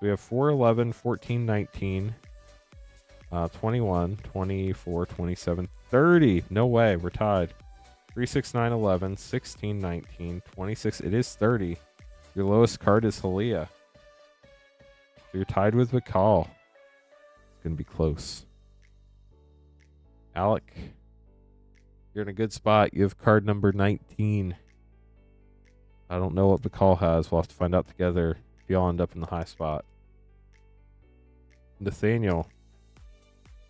We have 4, 11, 14, 19, 21, 24, 27, 30. No way. We're tied. 3, 6, 9, 11, 16, 19, 26. It is 30. Your lowest card is Halia. So you're tied with Vakal. It's going to be close. Alec, you're in a good spot. You have card number 19. I don't know what Vakal has. We'll have to find out together if y'all end up in the high spot. Nathaniel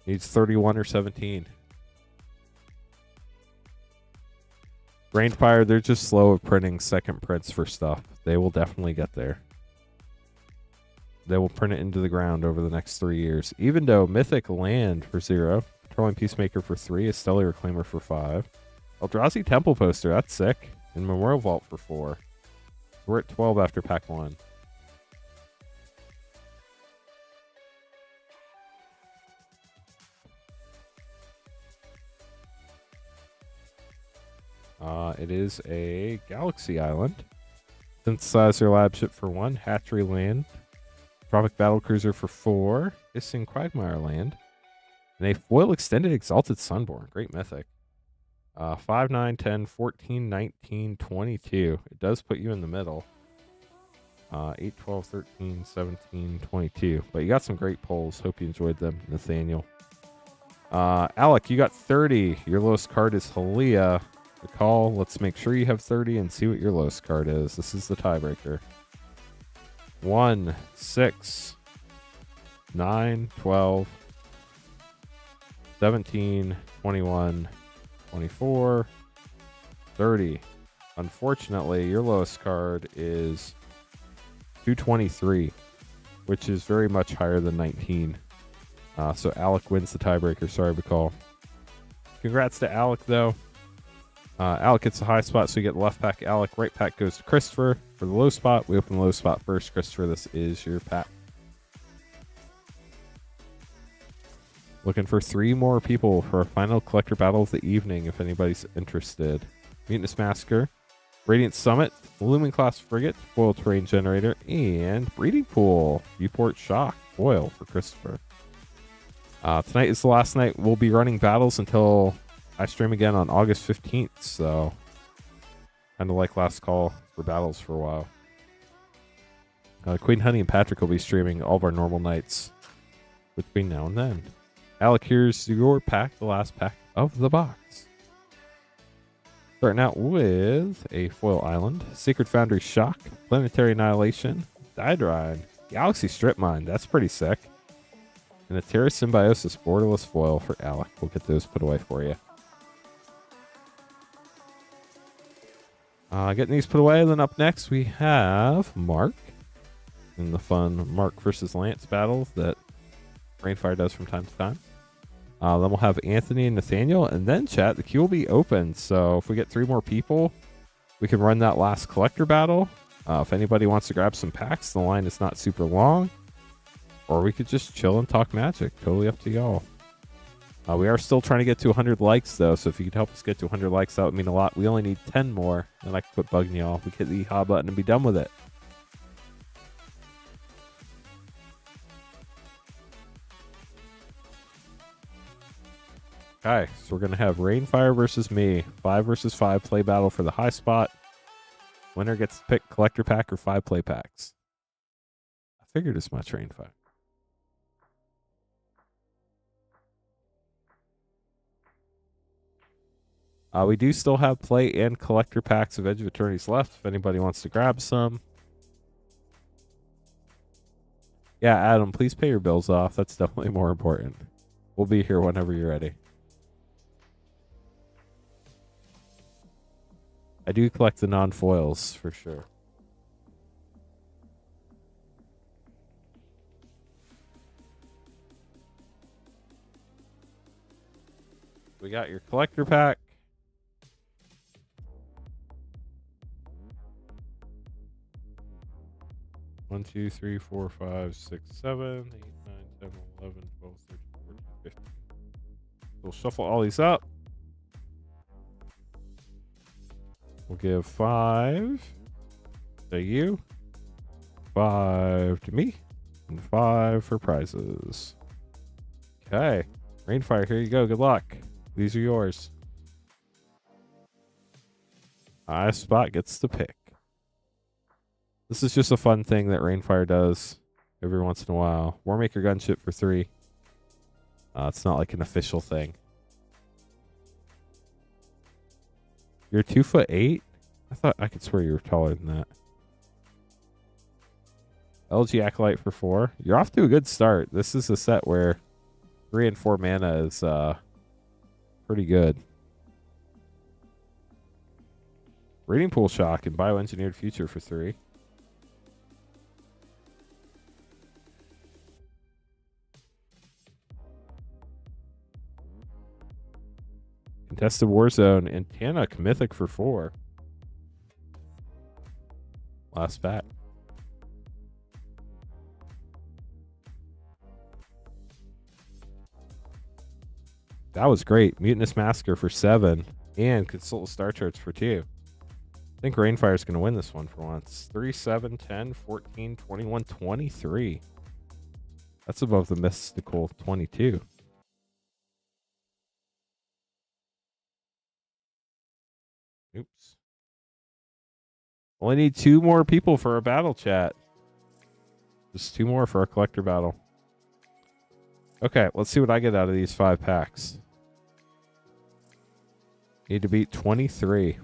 needs 31 or 17. Rainfire, they're just slow at printing second prints for stuff. They will definitely get there. They will print it into the ground over the next 3 years. Even though Mythic Land for 0, Patrolling Peacemaker for 3, a Stellar Reclaimer for 5, Eldrazi Temple Poster, that's sick, and Memorial Vault for 4. So we're at 12 after pack 1. It is a Galaxy Island. Synthesizer Lab Ship for 1, Hatchery Land, Tropic Battlecruiser for 4, Hissing Quagmire Land, and a foil extended Exalted Sunborn. Great mythic. 5, 9, 10, 14, 19, 22. It does put you in the middle. 8, 12, 13, 17, 22. But you got some great polls. Hope you enjoyed them, Nathaniel. Alec, you got 30. Your lowest card is Halia. Recall, let's make sure you have 30 and see what your lowest card is. This is the tiebreaker. 1, 6, 9, 12, 17, 21, 24, 30. Unfortunately, your lowest card is 223, which is very much higher than 19. So Alec wins the tiebreaker. Sorry, Recall. Congrats to Alec, though. Alec gets the high spot, so you get the left pack. Alec, right pack goes to Christopher for the low spot. We open the low spot first. Christopher, this is your pack. Looking for 3 more people for a final collector battle of the evening, if anybody's interested. Mutinous Massacre, Radiant Summit, Lumen Class Frigate, Foil Terrain Generator, and Breeding Pool, Viewport Shock, foil for Christopher. Tonight is the last night. We'll be running battles until I stream again on August 15th, so kind of like last call for battles for a while. Queen Honey and Patrick will be streaming all of our normal nights between now and then. Alec, here's your pack, the last pack of the box. Starting out with a Foil Island, Sacred Foundry Shock, Planetary Annihilation, Daedrine, Galaxy Strip Mine, that's pretty sick, and a Terra Symbiosis Borderless Foil for Alec. We'll get those put away for you. Getting these put away, then up next we have Mark in the fun Mark versus Lance battle that Rainfire does from time to time. Then we'll have Anthony and Nathaniel, and then chat. The queue will be open, so if we get 3 more people, we can run that last collector battle. If anybody wants to grab some packs, the line is not super long, or we could just chill and talk Magic. Totally up to y'all. We are still trying to get to 100 likes, though, so if you could help us get to 100 likes, that would mean a lot. We only need 10 more, and I can quit bugging y'all. We can hit the ha button and be done with it. Okay, so we're going to have Rainfire versus me. 5 versus 5 play battle for the high spot. Winner gets to pick collector pack or 5 play packs. I figured as much, Rainfire. We do still have play and collector packs of Edge of Eternities left if anybody wants to grab some. Yeah, Adam, please pay your bills off. That's definitely more important. We'll be here whenever you're ready. I do collect the non-foils for sure. We got your collector pack. One, 2, 3, 4, 5, 6, 7, 8, 9, 10, 11, 12, 13, 14, 15. We'll shuffle all these up. We'll give 5 to you, 5 to me, And 5 for prizes. Okay. Rainfire, here you go. Good luck. These are yours. Spot gets to pick. This is just a fun thing that Rainfire does every once in a while. Warmaker Gunship for 3. It's not like an official thing. You're 2'8"? I could swear you were taller than that. LG Acolyte for 4. You're off to a good start. This is a set where 3 and 4 mana is pretty good. Reading Pool Shock and Bioengineered Future for 3. Contested Warzone and Tannock Mythic for 4. Last pack. That was great. Mutinous Massacre for 7. And Consult Star Charts for 2. I think Rainfire's going to win this one for once. 3, 7, 10, 14, 21, 23. That's above the mystical 22. Oops. Only need 2 more people for a battle chat. Just 2 more for our collector battle. Okay, let's see what I get out of these 5 packs. Need to beat 23.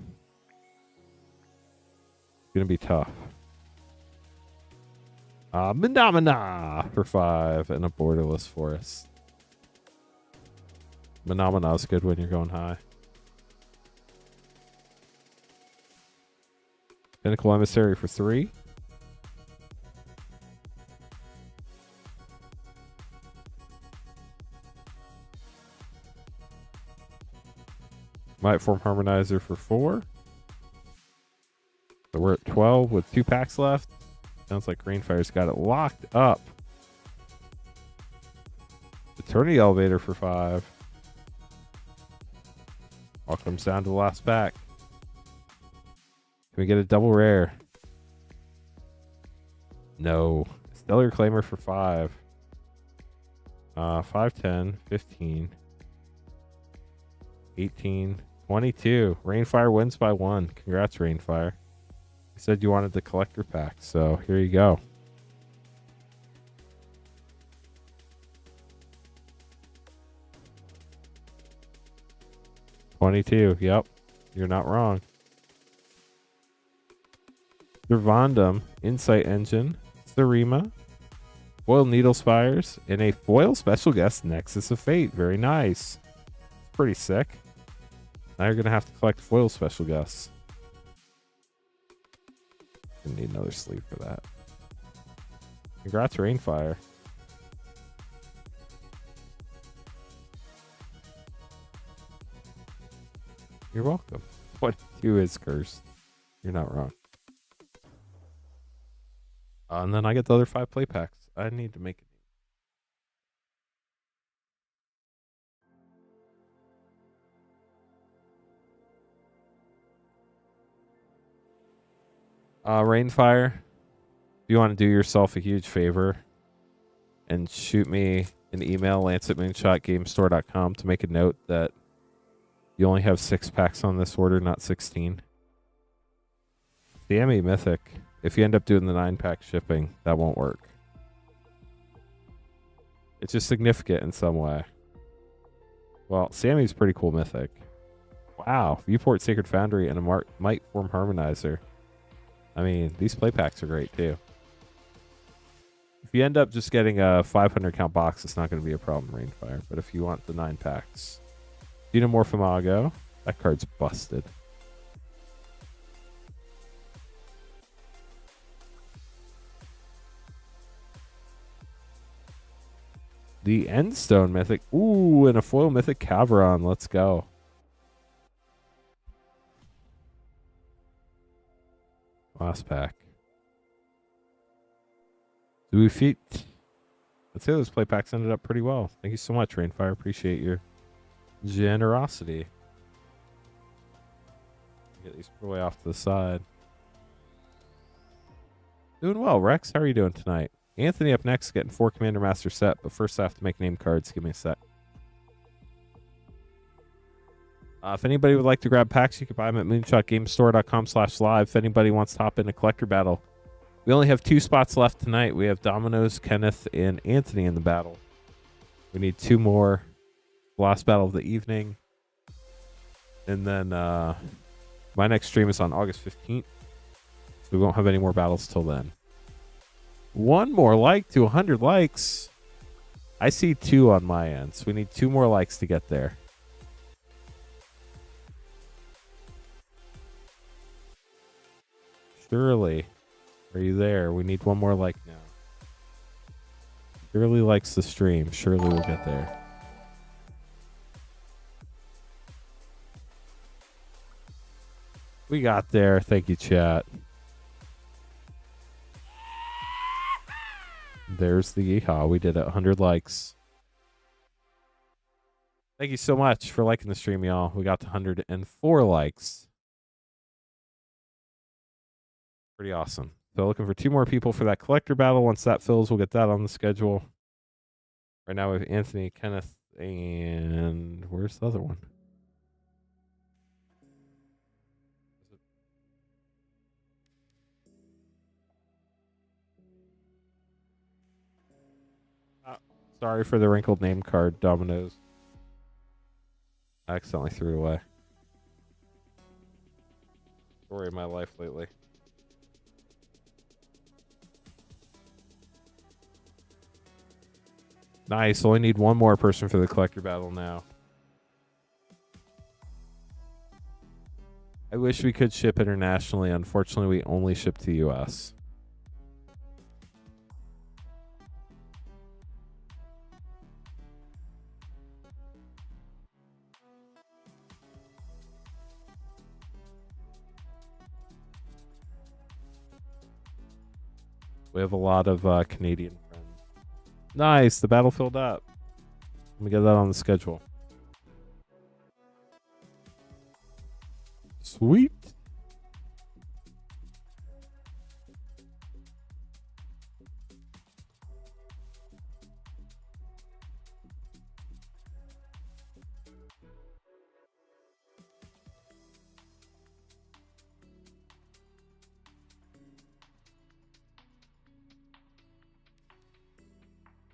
Gonna be tough. Phenomena for 5 and a borderless forest. Phenomena is good when you're going high. Pinnacle Emissary for 3. Might Form Harmonizer for 4. So we're at 12 with 2 packs left. Sounds like Rainfire's got it locked up. Eternity Elevator for 5. All comes down to the last pack. Can we get a double rare? No. Stellar Claimer for 5. 5, 10, 15, 18, 22. Rainfire wins by 1. Congrats, Rainfire. You said you wanted the collector pack, so here you go. $22. Yep. You're not wrong. Servandum, Insight Engine, Sarima, Foil Needle Spires, and a foil special guest Nexus of Fate. Very nice. Pretty sick. Now you're going to have to collect foil special guests. Gonna need another sleeve for that. Congrats, Rainfire. You're welcome. 22 is cursed. You're not wrong. And then I get the other 5 play packs. I need to make it. Rainfire, if you want to do yourself a huge favor and shoot me an email, lance@moonshotgamestore.com, to make a note that you only have 6 packs on this order, not 16. Sammy Mythic. If you end up doing the 9-pack shipping, that won't work. It's just significant in some way. Well, Sammy's pretty cool Mythic. Wow. Viewport Sacred Foundry and a Might Form Harmonizer. I mean, these play packs are great too. If you end up just getting a 500 count box, it's not going to be a problem, Rainfire. But if you want the 9 packs. Xenomorph Imago. That card's busted. The Endstone Mythic. Ooh, and a foil Mythic Caveron. Let's go. Last pack. Zoo Feet. Let's say those play packs ended up pretty well. Thank you so much, Rainfire. Appreciate your generosity. Get these put away off to the side. Doing well, Rex. How are you doing tonight? Anthony up next, getting 4 Commander Master set. But first, I have to make name cards. Give me a sec. If anybody would like to grab packs, you can buy them at moonshotgamestore.com/live. If anybody wants to hop in a collector battle, we only have 2 spots left tonight. We have Dominoes, Kenneth, and Anthony in the battle. We need 2 more. Last battle of the evening. And then my next stream is on August 15th. So we won't have any more battles till then. 1 more like to 100 likes. I see 2 on my end. So we need 2 more likes to get there. Shirley, are you there? We need 1 more like now. Shirley likes the stream. Shirley will get there. We got there. Thank you, chat. There's the yeehaw. We did it. 100 likes. Thank you so much for liking the stream, y'all. We got to 104 likes. Pretty awesome. So looking for 2 more people for that collector battle. Once that fills, we'll get that on the schedule. Right now we have Anthony, Kenneth, and where's the other one? Sorry for the wrinkled name card, Dominoes. I accidentally threw it away. Story of my life lately. Nice. Only need 1 more person for the collector battle now. I wish we could ship internationally. Unfortunately, we only ship to US. We have a lot of Canadian friends. Nice. The battle filled up. Let me get that on the schedule. Sweet.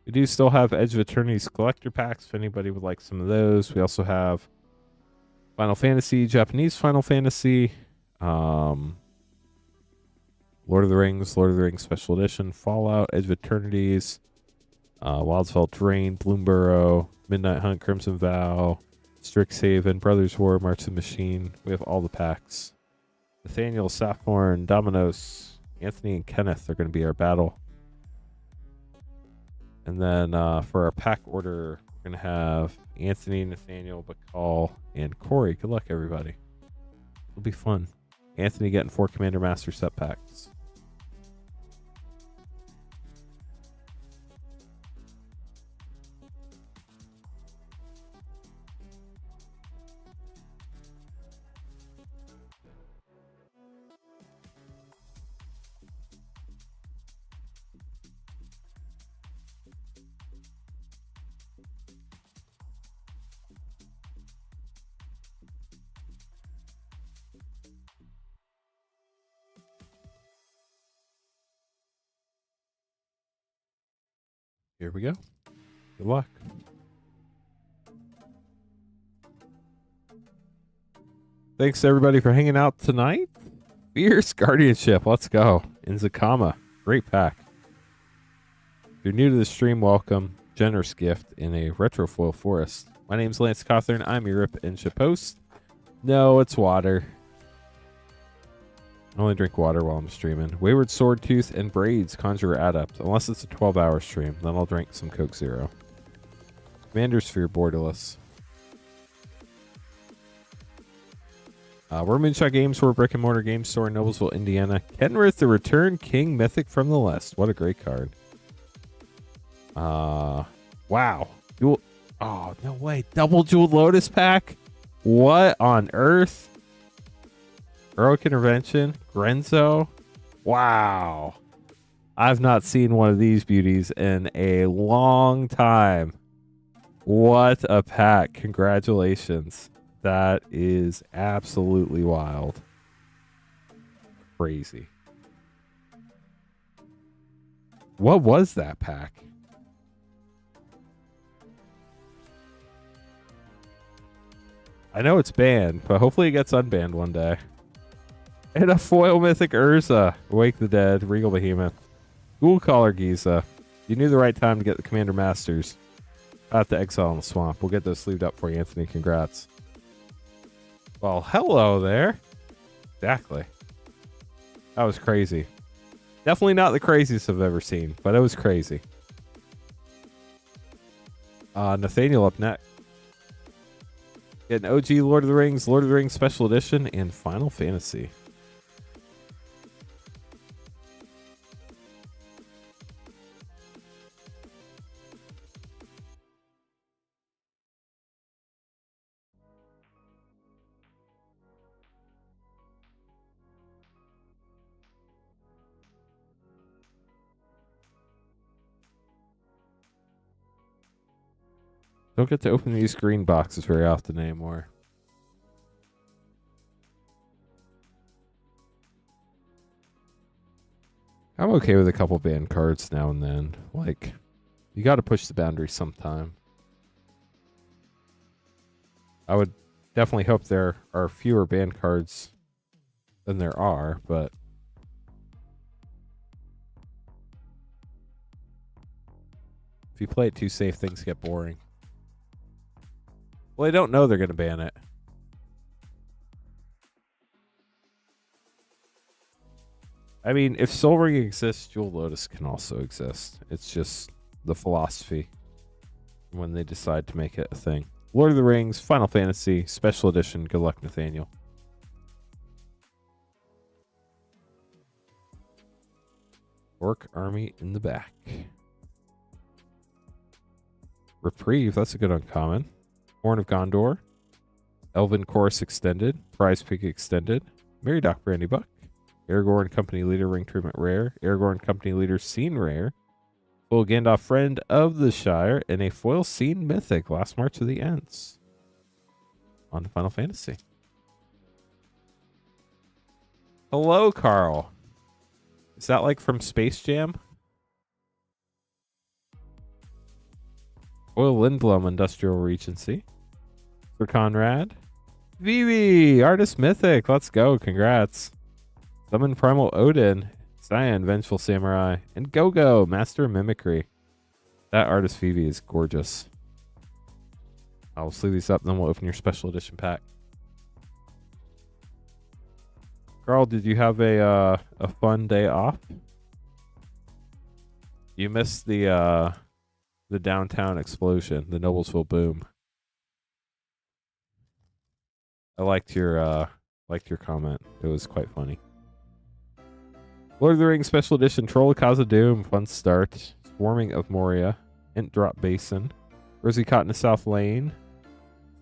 We do still have Edge of Eternities collector packs if anybody would like some of those. We also have Final Fantasy, Japanese Final Fantasy, Lord of the Rings Special Edition, Fallout, Edge of Eternities, Wildsfell Terrain, Bloomburrow, Midnight Hunt, Crimson Vow, Strixhaven, Brothers War, March of the Machine. We have all the packs. Nathaniel, Saffhorn, Dominoes, Anthony, and Kenneth are going to be our battle. And then for our pack order, we're going to have Anthony, Nathaniel, Bacall, and Corey. Good luck, everybody. It'll be fun. Anthony getting 4 Commander Master set packs. Here we go. Good luck. Thanks everybody for hanging out tonight. Fierce Guardianship. Let's go. Inzakama. Great pack. If you're new to the stream, welcome. Generous gift in a retrofoil forest. My name's Lance Cawthorn. I'm your Rip and Ship host. No, it's water. I only drink water while I'm streaming. Wayward Swordtooth and Braids Conjurer Adept. Unless it's a 12-hour stream, then I'll drink some Coke Zero. Commander Sphere Borderless. We're Moonshot Games. We're a brick and mortar game store in Noblesville, Indiana. Kenrith the Return King Mythic from the List. What a great card. Wow. Dual. Oh, no way. Double Jeweled Lotus pack? What on earth? Heroic Intervention, Grenzo. Wow. I've not seen one of these beauties in a long time. What a pack. Congratulations. That is absolutely wild. Crazy. What was that pack? I know it's banned, but hopefully it gets unbanned one day. And a foil mythic Urza. Wake the Dead. Regal Behemoth. Ghoul Caller Giza. You knew the right time to get the Commander Masters. Out to Exile in the Swamp. We'll get those sleeved up for you, Anthony. Congrats. Well, hello there. Exactly. That was crazy. Definitely not the craziest I've ever seen, but it was crazy. Nathaniel up next. Get an OG Lord of the Rings Special Edition, and Final Fantasy. Don't get to open these green boxes very often anymore. I'm okay with a couple banned cards now and then. Like, you got to push the boundaries sometime. I would definitely hope there are fewer banned cards than there are, but if you play it too safe, things get boring. Well, they don't know they're going to ban it. I mean, if Soul Ring exists, Jewel Lotus can also exist. It's just the philosophy when they decide to make it a thing. Lord of the Rings, Final Fantasy, Special Edition. Good luck, Nathaniel. Orc Army in the back. Reprieve, that's a good uncommon. Horn of Gondor. Elven Chorus Extended. Prize Pick Extended. Mary Doc Brandybuck. Aragorn Company Leader Ring Treatment Rare. Aragorn Company Leader Scene Rare. Full Gandalf Friend of the Shire. And a foil Scene Mythic. Last March of the Ents. On to Final Fantasy. Hello, Carl. Is that like from Space Jam? Oil Lindblom Industrial Regency. For Conrad. Vivi, Artist Mythic. Let's go. Congrats. Summon Primal Odin. Cyan, Vengeful Samurai. And Go-Go, Master of Mimicry. That Artist Vivi is gorgeous. I'll sleeve these up, then we'll open your special edition pack. Carl, did you have a fun day off? You missed the downtown explosion, the Noblesville boom. I liked your comment. It was quite funny. Lord of the Rings Special Edition, Troll of Khazad-dûm, fun start. Swarming of Moria, Int Drop Basin, Rosy Cotton of South Lane,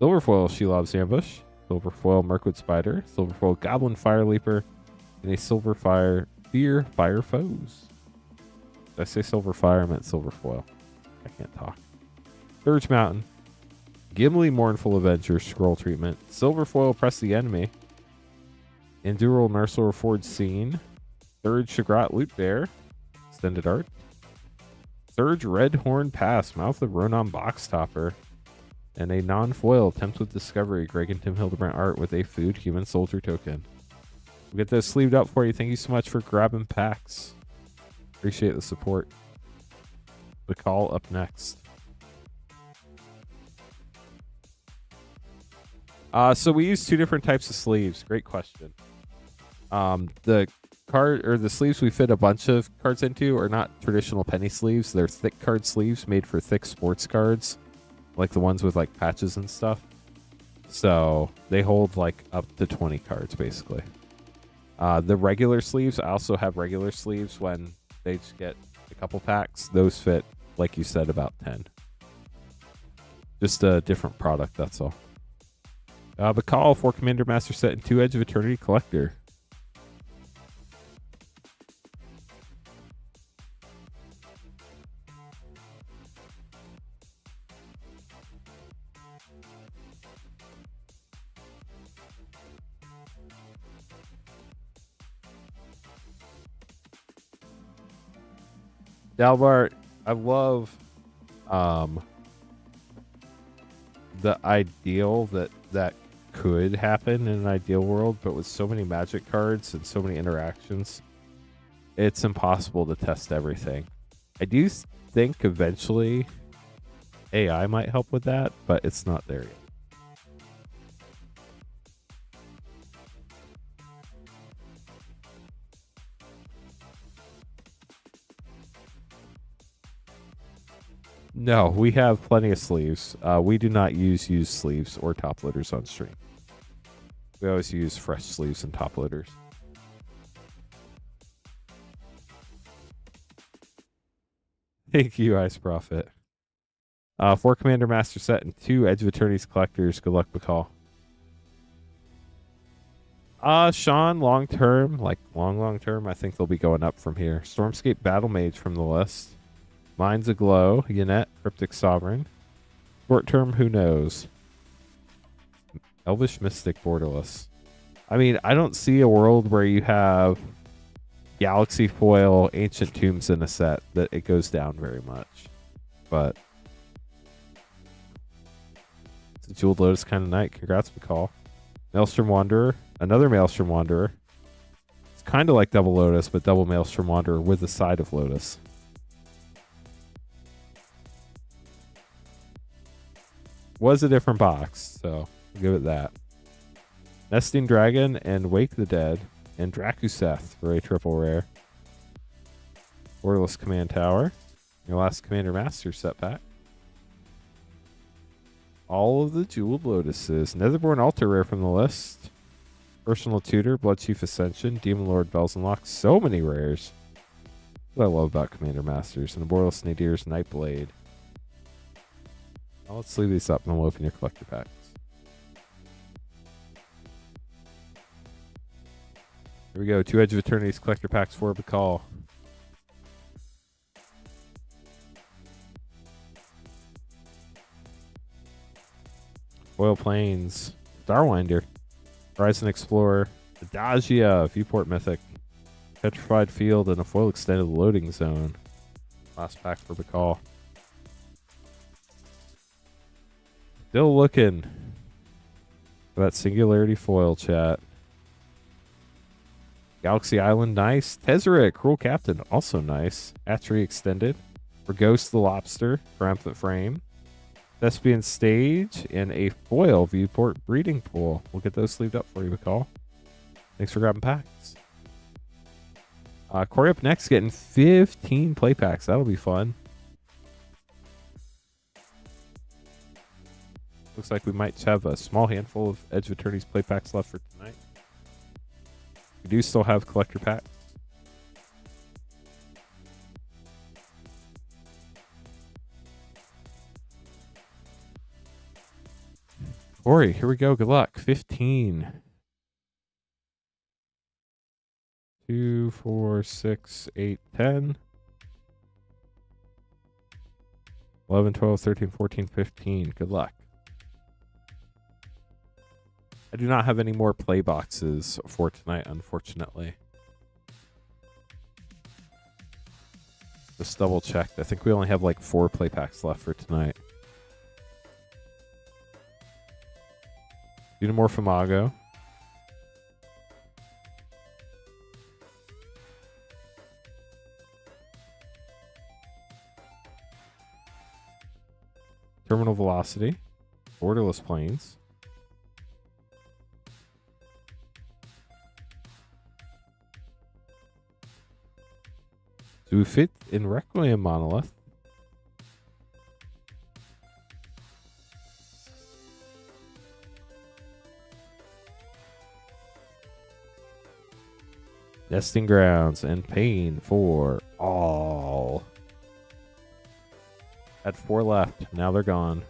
Silverfoil Shelob's Ambush, Silverfoil Mirkwood Spider, Silverfoil Goblin Fire Leaper, and a Silverfire Fear Fire Foes. Did I say Silverfire? I meant Silverfoil. I can't talk. Surge Mountain, Gimli Mournful Avenger Scroll Treatment, Silverfoil Press the Enemy, Endural Nursel Reforged Scene, Third Shagrat Loot Bear, Extended Art, Surge Red Horn Pass, Mouth of Ronan Box Topper, and a non-foil Attempt with Discovery, Greg and Tim Hildebrandt art with a Food Human Soldier token. We'll get this sleeved up for you. Thank you so much for grabbing packs. Appreciate the support. The call up next. So we use two different types of sleeves. Great question. The card or the sleeves we fit a bunch of cards into are not traditional penny sleeves. They're thick card sleeves made for thick sports cards, like the ones with like patches and stuff. So they hold like up to 20 cards basically. The regular sleeves, I also have regular sleeves when they just get a couple packs. Those fit, like you said, about 10. Just a different product, that's all. The call for Commander Master Set and 2 Edge of Eternity Collector. Dalbart, I love the ideal that could happen in an ideal world, but with so many magic cards and so many interactions, it's impossible to test everything. I do think eventually AI might help with that, but it's not there yet. No, we have plenty of sleeves. We do not use used sleeves or top loaders on stream. We always use fresh sleeves and top loaders. Thank you, Ice Prophet. 4 Commander Master set and 2 Edge of Eternities collectors. Good luck, McCall. Sean, long term, like long term, I think they'll be going up from here. Stormscape Battle Mage from the list. Mind's Aglow, Yannette, Cryptic Sovereign. Short term, who knows? Elvish Mystic, Borderless. I mean, I don't see a world where you have Galaxy Foil, Ancient Tombs in a set that it goes down very much. But it's a Jeweled Lotus kind of night. Congrats, McCall. Maelstrom Wanderer, another Maelstrom Wanderer. It's kind of like Double Lotus, but Double Maelstrom Wanderer with the side of Lotus. Was a different box, so I'll give it that. Nesting Dragon and Wake the Dead and Drakuseth for a triple rare. Borderless Command Tower. Your last Commander Master set pack. All of the Jeweled Lotuses. Netherborn Altar rare from the list. Personal Tutor, Bloodchief Ascension, Demon Lord Bells and Locks. So many rares. What I love about Commander Masters. And the Borderless Nadir's Nightblade. Now let's leave these up and we'll open your collector packs. Here we go. 2 Edge of Eternities collector packs for Bacall. Oil Plains, Starwinder, Horizon Explorer, Adagia, Viewport Mythic, Petrified Field, and a foil extended loading zone. Last pack for Bacall. Still looking for that Singularity foil, chat. Galaxy Island, nice. Tezzeret, Cruel Captain, also nice. Atri Extended. For Ghost the Lobster, Triumphant Frame. Thespian Stage, and a foil Viewport Breeding Pool. We'll get those sleeved up for you, McCall. Thanks for grabbing packs. Corey up next, getting 15 play packs. That'll be fun. Looks like we might have a small handful of Edge of Eternities play packs left for tonight. We do still have collector packs. Corey, here we go. Good luck. 15. 2, 4, 6, 8, 10. 11, 12, 13, 14, 15. Good luck. I do not have any more play boxes for tonight, unfortunately. Just double checked. I think we only have like 4 play packs left for tonight. Unimorph Imago. Terminal Velocity. Borderless Plains. Do fit in Requiem Monolith. Nesting Grounds and Pain for all. Had 4 left. Now they're gone.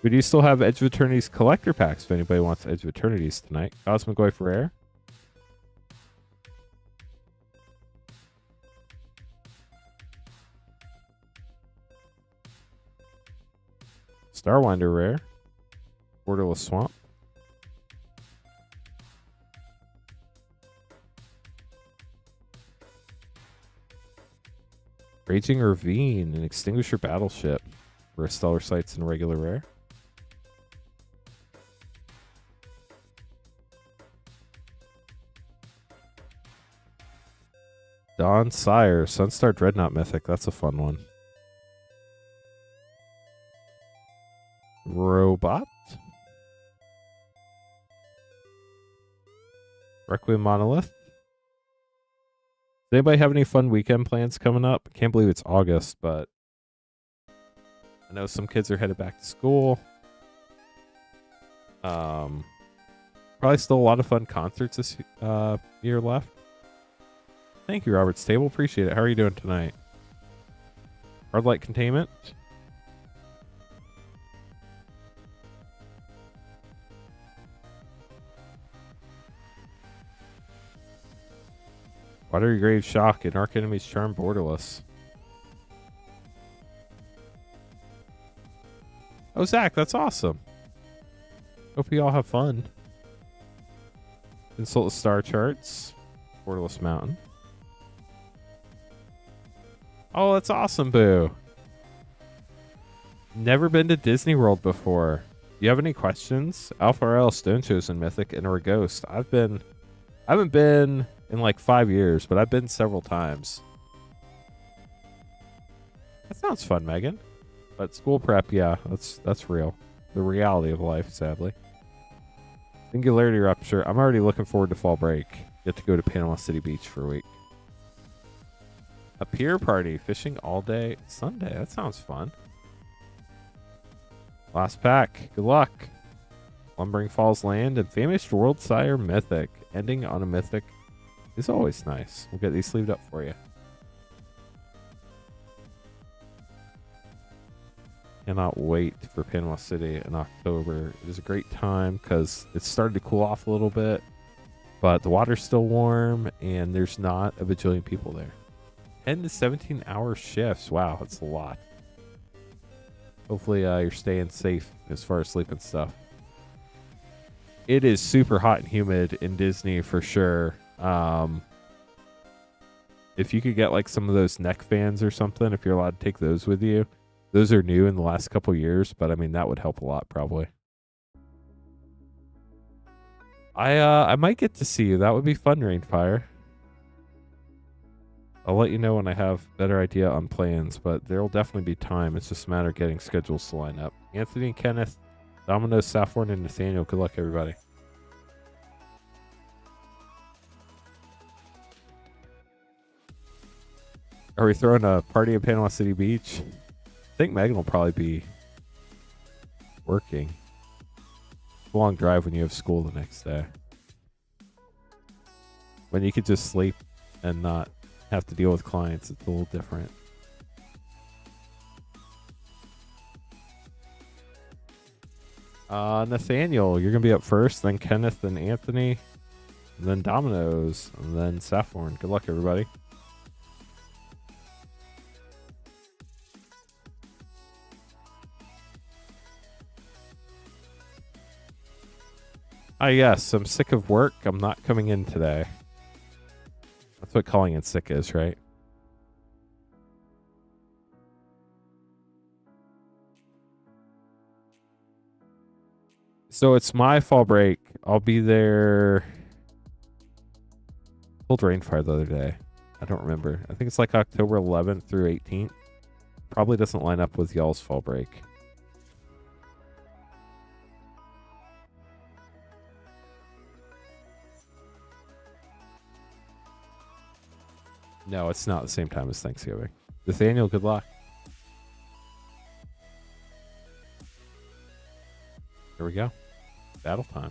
We do still have Edge of Eternities collector packs if anybody wants Edge of Eternities tonight. Cosmic Wave Rare. Starwinder Rare. Borderless Swamp. Raging Ravine and Extinguisher Battleship for Stellar Sights and regular rare. Dawn Sire, Sunstar Dreadnought Mythic. That's a fun one. Robot. Requiem Monolith. Does anybody have any fun weekend plans coming up? Can't believe it's August, but I know some kids are headed back to school. Probably still a lot of fun concerts this year left. Thank you, Robert's Table. Appreciate it. How are you doing tonight? Hard light containment. Watery Grave Shock and Arc Enemy's Charm Borderless. Oh, Zach, that's awesome. Hope you all have fun. Consult the star charts. Borderless Mountain. Oh, that's awesome, Boo. Never been to Disney World before. You have any questions? Alpha RL, Stone Chosen Mythic, and or Ghost. I haven't been in like 5 years, but I've been several times. That sounds fun, Megan. But school prep, yeah, that's real. The reality of life, sadly. Singularity Rupture. I'm already looking forward to fall break. Get to go to Panama City Beach for a week. A pier party, fishing all day Sunday. That sounds fun. Last pack. Good luck. Lumbering Falls Land and Famished World Sire Mythic. Ending on a Mythic is always nice. We'll get these sleeved up for you. Cannot wait for Panama City in October. It is a great time because it's started to cool off a little bit, but the water's still warm and there's not a bajillion people there. 10 to 17 hour shifts. Wow, that's a lot. Hopefully you're staying safe as far as sleep and stuff. It is super hot and humid in Disney for sure. If you could get like some of those neck fans or something, if you're allowed to take those with you. Those are new in the last couple years, but I mean, that would help a lot probably. I might get to see you. That would be fun, Rainfire. I'll let you know when I have better idea on plans, but there'll definitely be time. It's just a matter of getting schedules to line up. Anthony and Kenneth, Domino, Saffron, and Nathaniel. Good luck, everybody. Are we throwing a party at Panama City Beach? I think Megan will probably be working. It's a long drive when you have school the next day. When you could just sleep and not have to deal with clients, it's a little different. Nathaniel, you're going to be up first, then Kenneth, then Anthony, and then Dominoes, and then Saffron. Good luck, everybody. Yes, I'm sick of work. I'm not coming in today. That's what calling in sick is, right? So it's my fall break. I'll be there. Pulled Rainfire the other day. I don't remember. I think it's like October 11th through 18th. Probably doesn't line up with y'all's fall break. No, it's not the same time as Thanksgiving. Nathaniel, good luck. Here we go. Battle time.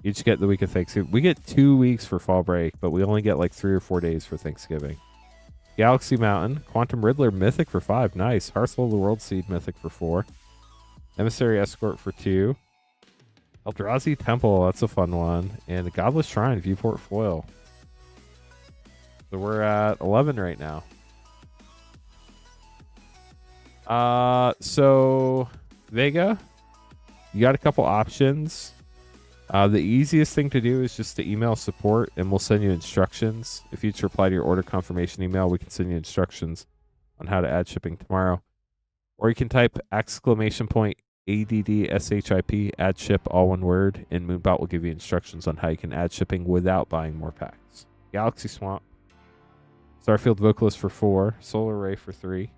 You each get the week of Thanksgiving. We get 2 weeks for fall break, but we only get like 3 or 4 days for Thanksgiving. Galaxy Mountain. Quantum Riddler Mythic for 5. Nice. Hearthful of the World Seed Mythic for 4. Emissary Escort for 2. Eldrazi Temple. That's a fun one. And the Godless Shrine Viewport Foil. So we're at 11 right now. So Vega, you got a couple options. The easiest thing to do is just to email support and we'll send you instructions. If you just reply to your order confirmation email, we can send you instructions on how to add shipping tomorrow. Or you can type !ADDSHIP add ship all one word, and Moonbot will give you instructions on how you can add shipping without buying more packs. Galaxy Swamp, Starfield Vocalist for 4, Solar Ray for 3,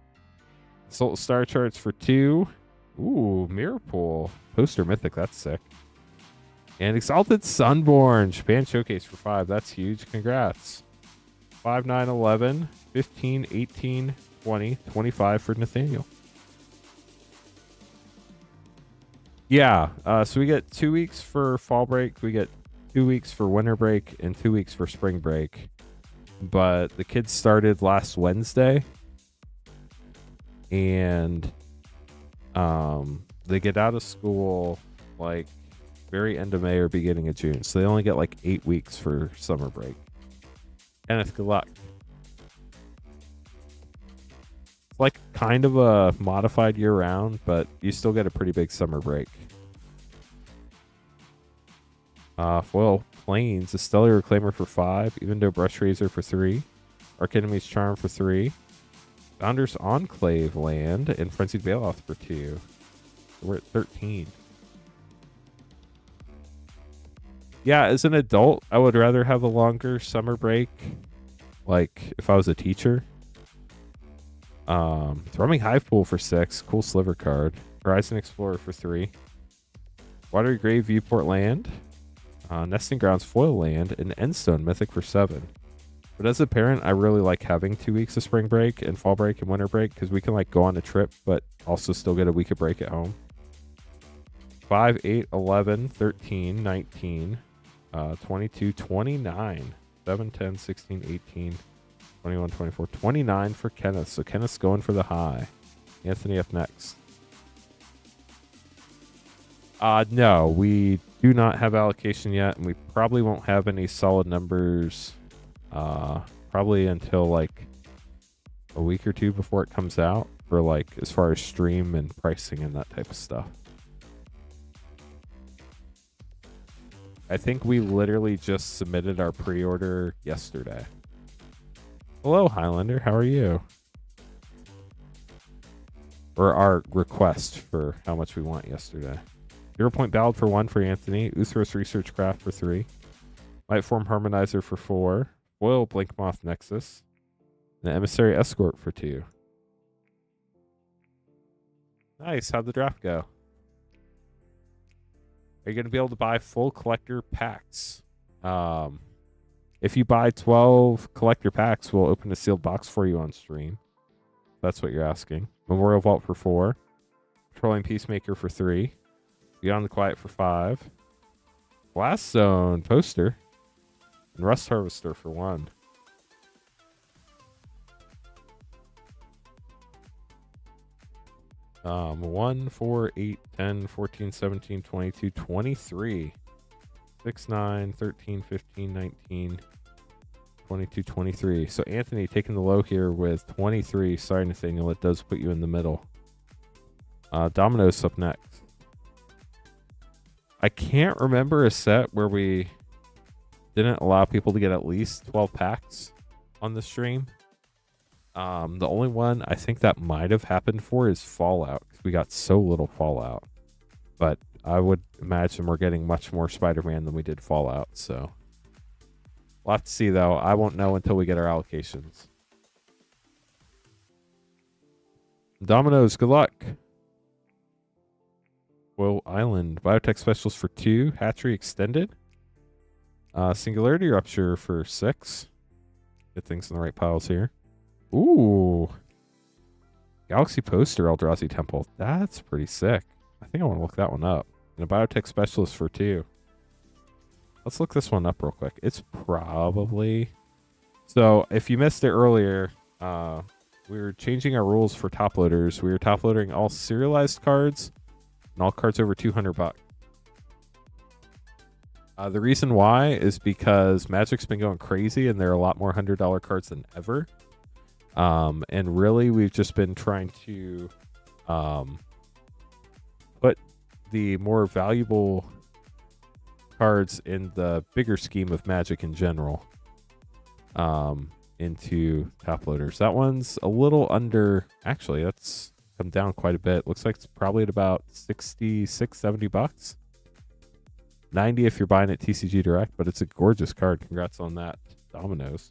Assault Star Charts for 2. Ooh, Mirror Pool. Poster Mythic, that's sick. And Exalted Sunborn, Japan Showcase for 5. That's huge. Congrats. 5, 9, 11, 15, 18, 20, 25 for Nathaniel. Yeah, so we get 2 weeks for fall break, we get 2 weeks for winter break, and 2 weeks for spring break. But the kids started last Wednesday, and they get out of school like very end of May or beginning of June. So they only get like 8 weeks for summer break. Kenneth, good luck. It's like kind of a modified year round, but you still get a pretty big summer break. Foil Plains, a Stellar Reclaimer for 5, Evendo Brush Razor for 3, Arch Enemy's Charm for 3, Founders Enclave Land, and Frenzied Bailoff for 2. So we're at 13. Yeah, as an adult, I would rather have a longer summer break. Like, if I was a teacher. Thrumming Hive Pool for 6. Cool sliver card. Horizon Explorer for 3. Watery Grave Viewport Land. Nesting Grounds Foil Land. And Endstone Mythic for 7. But as a parent, I really like having 2 weeks of spring break and fall break and winter break, because we can like go on a trip, but also still get a week of break at home. 5, 8, 11, 13, 19, 22, 29, 7, 10, 16, 18, 21, 24, 29 for Kenneth. So Kenneth's going for the high. Anthony up next. No, we do not have allocation yet, and we probably won't have any solid numbers probably until like a week or two before it comes out, for like as far as stream and pricing and that type of stuff. I think we literally just submitted our pre-order yesterday. Hello, Highlander. How are you? Or our request for how much we want yesterday. 0 Point Ballad for 1 for Anthony. Uthros Research Craft for 3. Lightform Harmonizer for 4. Foil Blinkmoth Nexus. And Emissary Escort for 2. Nice. How'd the draft go? Are you going to be able to buy full collector packs? If you buy 12 collector packs, we'll open a sealed box for you on stream. That's what you're asking. Memorial Vault for 4. Patrolling Peacemaker for 3. Beyond the Quiet for 5. Blast Zone poster. And Rust Harvester for 1. Um, 1, 4, 8, 10, 14, 17, 22, 23. 6, 9, 13, 15, 19, 22, 23. So Anthony taking the low here with 23. Sorry, Nathaniel, it does put you in the middle. Domino's up next. I can't remember a set where we didn't allow people to get at least 12 packs on the stream. The only one I think that might have happened for is Fallout, because we got so little Fallout. But I would imagine we're getting much more Spider-Man than we did Fallout, so we'll have to see, though. I won't know until we get our allocations. Domino's, good luck. Foil Island, Biotech Specials for 2, Hatchery Extended, Singularity Rupture for 6. Get things in the right piles here. Ooh. Galaxy Poster Eldrazi Temple. That's pretty sick. I think I want to look that one up. And a Biotech Specialist for 2. Let's look this one up real quick. It's probably... So, if you missed it earlier, we were changing our rules for top loaders. We were top loading all serialized cards and all cards over $200. The reason why is because Magic's been going crazy and there are a lot more $100 cards than ever. And really, we've just been trying to put the more valuable cards in the bigger scheme of Magic in general. into top loaders. That one's a little under, actually, that's come down quite a bit. Looks like it's probably at about 66, 70 bucks. 90 if you're buying it TCG Direct, but it's a gorgeous card. Congrats on that, Dominoes.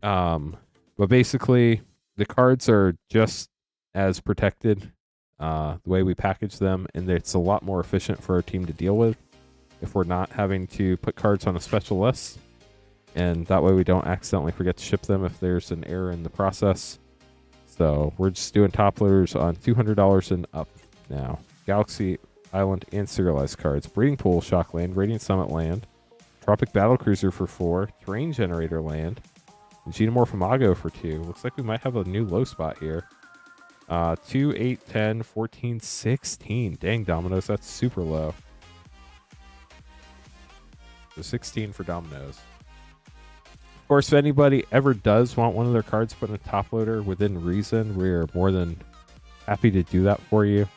But basically, the cards are just as protected the way we package them, and it's a lot more efficient for our team to deal with if we're not having to put cards on a special list. And that way we don't accidentally forget to ship them if there's an error in the process. So we're just doing top loaders on $200 and up now. Galaxy Island and serialized cards. Breeding Pool, Shockland, Radiant Summit Land, Tropic Battlecruiser for 4, Terrain Generator Land, and Xenomorph Imago for 2. Looks like we might have a new low spot here. 2, 8, 10, 14, 16. Dang, Dominoes, that's super low. So 16 for Dominoes. Of course, if anybody ever does want one of their cards put in a top loader within reason, we're more than happy to do that for you.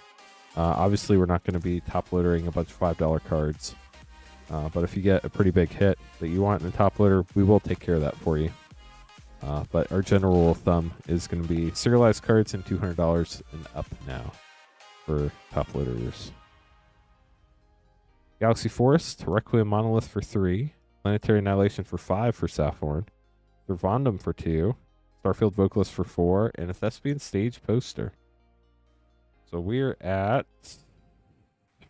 Obviously, we're not going to be top loadering a bunch of $5 cards. But if you get a pretty big hit that you want in a top loader, we will take care of that for you. But our general rule of thumb is going to be serialized cards and $200 and up now for top loaders. Galaxy Forest, Requiem Monolith for 3, Planetary Annihilation for 5 for Saffron, Servandum for 2, Starfield Vocalist for 4, and a Thespian Stage poster. So we're at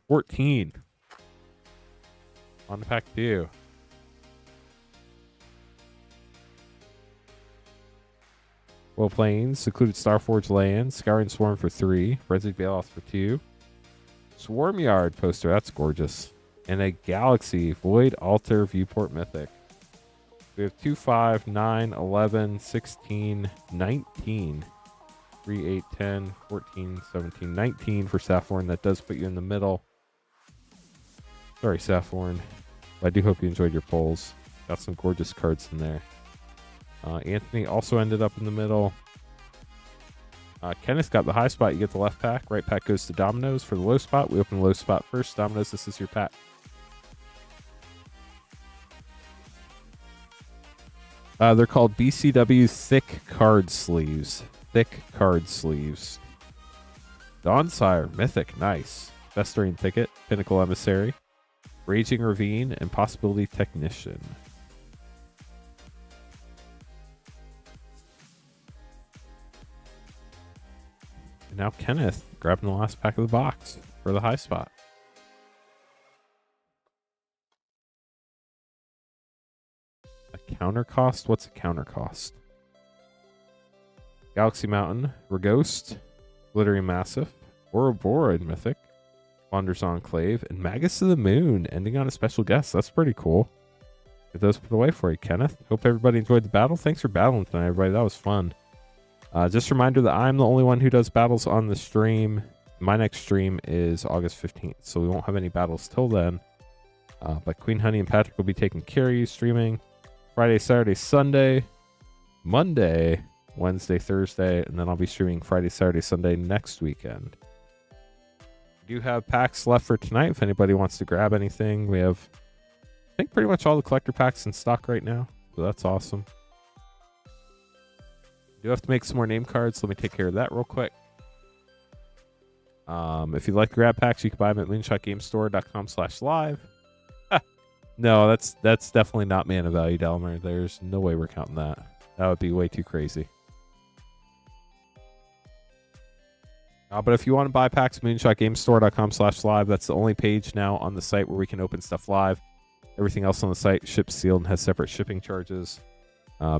14 on the pack 2. Well Plains, Secluded Starforge Land, Scouring Swarm for 3, Frenzied Bailoff for 2, Swarmyard poster, that's gorgeous, and a Galaxy Void Altar Viewport Mythic. We have 2, 5, 9, 11, 16, 19, 3, 8, 10, 14, 17, 19 for Saffron. That does put you in the middle. Sorry, Saffron. I do hope you enjoyed your polls. Got some gorgeous cards in there. Anthony also ended up in the middle. Kenneth got the high spot. You get the left pack. Right pack goes to Dominoes for the low spot. We open the low spot first. Dominoes, this is your pack. They're called BCW Thick Card Sleeves. Thick Card Sleeves. Dawnsire, Mythic, nice. Festering Thicket, Pinnacle Emissary, Raging Ravine, and Possibility Technician. And now Kenneth grabbing the last pack of the box for the high spot. A counter cost? What's a counter cost? Galaxy Mountain, Reghost, Glittering Massif, Ouroboros Mythic, Wander's Enclave, and Magus of the Moon, ending on a special guest. That's pretty cool. Get those put away for you, Kenneth. Hope everybody enjoyed the battle. Thanks for battling tonight, everybody. That was fun. Just a reminder that I'm the only one who does battles on the stream. My next stream is August 15th, so we won't have any battles till then. But Queen Honey and Patrick will be taking care of you, streaming Friday, Saturday, Sunday, Monday, Wednesday, Thursday, and then I'll be streaming Friday, Saturday, Sunday next weekend. We do have packs left for tonight if anybody wants to grab anything. We have, I think, pretty much all the collector packs in stock right now, so that's awesome. We do have to make some more name cards. Let me take care of that real quick. If you'd like to grab packs, you can buy them at moonshotgamestore.com/live. No, that's definitely not mana value, Delmer. There's no way we're counting that. That would be way too crazy. But if you want to buy packs, moonshotgamestore.com/live. That's the only page now on the site where we can open stuff live. Everything else on the site ships sealed and has separate shipping charges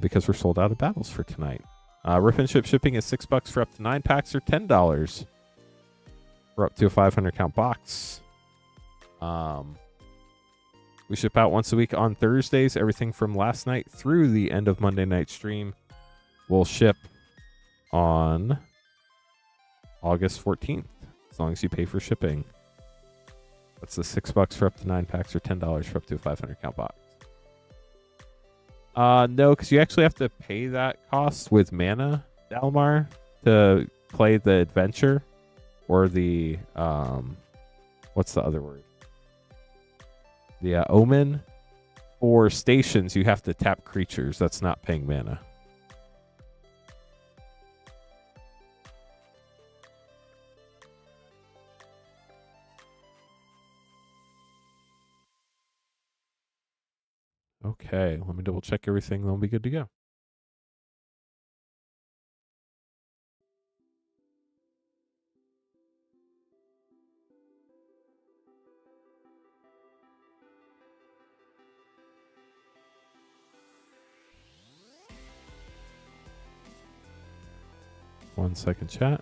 because we're sold out of battles for tonight. Rip and ship shipping is $6 for up to 9 packs or $10 for up to a 500 count box. We ship out once a week on Thursdays. Everything from last night through the end of Monday night stream will ship on August 14th, as long as you pay for shipping. That's the $6 for up to 9 packs or $10 for up to a 500 count box. No, because you actually have to pay that cost with mana, Dalmar, to play the adventure or the what's the other word? The Omen. For stations, you have to tap creatures. That's not paying mana. Okay, let me double check everything. Then we'll be good to go. One second, chat.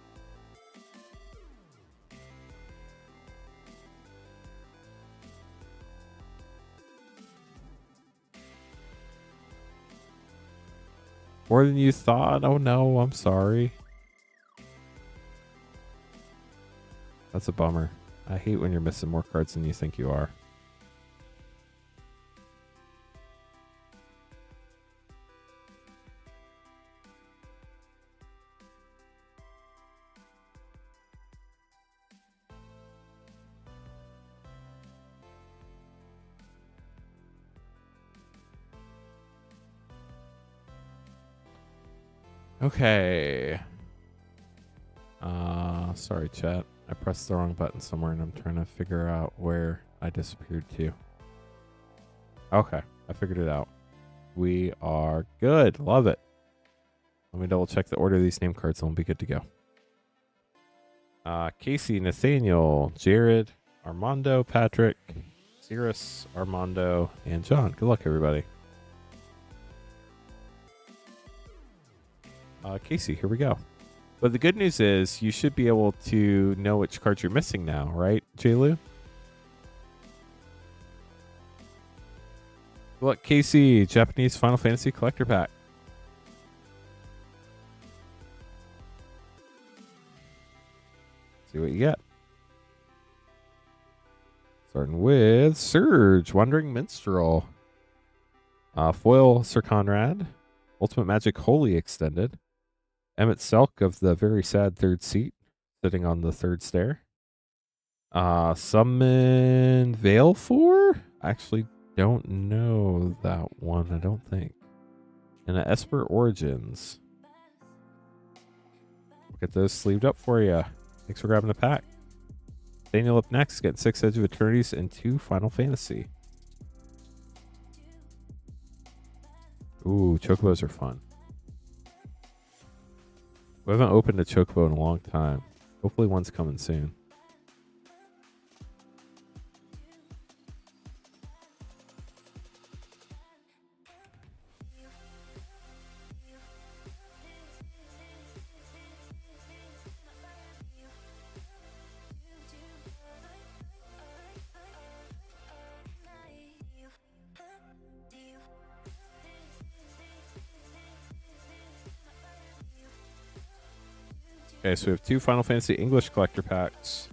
More than you thought? Oh no, I'm sorry. That's a bummer. I hate when you're missing more cards than you think you are. Okay. Sorry, chat. I pressed the wrong button somewhere and I'm trying to figure out where I disappeared to. Okay, I figured it out. We are good. Love it. Let me double check the order of these name cards and we'll be good to go. Casey, Nathaniel, Jared, Armando, Patrick, Cirrus, Armando, and John. Good luck, everybody. Casey, here we go. But the good news is you should be able to know which cards you're missing now, right, J-Lu? Look, Casey, Japanese Final Fantasy Collector Pack. See what you get. Starting with Surge, Wandering Minstrel. Foil Sir Conrad. Ultimate Magic Holy Extended. Emmett Selk of the very sad third seat, sitting on the third stair. Summon Veil 4? I actually don't know that one, I don't think. And a Esper Origins. We'll get those sleeved up for you. Thanks for grabbing the pack. Daniel up next, getting 6 Edge of Eternities and 2 Final Fantasy. Ooh, Chocobos are fun. We haven't opened a Chocobo in a long time. Hopefully one's coming soon. Okay, so we have 2 Final Fantasy English collector packs.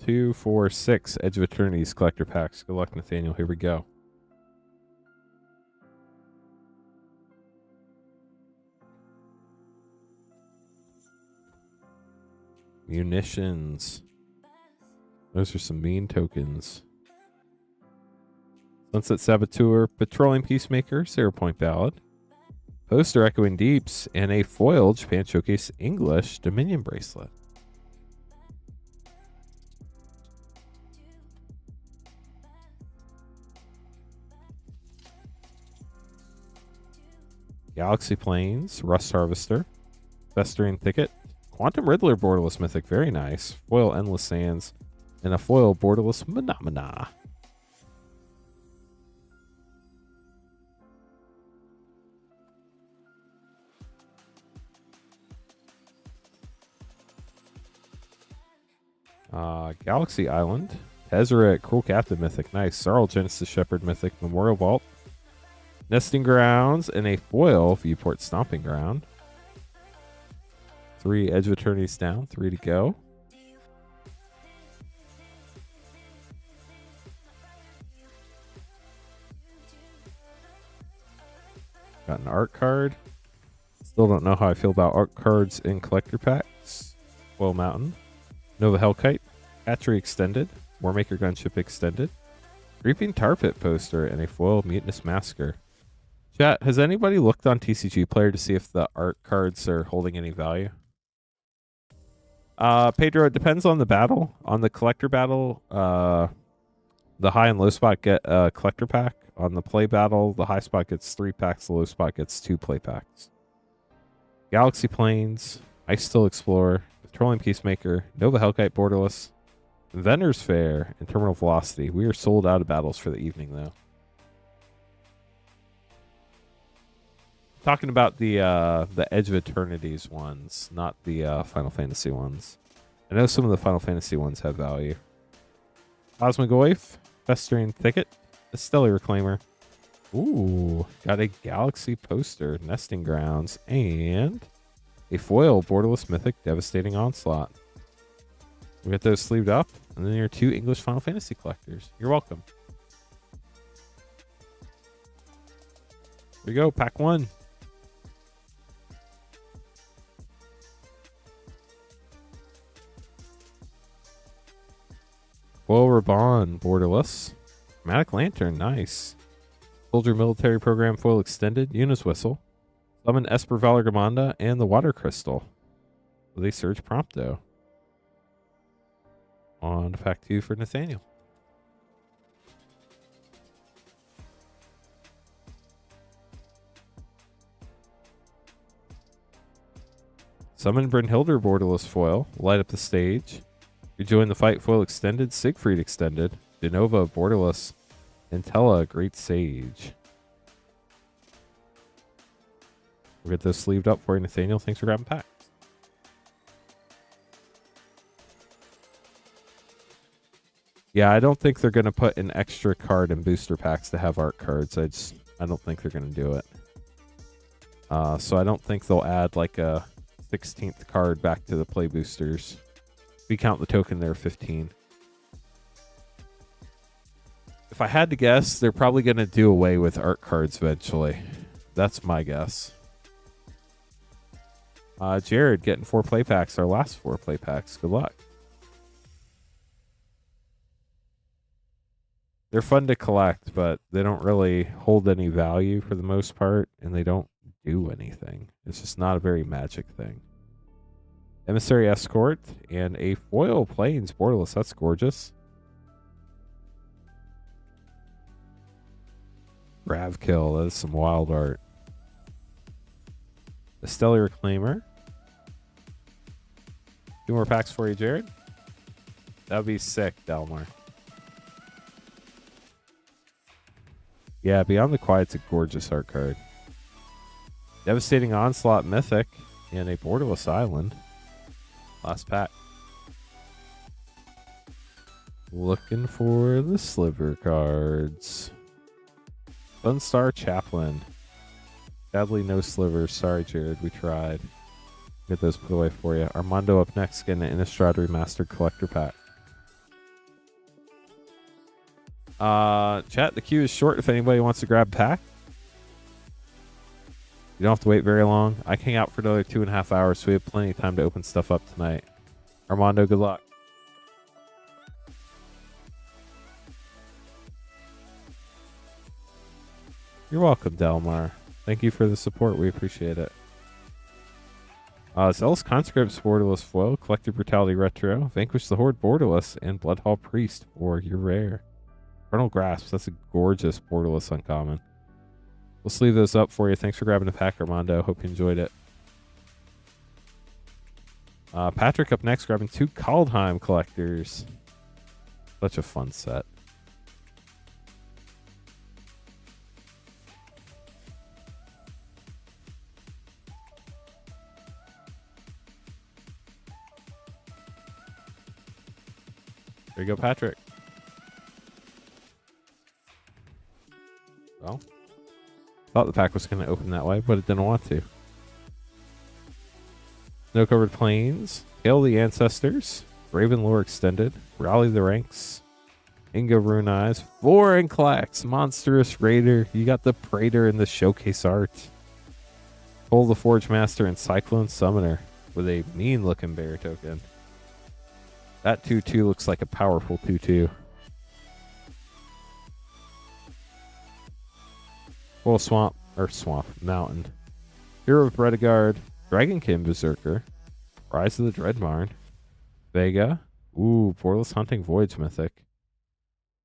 2, 4, 6 Edge of Eternities collector packs. Good luck, Nathaniel. Here we go. Munitions. Those are some mean tokens. Sunset Saboteur, Patrolling Peacemaker, 0 Point Ballad. Poster Echoing Deeps, and a foil Japan Showcase English Dominion bracelet. Galaxy Plains, Rust Harvester, Festering Thicket, Quantum Riddler Borderless Mythic, very nice. Foil Endless Sands, and a foil Borderless Phenomena. Galaxy Island, Tezzeret, Cruel Captain Mythic, nice. Sarl Genesis Shepherd Mythic, Memorial Vault, Nesting Grounds, and a foil Viewport Stomping Ground. 3 Edge of Eternities down, 3 to go. Got an art card. Still don't know how I feel about art cards in collector packs. Foil Mountain, Nova Hellkite, Hatchery Extended, Warmaker Gunship Extended, Creeping Tar Pit poster and a foil Mutinous Masker. Chat, has anybody looked on TCG Player to see if the art cards are holding any value? Pedro, it depends on the battle. On the collector battle, the high and low spot get a collector pack. On the play battle, the high spot gets 3 packs, the low spot gets 2 play packs. Galaxy Plains, Ice Still Explorer, Petroleum Peacemaker, Nova Hellkite Borderless, Vendor's Fair, and Terminal Velocity. We are sold out of battles for the evening, though. Talking about the Edge of Eternities ones, not the Final Fantasy ones. I know some of the Final Fantasy ones have value. Cosmogoyf, Festering Thicket, a Stellar Reclaimer. Ooh, got a Galaxy poster, Nesting Grounds, and a foil Borderless Mythic Devastating Onslaught. We got those sleeved up, and then your 2 English Final Fantasy collectors. You're welcome. Here we go, pack 1. Foil Raban, Borderless. Chromatic Lantern, nice. Soldier Military Program Foil Extended, Eunice Whistle. Summon Esper Valorgamanda and the Water Crystal. With a Surge Prompto. On to pack 2 for Nathaniel. Summon Brynhildr Borderless Foil, light up the stage. Rejoin the fight foil extended, Siegfried extended, Denova Borderless, Intella Great Sage. We'll get those sleeved up for you, Nathaniel. Thanks for grabbing packs. Yeah, I don't think they're going to put an extra card in booster packs to have art cards. I don't think they're going to do it. So I don't think they'll add like a 16th card back to the play boosters. If we count the token, there are 15. If I had to guess, they're probably going to do away with art cards eventually. That's my guess. Jared getting 4 play packs, our last 4 play packs. Good luck. They're fun to collect, but they don't really hold any value for the most part, and they don't do anything. It's just not a very Magic thing. Emissary Escort and a foil Plains Borderless. That's gorgeous. Gravkill. That is some wild art. The Stellar Reclaimer. 2 more packs for you, Jared. That would be sick, Delmar. Yeah, Beyond the Quiet's a gorgeous art card. Devastating Onslaught Mythic and a Borderless Island. Last pack. Looking for the sliver cards. Sunstar Chaplain. Sadly, no slivers. Sorry, Jared. We tried. Get those put away for you. Armando up next, getting an Innistrad Remastered Collector Pack. Chat, the queue is short if anybody wants to grab a pack. You don't have to wait very long. I can hang out for another 2.5 hours, so we have plenty of time to open stuff up tonight. Armando, good luck. You're welcome, Delmar. Thank you for the support. We appreciate it. Zealous Conscripts Borderless Foil, Collective Brutality Retro, Vanquish the Horde Borderless, and Bloodhall Priest for your rare. Vernal Grasp, that's a gorgeous Borderless uncommon. We'll sleeve those up for you. Thanks for grabbing the pack, Armando. Hope you enjoyed it. Patrick up next, grabbing 2 Kaldheim collectors. Such a fun set. There you go, Patrick. Well, thought the pack was going to open that way, but it didn't want to. Snow-Covered Plains, Hail the Ancestors, Raven Lore Extended, Rally the Ranks, Inga Rune Eyes, Vorinclex, Monstrous Raider. You got the Praetor in the showcase art. Pull the Forge Master and Cyclone Summoner with a mean-looking bear token. That 2/2 looks like a powerful 2/2. Full mountain. Hero of Redguard, Dragonkin Berserker, Rise of the Dreadmarn, Vega, Portal's Hunting Voids Mythic,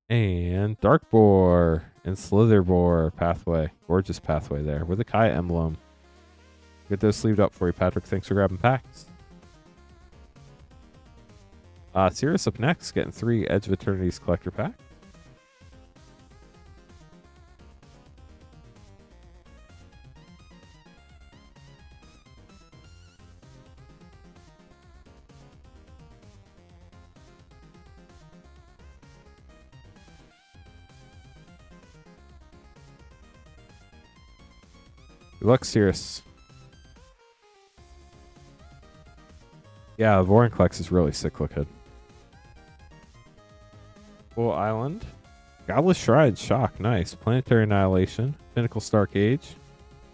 and Darkboar and Slitherboar Pathway. Gorgeous pathway there with a Kai emblem. Get those sleeved up for you, Patrick. Thanks for grabbing packs. Sirius up next, getting 3 Edge of Eternities collector pack. Good luck, Sirius. Yeah, Vorinclex is really sick looking. Full Island. Godless Shrine, Shock, nice. Planetary Annihilation, Pinnacle Stark Age,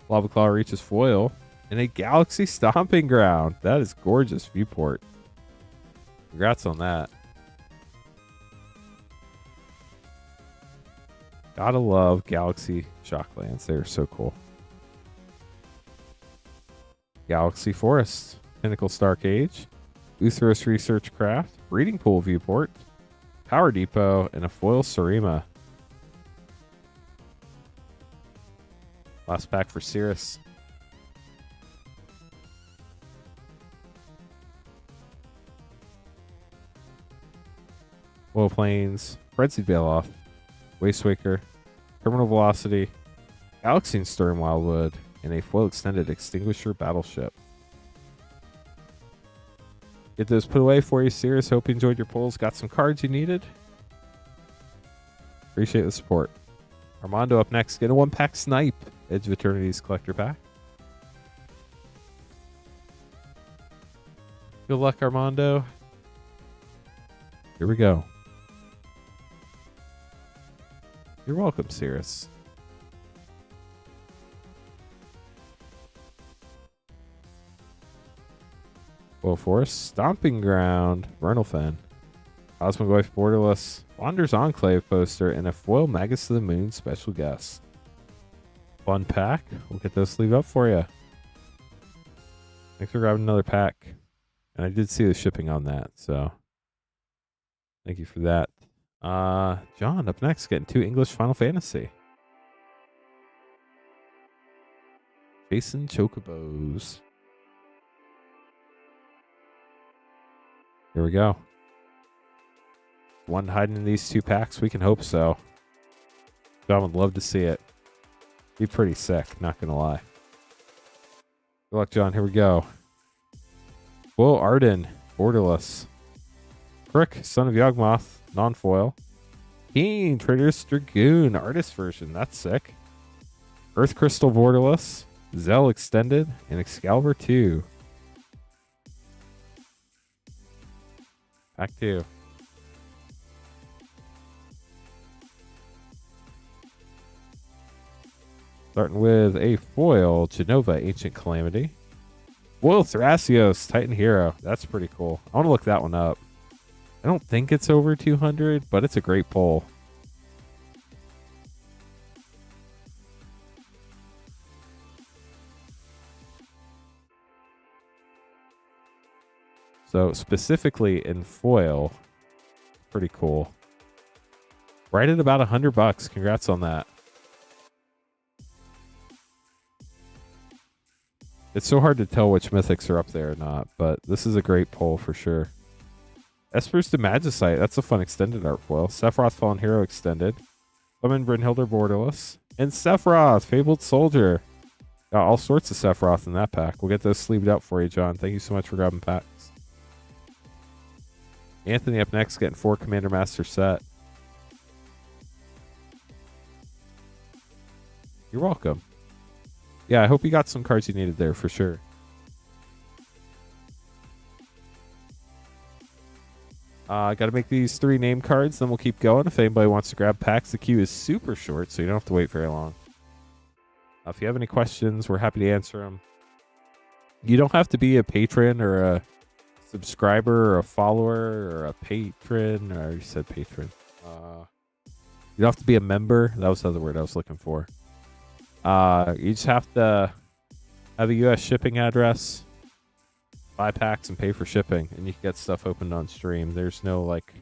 Lava Claw reaches foil, and a Galaxy Stomping Ground. That is gorgeous viewport. Congrats on that. Gotta love Galaxy Shocklands. They are so cool. Galaxy Forest, Pinnacle Stark Age, Uthros Research Craft, Breeding Pool Viewport, Power Depot, and a foil Sarima. Last pack for Cirrus. Foil Plains, Frenzied Bailoff, Wastewaker, Terminal Velocity, Galaxy Sturm Wildwood, and a foil extended Extinguisher Battleship. Get those put away for you, Cirrus. Hope you enjoyed your pulls. Got some cards you needed. Appreciate the support. Armando up next. Get a 1-pack Snipe Edge of Eternities collector pack. Good luck, Armando. Here we go. You're welcome, Cirrus. Foil Forest, Stomping Ground, Vernalfen, Cosmogoyf Borderless, Wander's Enclave poster, and a foil Magus of the Moon special guest. Fun pack. We'll get those sleeved up for you. Thanks for grabbing another pack. And I did see the shipping on that, so thank you for that. John up next, getting 2 English Final Fantasy. Jason Chocobos. Here we go. One hiding in these 2 packs? We can hope so. John would love to see it. Be pretty sick, not gonna lie. Good luck, John. Here we go. Will Arden, Borderless. Crick, Son of Yawgmoth, non-foil. Keen, Traitorous Dragoon, artist version. That's sick. Earth Crystal, Borderless. Zell Extended, and Excalibur 2. Pack 2. Starting with a foil Genova Ancient Calamity. Foil Thrasios Titan Hero. That's pretty cool. I want to look that one up. I don't think it's over 200, but it's a great pull. So specifically in foil, pretty cool. Right at about $100. Congrats on that. It's so hard to tell which mythics are up there or not, but this is a great pull for sure. Esper's to Magicite. That's a fun extended art foil. Sephiroth Fallen Hero extended. Summon Brynhilder Borderless. And Sephiroth, Fabled Soldier. Got all sorts of Sephiroth in that pack. We'll get those sleeved up for you, John. Thank you so much for grabbing packs. Anthony up next, getting 4 Commander Master set. You're welcome. Yeah, I hope you got some cards you needed there for sure. Got to make these 3 name cards, then we'll keep going. If anybody wants to grab packs, the queue is super short, so you don't have to wait very long. If you have any questions, we're happy to answer them. You don't have to be a patron or a subscriber or a follower or a patron. I already said patron. You don't have to be a member. That was the other word I was looking for. You just have to have a U.S. shipping address, buy packs, and pay for shipping, and you can get stuff opened on stream. There's no like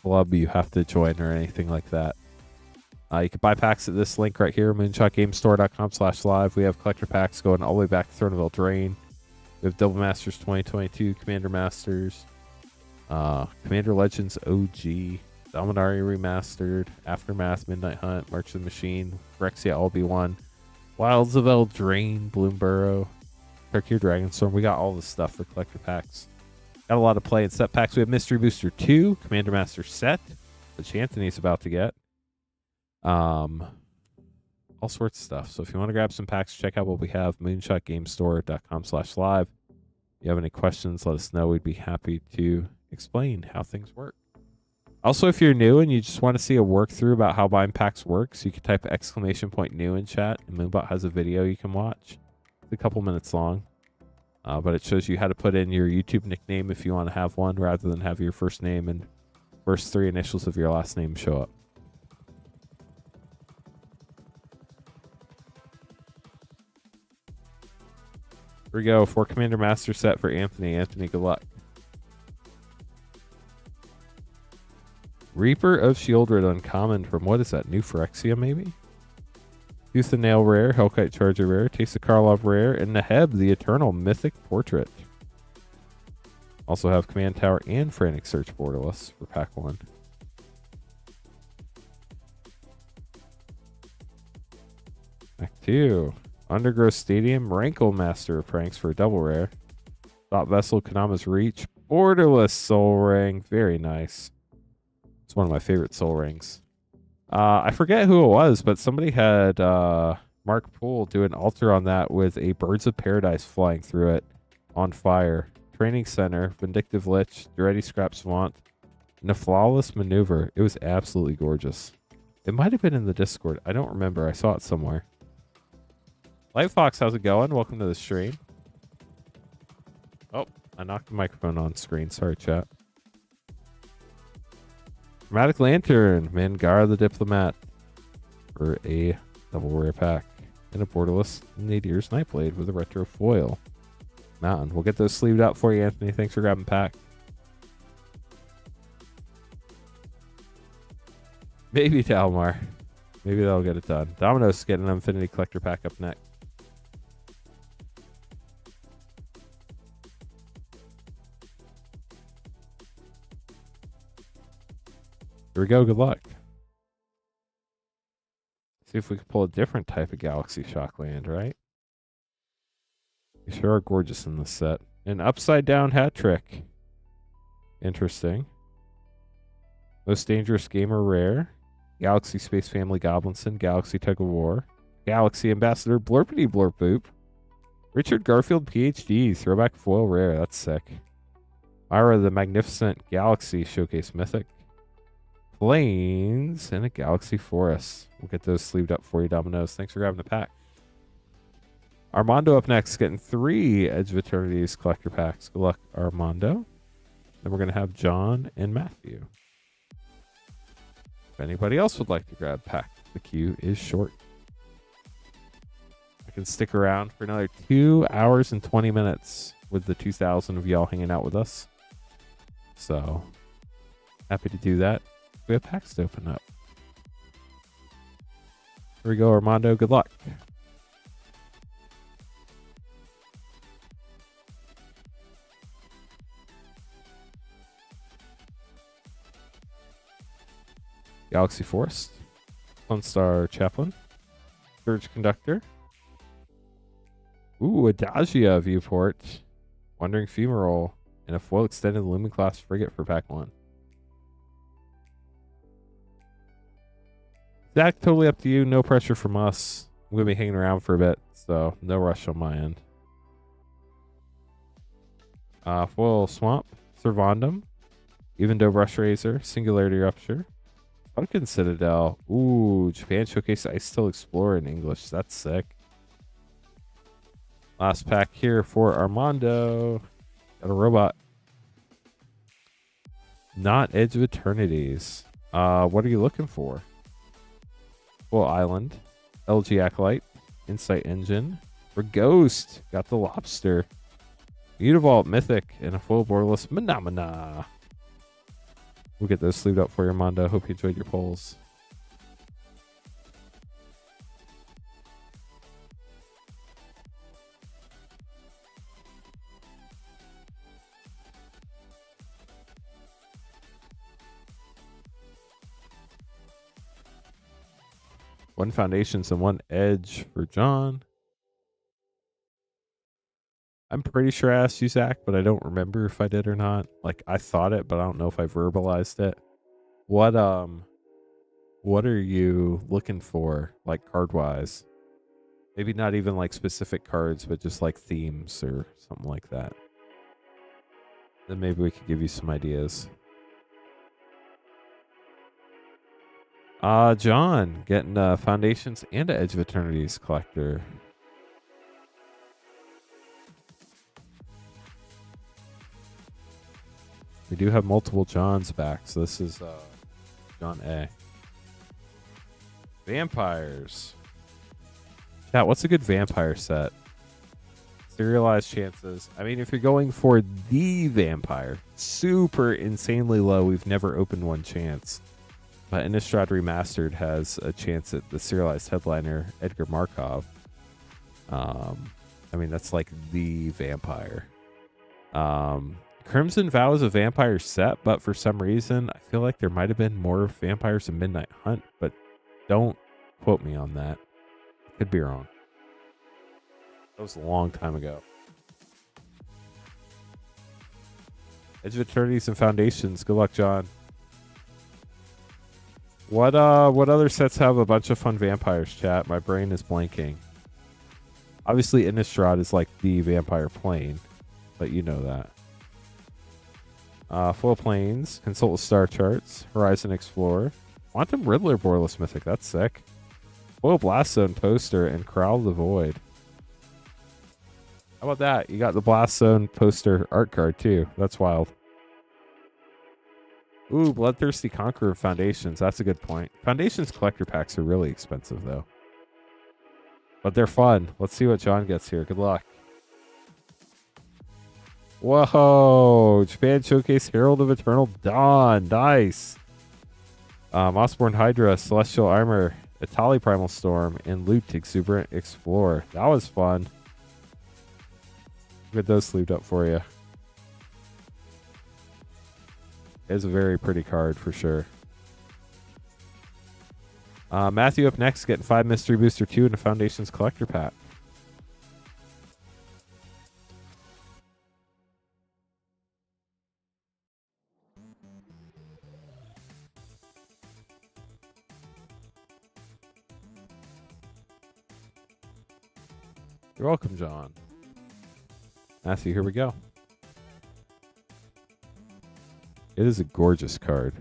club you have to join or anything like that. You can buy packs at this link right here, moonshotgamestore.com/live. We have collector packs going all the way back to Throne of Eldraine. We have Double Masters 2022, Commander Masters, Commander Legends OG, Dominari Remastered, Aftermath, Midnight Hunt, March of the Machine, Phyrexia LB1, Wilds of Eldraine, Bloomborough, Tarkir Dragonstorm. We got all this stuff for collector packs. Got a lot of play in set packs. We have Mystery Booster 2, Commander Master set, which Anthony's about to get. All sorts of stuff. So if you want to grab some packs, check out what we have, moonshotgamestore.com/live. If you have any questions, let us know. We'd be happy to explain how things work. Also, if you're new and you just want to see a work through about how buying packs works, you can type !new in chat, and Moonbot has a video you can watch. It's a couple minutes long, but it shows you how to put in your YouTube nickname if you want to have one, rather than have your first name and first 3 initials of your last name show up. Here we go for Commander Master set for Anthony. Anthony, good luck. Reaper of Shieldred uncommon from, what is that, New Phyrexia maybe? Tooth and Nail rare, Hellkite Charger rare, Taste of Karlov rare, and Neheb, the Eternal Mythic Portrait. Also have Command Tower and Frantic Search borderless for pack 1. Pack 2. Undergrowth Stadium, Rankle Master of Pranks for a double rare. Thought Vessel, Kanama's Reach, borderless Soul Ring, very nice. It's one of my favorite Soul Rings. I forget who it was, but somebody had Mark Poole do an altar on that with a Birds of Paradise flying through it on fire. Training Center, Vindictive Lich, Duretti Scrap Swamp, and a Flawless Maneuver. It was absolutely gorgeous. It might have been in the Discord. I don't remember. I saw it somewhere. Light Fox, how's it going? Welcome to the stream. Oh, I knocked the microphone on screen. Sorry, chat. Dramatic Lantern, Mangara the Diplomat for a double rare pack. And a borderless Nadir's Nightblade with a retro foil. Mountain. We'll get those sleeved out for you, Anthony. Thanks for grabbing pack. Maybe Talmar. Maybe that'll get it done. Domino's getting an Infinity Collector pack up next. Here we go. Good luck. See if we can pull a different type of Galaxy Shock land, right? You sure are gorgeous in this set. An upside down hat trick. Interesting. Most Dangerous Gamer rare. Galaxy Space Family Goblinson. Galaxy Tug of War. Galaxy Ambassador Blurpity Blurp Boop. Richard Garfield PhD. Throwback foil rare. That's sick. Myra the Magnificent Galaxy Showcase Mythic. Plains and a Galaxy Forest. We'll get those sleeved up for you, Dominoes. Thanks for grabbing the pack. Armando up next, getting 3 Edge of Eternities collector packs. Good luck, Armando. Then we're going to have John and Matthew. If anybody else would like to grab pack, the queue is short. I can stick around for another 2 hours and 20 minutes with the 2,000 of y'all hanging out with us. So, happy to do that. We have packs to open up. Here we go, Armando. Good luck. Galaxy Forest. Sunstar Chaplain. Surge Conductor. Ooh, Adagia Viewport. Wandering Femoral. And a foil extended Lumen Class Frigate for pack 1. Zach, totally up to you. No pressure from us. I'm going to be hanging around for a bit, so no rush on my end. Foil Swamp, Servandum, Evendo Brush Razor, Singularity Rupture, Pumpkin Citadel. Ooh, Japan Showcase Ice Still Explorer in English. That's sick. Last pack here for Armando. Got a robot. Not Edge of Eternities. What are you looking for? Well, Island. LG Acolyte, Insight Engine. For Ghost, got the Lobster. Mutavault, Mythic, and a full borderless Phenomena. We'll get those sleeved up for you, Armando. Hope you enjoyed your polls. One Foundations and one Edge for John. I'm pretty sure I asked you, Zach, but I don't remember if I did or not. Like, I thought it, but I don't know if I verbalized it. What are you looking for, like, card-wise? Maybe not even, like, specific cards, but just, like, themes or something like that. Then maybe we could give you some ideas. John, getting Foundations and an Edge of Eternities collector. We do have multiple Johns back, so this is John A. Vampires. Chat, what's a good vampire set? Serialized chances. I mean, if you're going for the vampire, super insanely low. We've never opened one chance. But Innistrad Remastered has a chance at the serialized headliner, Edgar Markov. I mean, that's like the vampire. Crimson Vow is a vampire set, but for some reason, I feel like there might have been more vampires in Midnight Hunt, but don't quote me on that. Could be wrong. That was a long time ago. Edge of Eternities and Foundations. Good luck, John. What other sets have a bunch of fun vampires, chat? My brain is blanking. Obviously, Innistrad is like the vampire plane, but you know that. Full Plains, Consult with Star Charts, Horizon Explorer, Quantum Riddler Borderless Mythic, that's sick. Foil Blast Zone poster and Corral the Void. How about that? You got the Blast Zone poster art card too. That's wild. Ooh, Bloodthirsty Conqueror Foundations. That's a good point. Foundations collector packs are really expensive though. But they're fun. Let's see what John gets here. Good luck. Whoa! Japan Showcase Herald of Eternal Dawn. Nice. Mossborn Hydra, Celestial Armor, Itali Primal Storm, and Loot Exuberant Explorer. That was fun. Get those sleeved up for you. It's a very pretty card for sure. Matthew up next, getting 5 Mystery Booster 2 and a Foundations Collector Pack. You're welcome, John. Matthew, here we go. It is a gorgeous card.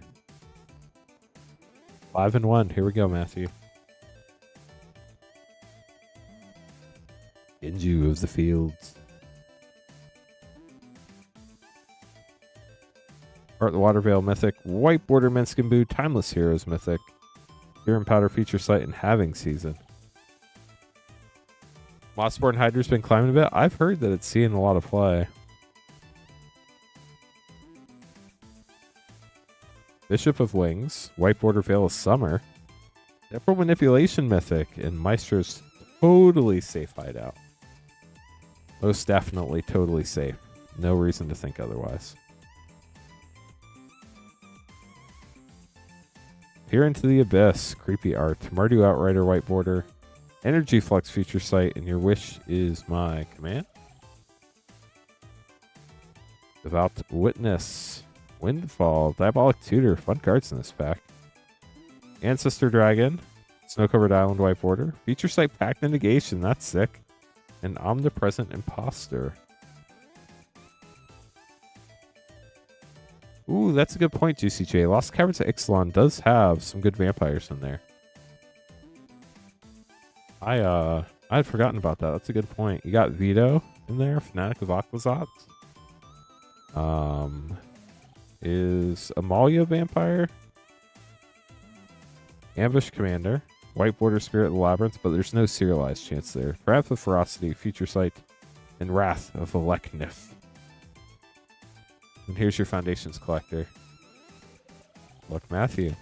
5 and 1. Here we go, Matthew. Genju of the Fields. Heart the Watervale Mythic. White Border Menskinboo. Timeless Heroes Mythic. Fear and Powder Feature Site and Halving Season. Mossborn Hydra's been climbing a bit. I've heard that it's seeing a lot of play. Bishop of Wings, White Border Veil of Summer, Temporal Manipulation Mythic, and Maestro's totally safe hideout. Most definitely totally safe. No reason to think otherwise. Peer into the Abyss, creepy art, Mardu Outrider White Border, Energy Flux Feature Site, and Your Wish is My Command. Devout Witness, Windfall, Diabolic Tutor, fun cards in this pack. Ancestor Dragon, Snow Covered Island White Border, Feature Site Pact and Negation, that's sick. And Omnipresent Imposter. Ooh, that's a good point, Juicy J. Lost Caverns of Ixalan does have some good vampires in there. I had forgotten about that. That's a good point. You got Vito in there, Fanatic of Aquazot. Is Amalia Vampire? Ambush Commander. White Border, Spirit of the Labyrinth, but there's no serialized chance there. Wrath of Ferocity, Future Sight, and Wrath of Eleknif. And here's your Foundations Collector. Look, Matthew.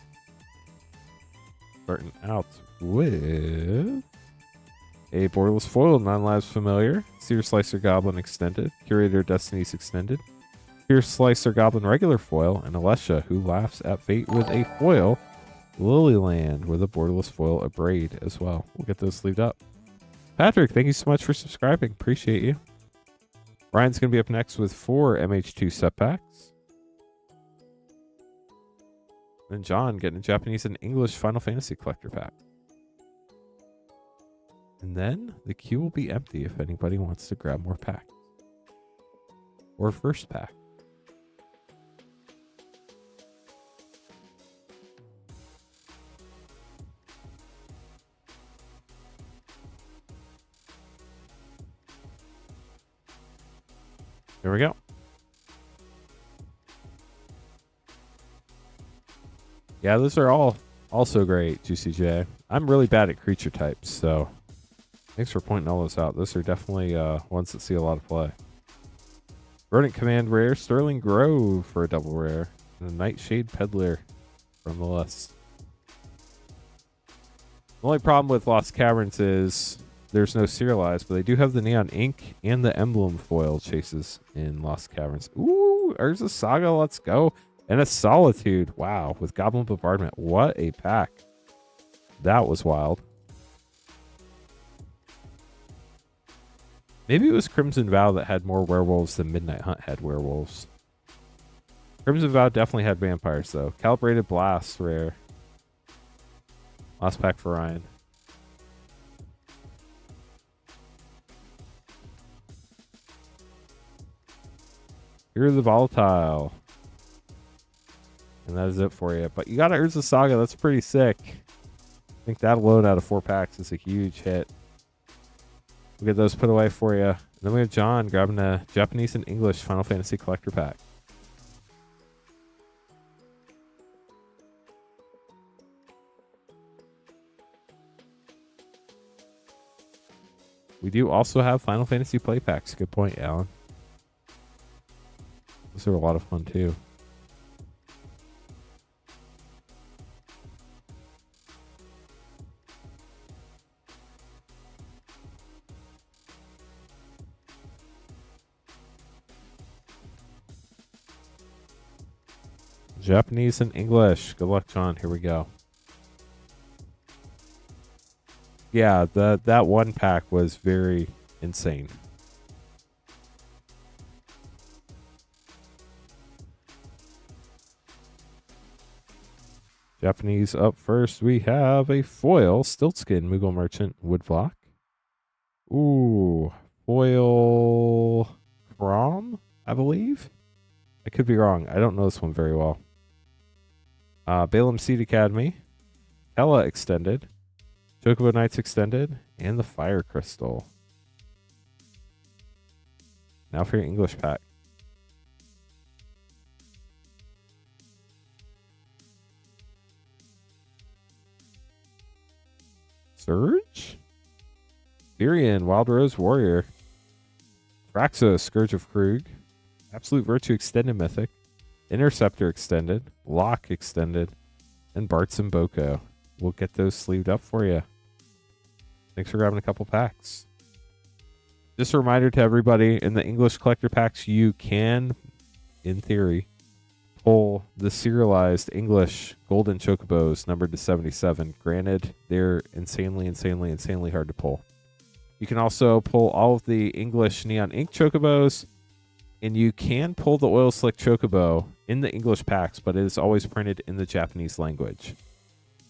Starting out with a Borderless Foil, Non-Lives Familiar, Seer Slicer Goblin Extended, Curator Destinies Extended, Seer Slicer Goblin Regular Foil, and Alesha, who laughs at fate with a foil, Lilyland with a Borderless Foil, a Braid as well. We'll get those sleeved up. Patrick, thank you so much for subscribing. Appreciate you. Ryan's going to be up next with 4 MH2 set packs. Then John getting a Japanese and English Final Fantasy Collector pack. And then the queue will be empty if anybody wants to grab more packs. Or first pack. There we go. Yeah, those are all also great, Juicy J. I'm really bad at creature types, so thanks for pointing all those out. Those are definitely ones that see a lot of play. Rodent Command rare, Sterling Grove for a double rare, and a Nightshade Peddler from the list. The only problem with Lost Caverns is there's no serialized, but they do have the Neon Ink and the Emblem foil chases in Lost Caverns. Ooh, Urza Saga, let's go. And a Solitude. Wow, with Goblin Bombardment. What a pack. That was wild. Maybe it was Crimson Vow that had more werewolves than Midnight Hunt had werewolves. Crimson Vow definitely had vampires, though. Calibrated Blast, rare. Last pack for Ryan. Here's the Volatile. And that is it for you. But you got an Urza Saga. That's pretty sick. I think that alone out of 4 packs is a huge hit. We'll get those put away for you. And then we have John grabbing a Japanese and English Final Fantasy Collector pack. We do also have Final Fantasy play packs. Good point, Alan. Those are a lot of fun, too. Japanese and English. Good luck, John. Here we go. Yeah, that one pack was very insane. Japanese up first. We have a foil Stiltskin Moogle Merchant Woodblock. Ooh, foil Crom, I believe. I could be wrong. I don't know this one very well. Balaam Seed Academy, Hella Extended, Chocobo Knights Extended, and the Fire Crystal. Now for your English pack. Surge? Tyrion, Wild Rose Warrior. Fraxos, Scourge of Krug. Absolute Virtue Extended Mythic. Interceptor Extended. Lock Extended. And Bart's and Boko. We'll get those sleeved up for you. Thanks for grabbing a couple packs. Just a reminder to everybody, in the English collector packs, you can, in theory, pull the serialized English Golden Chocobos numbered to 77. Granted, they're insanely hard to pull. You can also pull all of the English Neon Ink Chocobos, and you can pull the Oil Slick Chocobo in the English packs, but it is always printed in the Japanese language.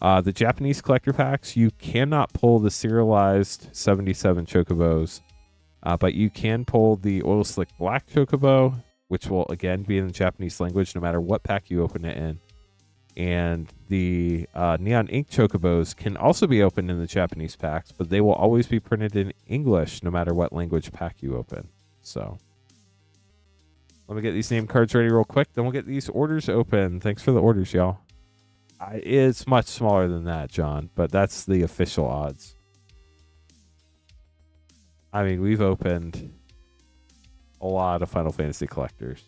The Japanese collector packs, you cannot pull the serialized 77 Chocobos, but you can pull the Oil Slick Black Chocobo, which will again be in the Japanese language no matter what pack you open it in. And the Neon Ink Chocobos can also be opened in the Japanese packs, but they will always be printed in English no matter what language pack you open. So let me get these name cards ready real quick, then we'll get these orders open. Thanks for the orders, y'all. It's much smaller than that, John, but that's the official odds. I mean, we've opened a lot of Final Fantasy collectors.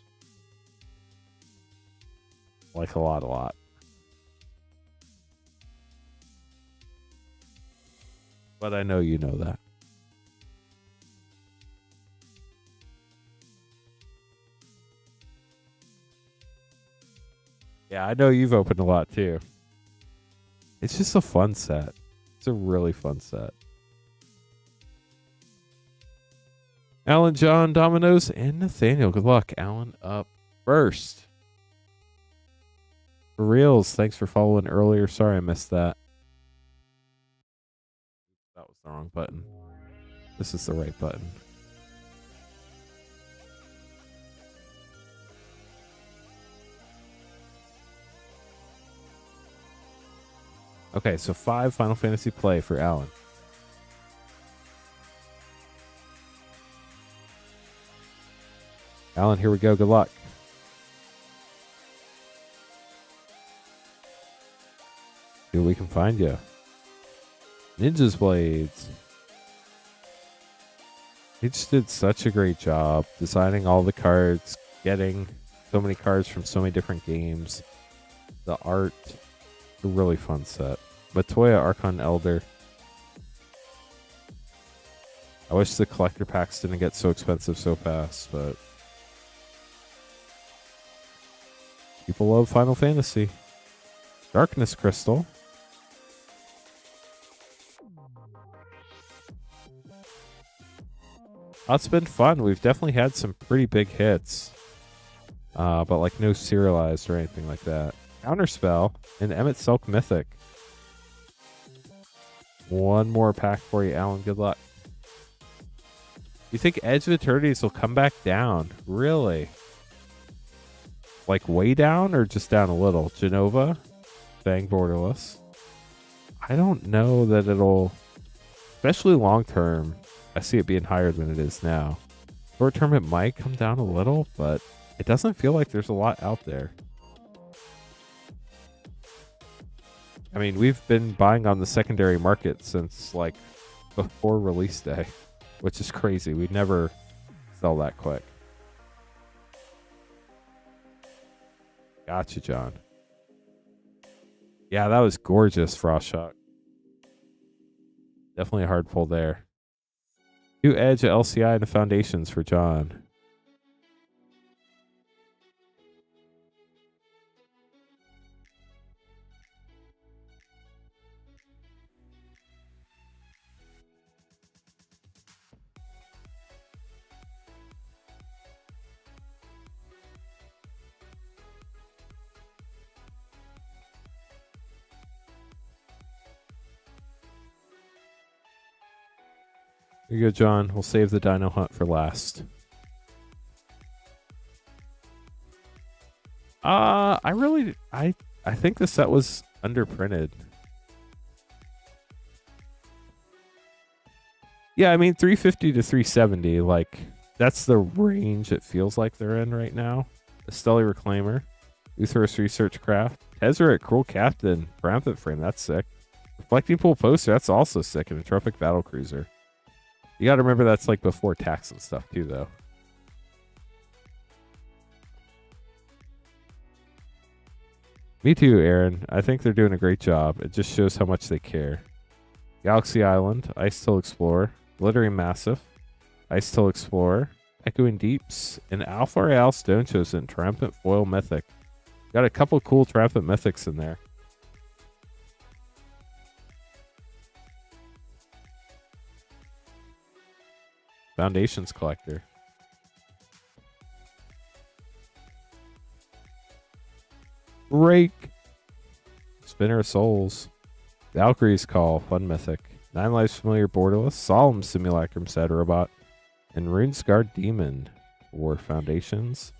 Like a lot. But I know you know that. Yeah, I know you've opened a lot too. It's just a fun set. It's a really fun set. Alan, John, Dominoes, and Nathaniel. Good luck. Alan up first. For reals, thanks for following earlier. Sorry I missed that. That was the wrong button. This is the right button. Okay, so 5 Final Fantasy play for Alan. Alan, here we go. Good luck. See what we can find you. Ninja's Blades. He just did such a great job designing all the cards, getting so many cards from so many different games. The art, a really fun set. Matoya Archon Elder. I wish the collector packs didn't get so expensive so fast, but people love Final Fantasy. Darkness Crystal. It's been fun. We've definitely had some pretty big hits. But like no serialized or anything like that. Counterspell and Emmett Silk Mythic. One more pack for you, Alan. Good luck. You think Edge of Eternities will come back down? Really? Like way down or just down a little? Genova? Bang Borderless. I don't know that it'll, especially long term, I see it being higher than it is now. Short term, it might come down a little, but it doesn't feel like there's a lot out there. I mean, we've been buying on the secondary market since like before release day, which is crazy. We'd never sell that quick. Gotcha, John. Yeah, that was gorgeous, Frostshock. Definitely a hard pull there. 2 Edge, LCI, and the Foundations for John. Here you go, John. We'll save the Dino Hunt for last. I think the set was underprinted. Yeah, I mean 350 to 370, like that's the range it feels like they're in right now. Stelly Reclaimer, Uthros Research Craft, Tezzeret Cruel Captain, Rampant Frame, that's sick. Reflecting Pool Poster, that's also sick, and a Tropic Battle Cruiser. You gotta remember that's like before tax and stuff too, though. Me too, Aaron. I think they're doing a great job. It just shows how much they care. Galaxy Island, Ice Till Explorer, Glittering Massive, Ice Till Explorer, Echoing Deeps, and Alpha Real Stone Chosen, Triumphant Foil Mythic. Got a couple cool Triumphant Mythics in there. Foundations Collector. Rake. Spinner of Souls. Valkyrie's Call, Fun Mythic. 9 Lives Familiar Borderless. Solemn Simulacrum Sad Robot. And Runescarred Demon for Foundations.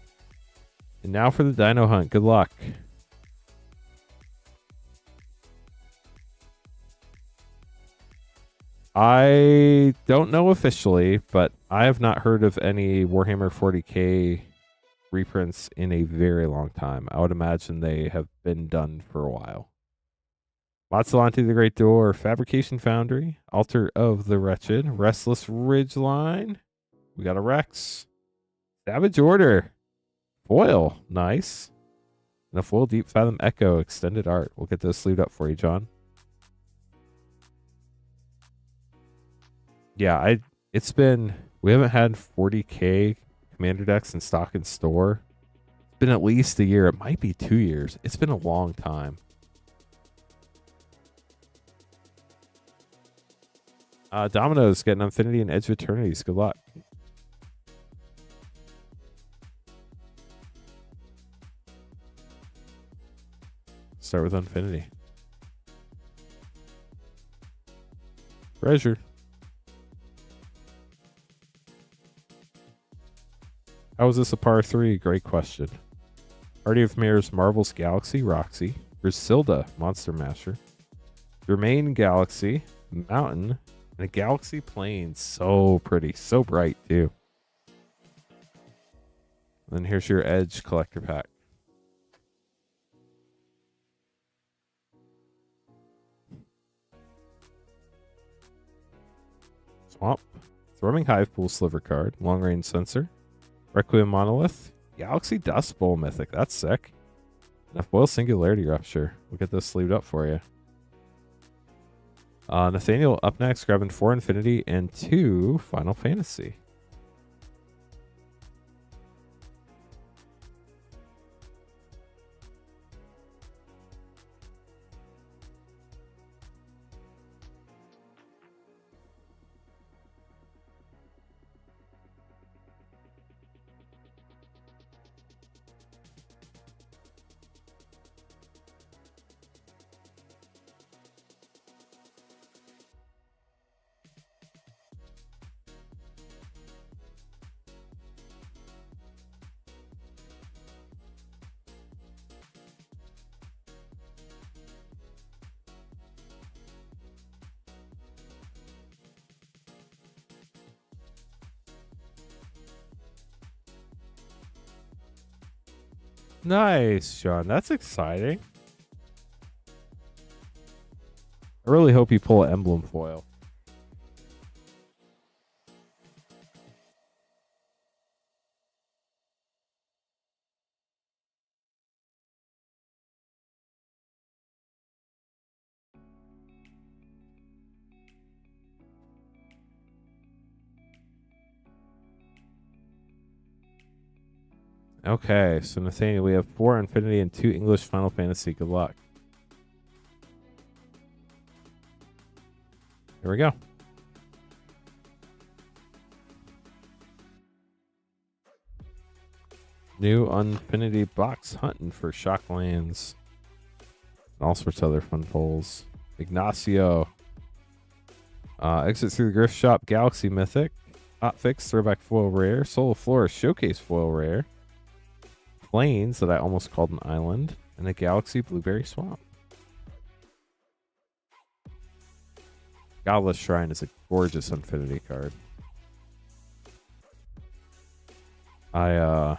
And now for the Dino Hunt. Good luck. I don't know officially, but I have not heard of any Warhammer 40k reprints in a very long time. I would imagine they have been done for a while. Matsulanti the Great Door, Fabrication Foundry, Altar of the Wretched, Restless Ridgeline. We got a Rex. Savage Order. Foil. Nice. And a full Deep Fathom Echo extended art. We'll get those sleeved up for you, John. Yeah, we haven't had 40k commander decks in stock in store. It's been at least a year. It might be 2 years. It's been a long time. Domino's getting Infinity and Edge of Eternities. Good luck. Start with Infinity. Treasure. How is this a par 3? Great question. Party of Mirrors, Marvel's Galaxy, Roxy, Griselda, Monster Masher, Germain Galaxy, Mountain, and a Galaxy Plane. So pretty, so bright too. And then here's your Edge collector pack. Swamp, Thrumming Hive Pool Sliver card, Long Range Sensor, Requiem Monolith, Galaxy Dust Bowl Mythic. That's sick. And a foil Singularity Rupture. We'll get this sleeved up for you. Nathaniel up next, grabbing 4 Infinity and 2 Final Fantasy. Nice, Sean. That's exciting. I really hope you pull an emblem foil. Okay, so Nathaniel, we have 4 Infinity and 2 English Final Fantasy. Good luck. Here we go. New Infinity box hunting for Shocklands. And all sorts of other fun pulls. Ignacio. Exit through the Grift Shop Galaxy Mythic. Hotfix Throwback Foil Rare. Soul of Flora Showcase Foil Rare. Plains that I almost called an island. And a Galaxy Blueberry Swamp. Godless Shrine is a gorgeous Infinity card. I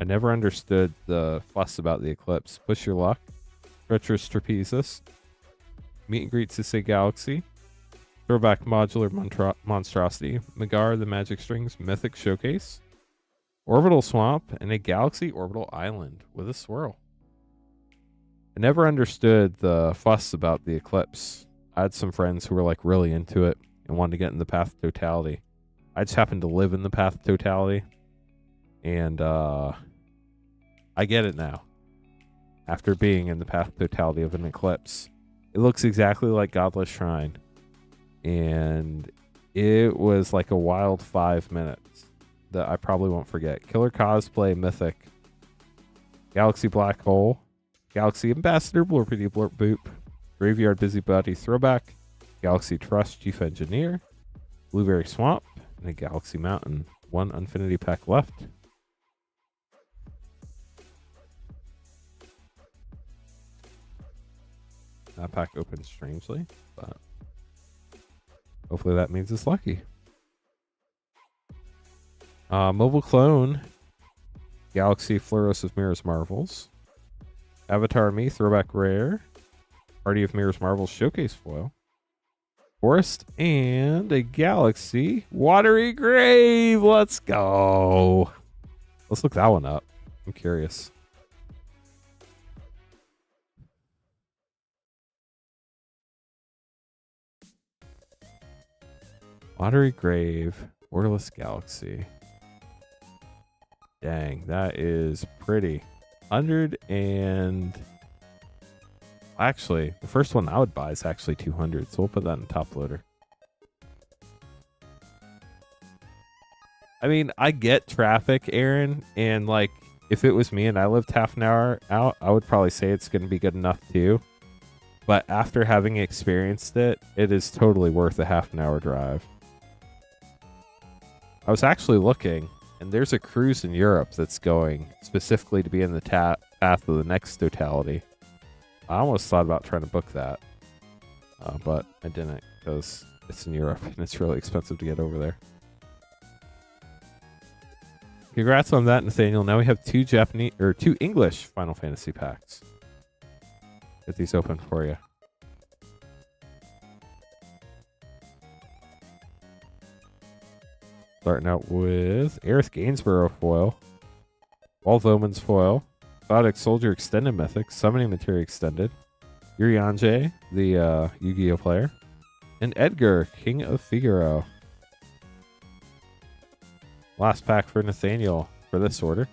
never understood the fuss about the Eclipse. Push Your Luck. Retros Trapezus. Meet and Greet Sisei Galaxy. Throwback Modular Monstrosity. Magar the Magic Strings Mythic Showcase. Orbital Swamp. And a Galaxy Orbital Island with a swirl. I never understood the fuss about the Eclipse. I had some friends who were like really into it and wanted to get in the Path of Totality. I just happened to live in the Path of Totality. And I get it now. After being in the Path of Totality of an Eclipse. It looks exactly like Godless Shrine. And it was like a wild 5 minutes that I probably won't forget. Killer Cosplay Mythic. Galaxy Black Hole. Galaxy Ambassador Blurpity Blurp Boop. Graveyard Busybody Throwback. Galaxy Trust Chief Engineer. Blueberry Swamp. And a Galaxy Mountain. 1 Infinity pack left. That pack opened strangely, but hopefully that means it's lucky. Mobile Clone. Galaxy Fluoros of Mirrors Marvels. Avatar Me Throwback Rare. Party of Mirrors Marvel Showcase foil. Forest and a Galaxy. Watery Grave. Let's go. Let's look that one up. I'm curious. Watery Grave. Borderless Galaxy. Dang, that is pretty. 100 and... Actually, the first one I would buy is actually 200, so we'll put that in top loader. I mean, I get traffic, Aaron, and like, if it was me and I lived half an hour out, I would probably say it's going to be good enough too. But after having experienced it, it is totally worth a half an hour drive. I was actually looking, and there's a cruise in Europe that's going specifically to be in the path of the next totality. I almost thought about trying to book that, but I didn't because it's in Europe and it's really expensive to get over there. Congrats on that, Nathaniel. Now we have two English Final Fantasy packs. Get these open for you. Starting out with Aerith Gainsborough foil, Wall of Omens foil, Exotic Soldier Extended Mythic, Summoning Materia Extended, Urianger, the Yu-Gi-Oh player, and Edgar, King of Figaro. Last pack for Nathaniel for this order.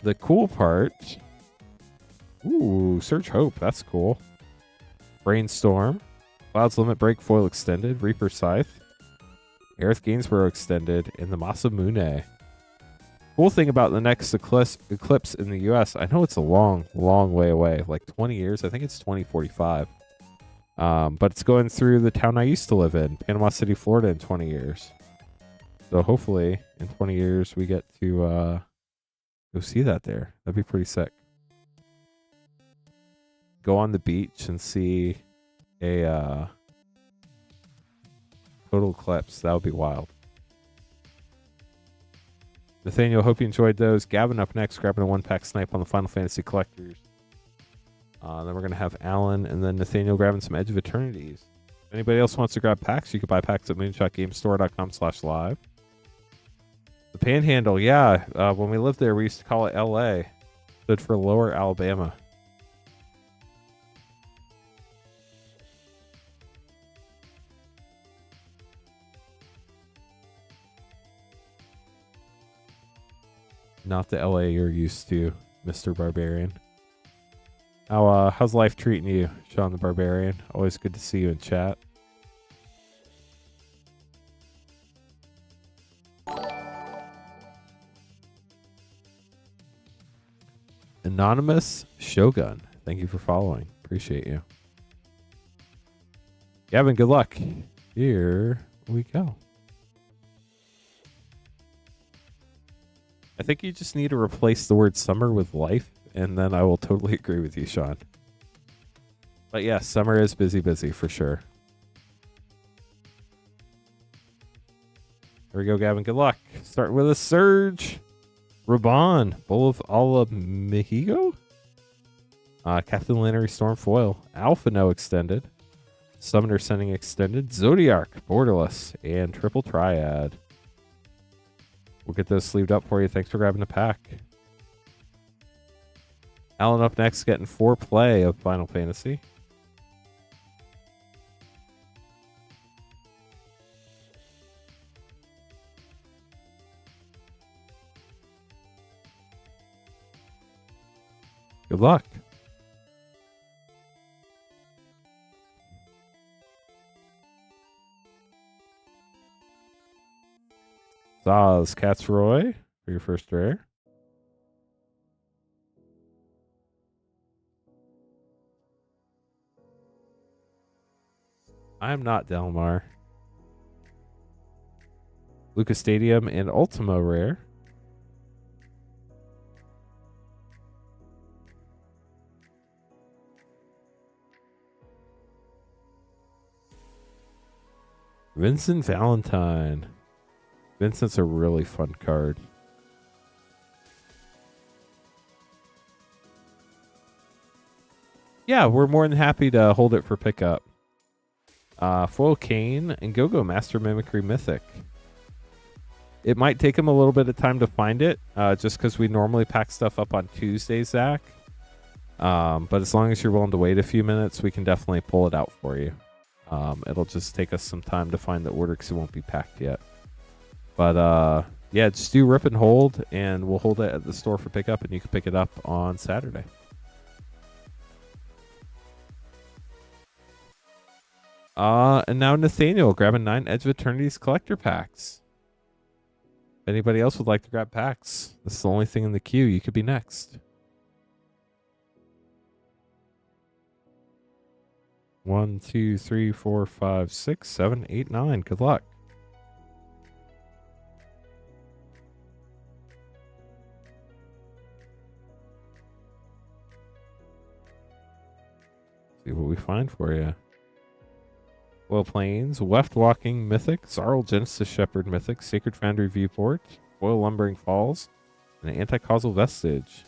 The cool part. Ooh, Surge Hope. That's cool. Brainstorm. Cloud's Limit Break Foil Extended. Reaper Scythe. Aerith Gainsborough Extended. And the Masamune. Cool thing about the next eclipse in the US, I know it's a long, long way away. Like 20 years. I think it's 2045. But it's going through the town I used to live in, Panama City, Florida, in 20 years. So hopefully in 20 years we get to go see that there. That'd be pretty sick. Go on the beach and see a total eclipse. That would be wild. Nathaniel, hope you enjoyed those. Gavin up next, grabbing a one-pack snipe on the Final Fantasy Collectors. Then we're going to have Alan and then Nathaniel grabbing some Edge of Eternities. If anybody else wants to grab packs, you can buy packs at moonshotgamestore.com/live. The Panhandle, yeah. When we lived there, we used to call it LA. Stood for Lower Alabama. Not the LA you're used to, Mr. Barbarian. How's life treating you, Sean the Barbarian? Always good to see you in chat. Anonymous Shogun, thank you for following. Appreciate you. Gavin, good luck. Here we go. I think you just need to replace the word summer with life, and then I will totally agree with you, Sean. But yeah, summer is busy for sure. Here we go, Gavin. Good luck. Starting with a Surge. Raban. Bull of Ala Mexico. Captain Lannery Storm Foil. Alpha No Extended. Summoner Sending Extended. Zodiac. Borderless. And Triple Triad. We'll get those sleeved up for you. Thanks for grabbing the pack. Alan up next, getting 4 play of Final Fantasy. Good luck. Zaz Katzroy for your first rare. I'm not Delmar. Lucas Stadium and Ultimo rare. Vincent Valentine. Vincent's a really fun card. Yeah, we're more than happy to hold it for pickup. Foil Kane and Go-Go Master Mimicry Mythic. It might take him a little bit of time to find it, just because we normally pack stuff up on Tuesdays, Zach. But as long as you're willing to wait a few minutes, we can definitely pull it out for you. It'll just take us some time to find the order because it won't be packed yet. But yeah, just do rip and hold, and we'll hold it at the store for pickup, and you can pick it up on Saturday. And now Nathaniel grabbing 9 Edge of Eternities collector packs. If anybody else would like to grab packs, this is the only thing in the queue. You could be next. 1, 2, 3, 4, 5, 6, 7, 8, 9. Good luck. See what we find for you. Foil Plains, Weft Walking Mythic, Zarl Genesis Shepherd Mythic, Sacred Foundry Viewport, Foil Lumbering Falls, and an Anti-Causal Vestige.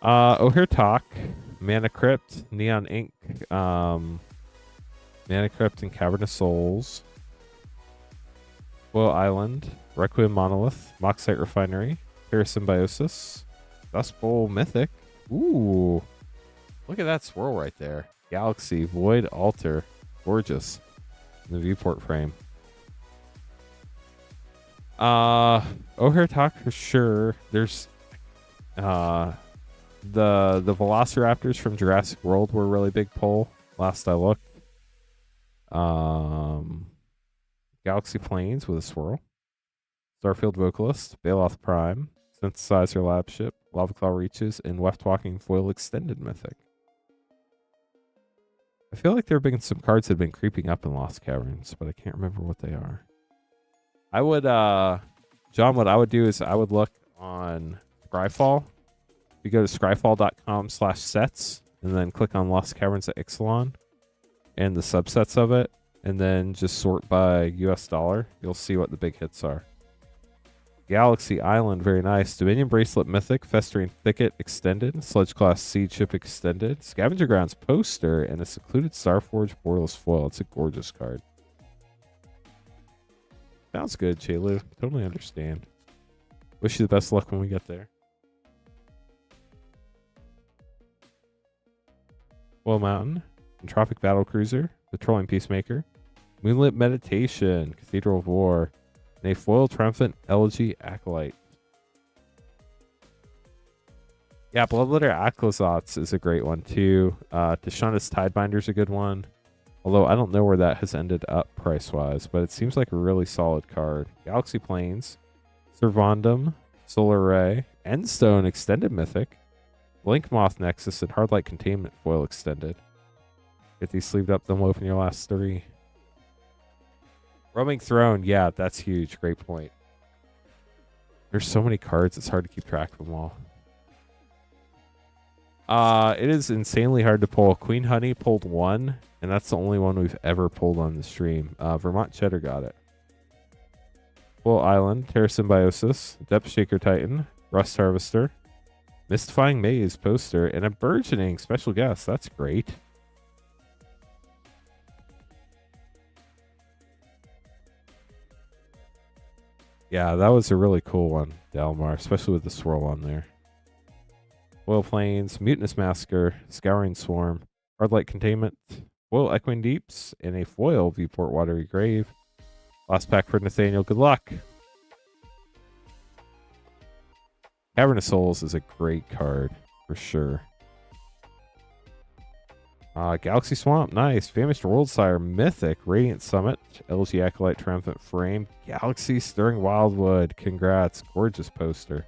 O'Hare Talk, Mana Crypt, Neon Ink, Mana Crypt and Cavern of Souls, Foil Island, Requiem Monolith, Moxite Refinery, Parasymbiosis, Dust Bowl Mythic. Ooh, look at that swirl right there. Galaxy, Void Altar, gorgeous. In the viewport frame. O'Hare Talk for sure. There's the Velociraptors from Jurassic World were a really big pull last I looked. Galaxy Plains with a swirl. Starfield Vocalist, Baloth Prime, Synthesizer Lab Ship, Lava Claw Reaches, and Weft Walking Foil Extended Mythic. I feel like there have been some cards that have been creeping up in Lost Caverns, but I can't remember what they are. I would, John, what I would do is I would look on Scryfall. You go to scryfall.com/sets and then click on Lost Caverns at Ixalan and the subsets of it, and then just sort by US dollar. You'll see what the big hits are. Galaxy Island, very nice. Dominion Bracelet Mythic, Festering Thicket Extended, Sludge Class Seed Ship Extended, Scavenger Grounds Poster, and a Secluded Starforge Borderless Foil. It's a gorgeous card. Sounds good, Chelu. Totally understand. Wish you the best luck when we get there. Foil Mountain, Entropic Battle Cruiser, Patrolling Peacemaker, Moonlit Meditation, Cathedral of War, and a Foil Triumphant Elegy Acolyte. Yeah, Bloodletter Aclazotz is a great one too. Tashanda's Tidebinder's a good one. Although I don't know where that has ended up price-wise, but it seems like a really solid card. Galaxy Plains, Servandum, Solar Ray, Endstone Extended Mythic, Blink Moth Nexus, and Hardlight Containment Foil Extended. Get these sleeved up, then we'll open your last 3. Roaming Throne, yeah, that's huge. Great point. There's so many cards, it's hard to keep track of them all. It is insanely hard to pull. Queen Honey pulled 1, and that's the only one we've ever pulled on the stream. Vermont Cheddar got it. Full Island, Terra Symbiosis, Depth Shaker Titan, Rust Harvester, Mystifying Maze Poster, and a Burgeoning Special Guest. That's great. Yeah, that was a really cool one, Dalmar, especially with the swirl on there. Foil Plains, Mutinous Massacre, Scouring Swarm, Hardlight Containment, Foil Echoing Deeps, and a foil Viewport Watery Grave. Last pack for Nathaniel. Good luck. Cavern of Souls is a great card for sure. Galaxy Swamp, nice. Famished Worldsire, Mythic, Radiant Summit, LG Acolyte Triumphant Frame, Galaxy Stirring Wildwood. Congrats, gorgeous poster.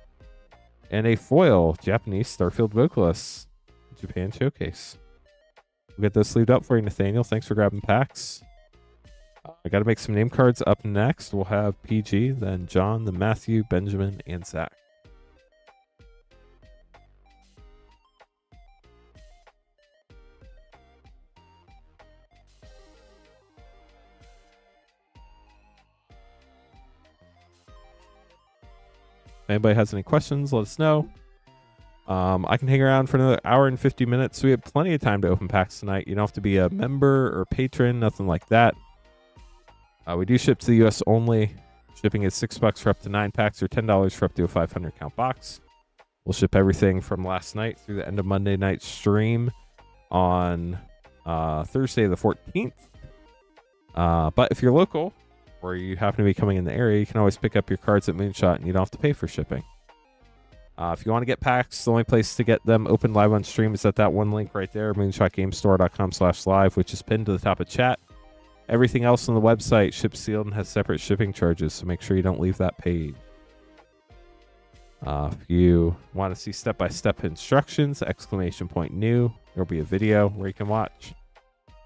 And a foil Japanese Starfield Vocalist, Japan Showcase. We'll get those sleeved up for you, Nathaniel. Thanks for grabbing packs. I got to make some name cards up next. We'll have PG, then John, then Matthew, Benjamin, and Zach. If anybody has any questions, let us know. I can hang around for another hour and 50 minutes. So we have plenty of time to open packs tonight. You don't have to be a member or patron, nothing like that. We do ship to the US only. Shipping is $6 for up to 9 packs or $10 for up to a 500 count box. We'll ship everything from last night through the end of Monday night stream on Thursday the 14th. But if you're local or you happen to be coming in the area, you can always pick up your cards at Moonshot and you don't have to pay for shipping. If you want to get packs, the only place to get them open live on stream is at that one link right there, moonshotgamestore.com/live, which is pinned to the top of chat. Everything else on the website ships sealed and has separate shipping charges, so make sure you don't leave that page. If you want to see step-by-step instructions, !new, there'll be a video where you can watch.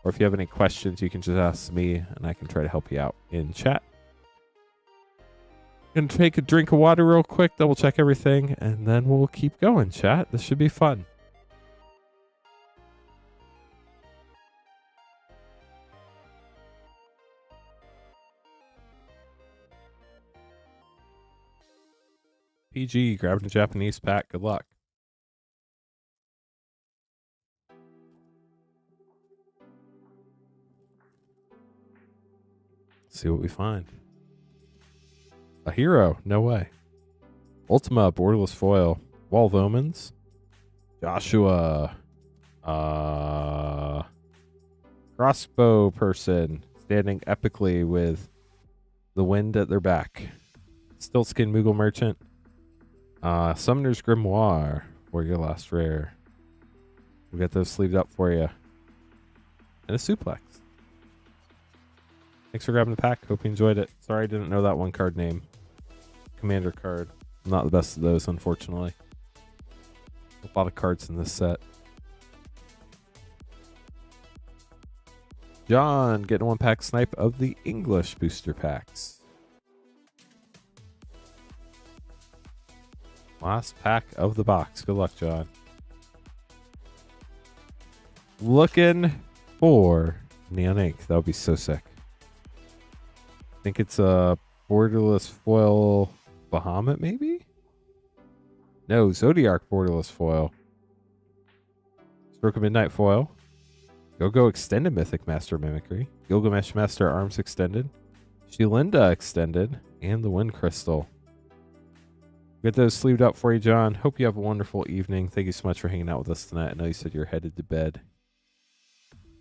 Or if you have any questions, you can just ask me, and I can try to help you out in chat. Gonna take a drink of water real quick, double check everything, and then we'll keep going, chat. This should be fun. PG, grabbing a Japanese pack. Good luck. Let's see what we find. A hero. No way. Ultima, borderless foil. Wall of Omens. Joshua. Crossbow person standing epically with the wind at their back. Stiltskin Moogle Merchant. Summoner's Grimoire for your last rare. We'll get those sleeved up for you. And a suplex. Thanks for grabbing the pack. Hope you enjoyed it. Sorry I didn't know that one card name. Commander card. I'm not the best of those, unfortunately. A lot of cards in this set. John getting one pack snipe of the English booster packs. Last pack of the box. Good luck, John. Looking for Neon Ink. That would be so sick. I think it's a borderless foil Bahamut, maybe? No, Zodiac borderless foil. Stroke of Midnight foil. Go-Go Extended Mythic Master Mimicry. Gilgamesh Master Arms Extended. Shelinda Extended. And the Wind Crystal. Get those sleeved up for you, John. Hope you have a wonderful evening. Thank you so much for hanging out with us tonight. I know you said you're headed to bed.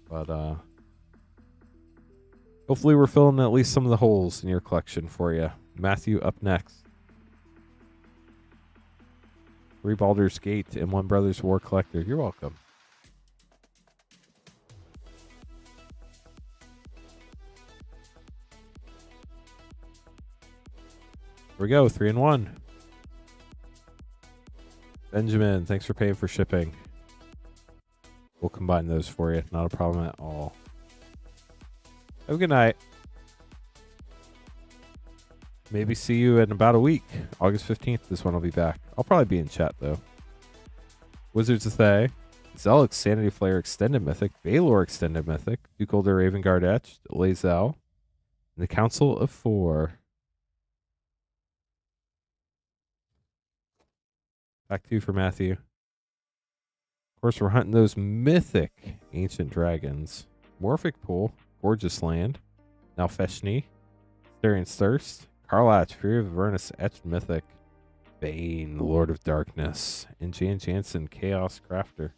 But hopefully we're filling at least some of the holes in your collection for you. Matthew up next. 3 Baldur's Gate and 1 Brothers War Collector. You're welcome. Here we go, 3 and 1. Benjamin, thanks for paying for shipping. We'll combine those for you. Not a problem at all. Have a good night. Maybe see you in about a week. August 15th, this one will be back. I'll probably be in chat, though. Wizards of Thay. Zelix Sanity Flare Extended Mythic. Valor Extended Mythic. Dukeholder Raven Guard Etched. Lae'zel. And the Council of 4. Back to you for Matthew. Of course, we're hunting those mythic ancient dragons. Morphic Pool, Gorgeous Land, Nalfeshni, Astarion's Thirst, Karlach, Fury of Avernus, Etched Mythic, Bane, Lord of Darkness, and Jan Jansen, Chaos Crafter.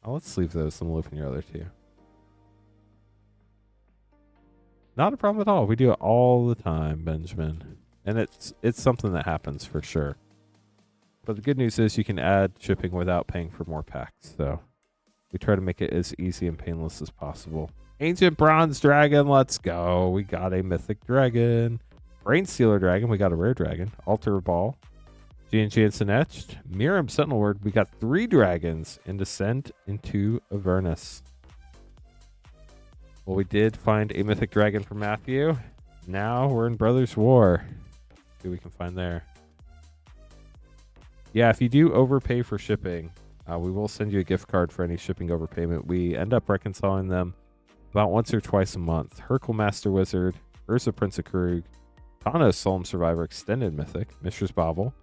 Oh, let's leave those and we'll open your other two. Not a problem at all. We do it all the time, Benjamin. And it's something that happens for sure. But the good news is you can add shipping without paying for more packs. So we try to make it as easy and painless as possible. Ancient Bronze Dragon, let's go. We got a Mythic Dragon. Brainstealer Dragon, we got a Rare Dragon. Altar Ball. Jan Jansen Etched. Miram Sentinel Word, we got 3 dragons. And Descent into Avernus. Well, we did find a Mythic Dragon for Matthew. Now we're in Brothers War. See what we can find there. Yeah, if you do overpay for shipping, we will send you a gift card for any shipping overpayment. We end up reconciling them about once or twice a month. Hercule Master Wizard, Urza Prince of Karug, Tana Solemn Survivor Extended Mythic, Mishra's Bauble,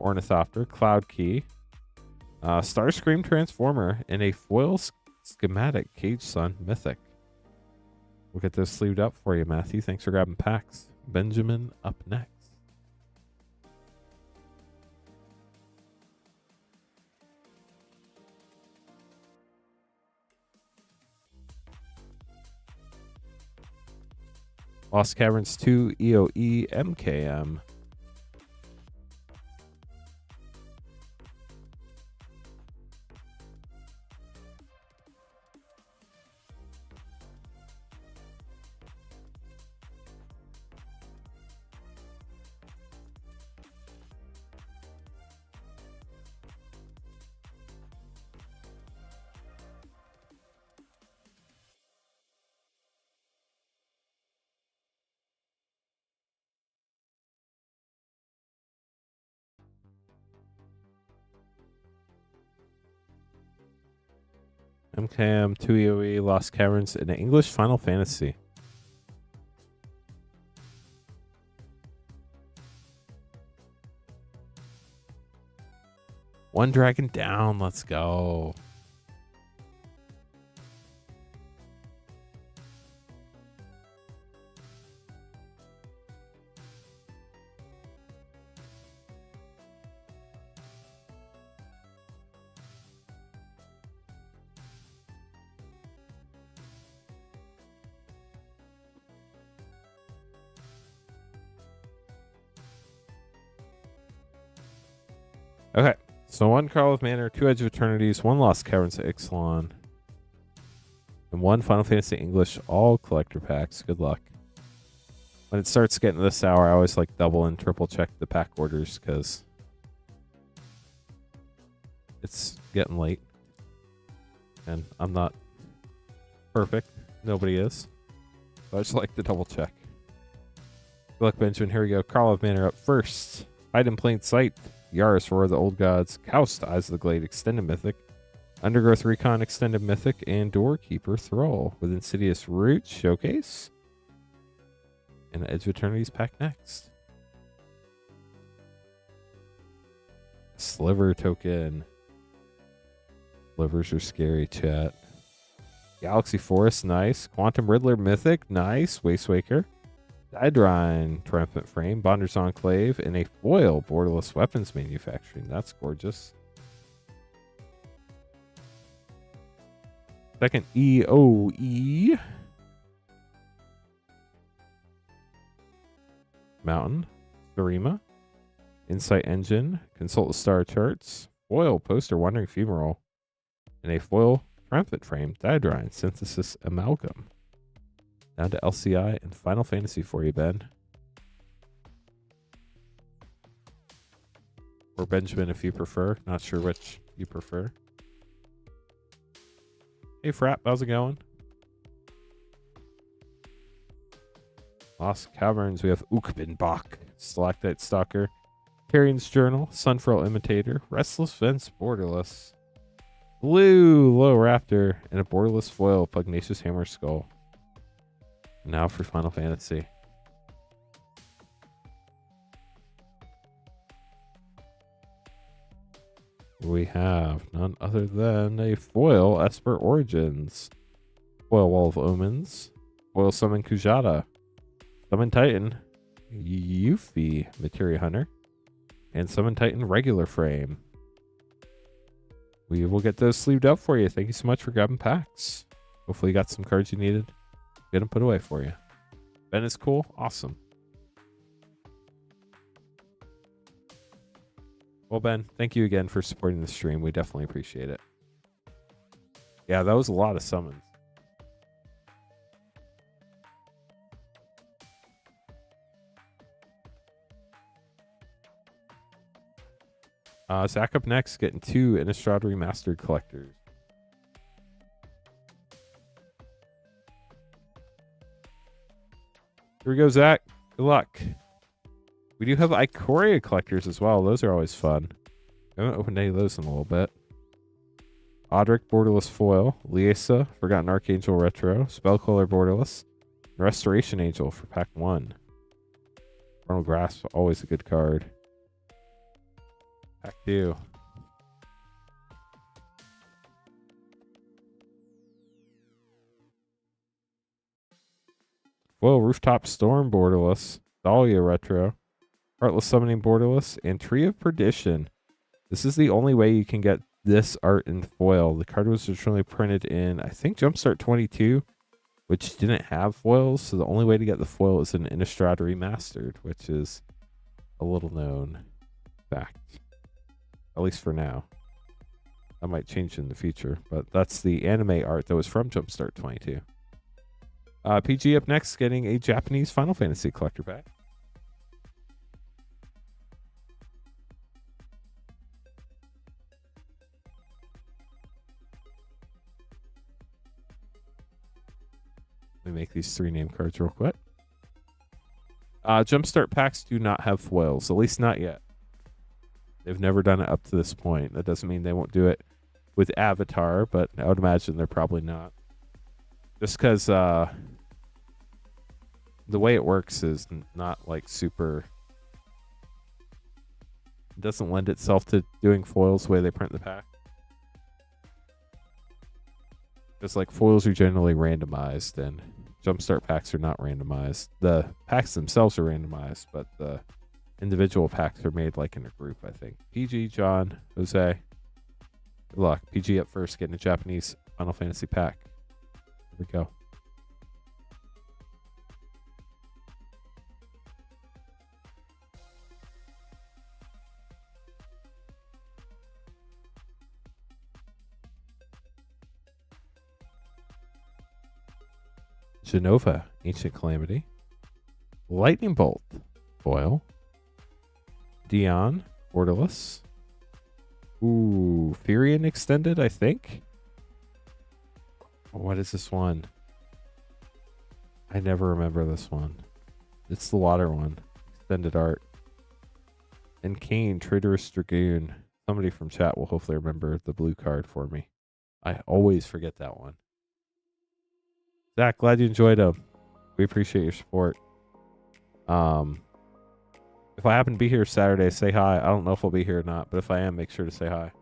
Ornithopter, Cloud Key, Starscream Transformer, and a foil schematic Cage Sun Mythic. We'll get those sleeved up for you, Matthew. Thanks for grabbing packs. Benjamin up next. Lost Caverns 2 EOE MKM. MKM 2 EOE Lost Caverns in English Final Fantasy. One dragon down. Let's go. Okay, so one Carl of Manor, 2 Edge of Eternities, 1 Lost Caverns to Ixalan, and 1 Final Fantasy English, all collector packs. Good luck. When it starts getting to this hour, I always like double and triple check the pack orders because it's getting late. And I'm not perfect. Nobody is. So I just like to double check. Good luck, Benjamin. Here we go. Carl of Manor up first. Hide in Plain Sight. Yaris, Roar of the Old Gods, Kaust, Eyes of the Glade, Extended Mythic, Undergrowth Recon, Extended Mythic, and Doorkeeper Thrall with Insidious Root Showcase. And Edge of Eternities pack next. Sliver token. Slivers are scary, chat. Galaxy Forest, nice. Quantum Riddler Mythic, nice. Wastewaker. Daedrine, Triumphant Frame, Bonder's Enclave, and a foil Borderless Weapons Manufacturing. That's gorgeous. Second EOE. Mountain, Sarima, Insight Engine, Consult the Star Charts, foil Poster Wandering Fumarole, and a foil Triumphant Frame, Daedrine, Synthesis Amalgam. Down to LCI and Final Fantasy for you, Ben. Or Benjamin if you prefer. Not sure which you prefer. Hey, Frap, how's it going? Lost Caverns, we have Ukbenbach, Stalactite Stalker, Carrion's Journal, Sunfurl Imitator, Restless Fence Borderless, Blue Low Raptor, and a Borderless foil Pugnacious Hammer Skull. Now for Final Fantasy. We have none other than a foil Esper Origins, foil Wall of Omens, foil Summon Kujata, Summon Titan, Yuffie Materia Hunter, and Summon Titan Regular Frame. We will get those sleeved up for you. Thank you so much for grabbing packs. Hopefully you got some cards you needed. Get them put away for you. Ben is cool. Awesome. Well, Ben, thank you again for supporting the stream. We definitely appreciate it. Yeah, that was a lot of summons. Zach up next, getting 2 Innistrad Remastered collectors. Here we go, Zach. Good luck. We do have Ikoria collectors as well. Those are always fun. I haven't opened any of those in a little bit. Odric Borderless Foil, Liesa, Forgotten Archangel Retro, Spellcaller Borderless, and Restoration Angel for pack 1. Vernal Grasp, always a good card. Pack 2. Whoa, Rooftop Storm borderless. Dahlia retro. Heartless Summoning borderless. And Tree of Perdition. This is the only way you can get this art in foil. The card was originally printed in, I think, Jumpstart 22, which didn't have foils. So the only way to get the foil is an Innistrad Remastered, which is a little known fact. At least for now. That might change in the future, but that's the anime art that was from Jumpstart 22. PG up next, getting a Japanese Final Fantasy collector pack. Let me make these 3 name cards real quick. Jumpstart packs do not have foils, at least not yet. They've never done it up to this point. That doesn't mean they won't do it with Avatar, but I would imagine they're probably not. Just because the way it works is not like super... It doesn't lend itself to doing foils the way they print the pack. Because like foils are generally randomized and Jumpstart packs are not randomized. The packs themselves are randomized, but the individual packs are made like in a group, I think. PG, John, Jose. Good luck. PG up first, getting a Japanese Final Fantasy pack. Here we go. Genova, Ancient Calamity. Lightning Bolt, foil. Dion, borderless. Ooh, Furion extended, I think. What is this one? I never remember this one. It's the water one. Extended art. And Kane, Traitorous Dragoon. Somebody from chat will hopefully remember the blue card for me. I always forget that one. Zach, glad you enjoyed them. We appreciate your support. If I happen to be here Saturday, say hi. I don't know if I'll be here or not, but if I am, make sure to say hi.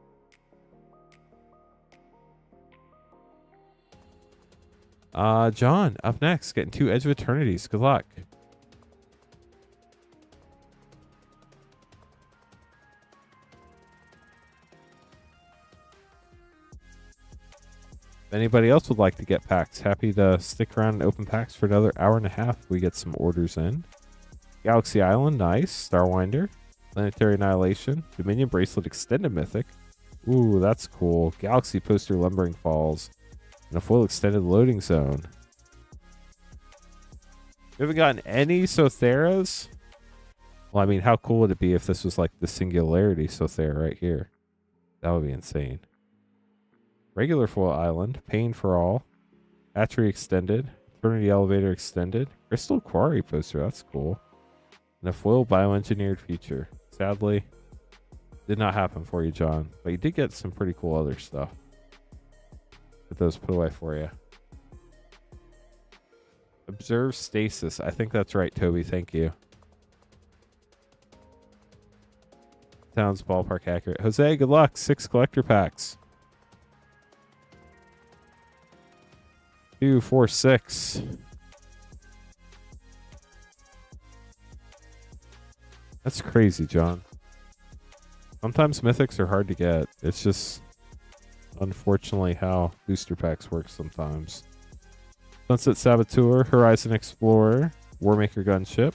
John, up next, getting 2 Edge of Eternities. Good luck. If anybody else would like to get packs, happy to stick around and open packs for another hour and a half. We get some orders in. Galaxy Island, nice. Starwinder, Planetary Annihilation, Dominion Bracelet Extended Mythic. Ooh, that's cool. Galaxy Poster Lumbering Falls, and a foil extended loading zone. We haven't gotten any Sotheras. Well, I mean, how cool would it be if this was like the Singularity Sothera right here? That would be insane. Regular foil island, Pain for All, Atri Extended, Eternity Elevator Extended, Crystal Quarry poster, that's cool. And a foil bioengineered feature. Sadly, did not happen for you, John. But you did get some pretty cool other stuff. Get those put away for you. Observe Stasis. I think that's right, Toby. Thank you. Sounds ballpark accurate. Jose, good luck. 6 collector packs. 2, 4, 6. That's crazy, John. Sometimes mythics are hard to get. It's just unfortunately how booster packs work sometimes. Sunset Saboteur, Horizon Explorer, Warmaker Gunship,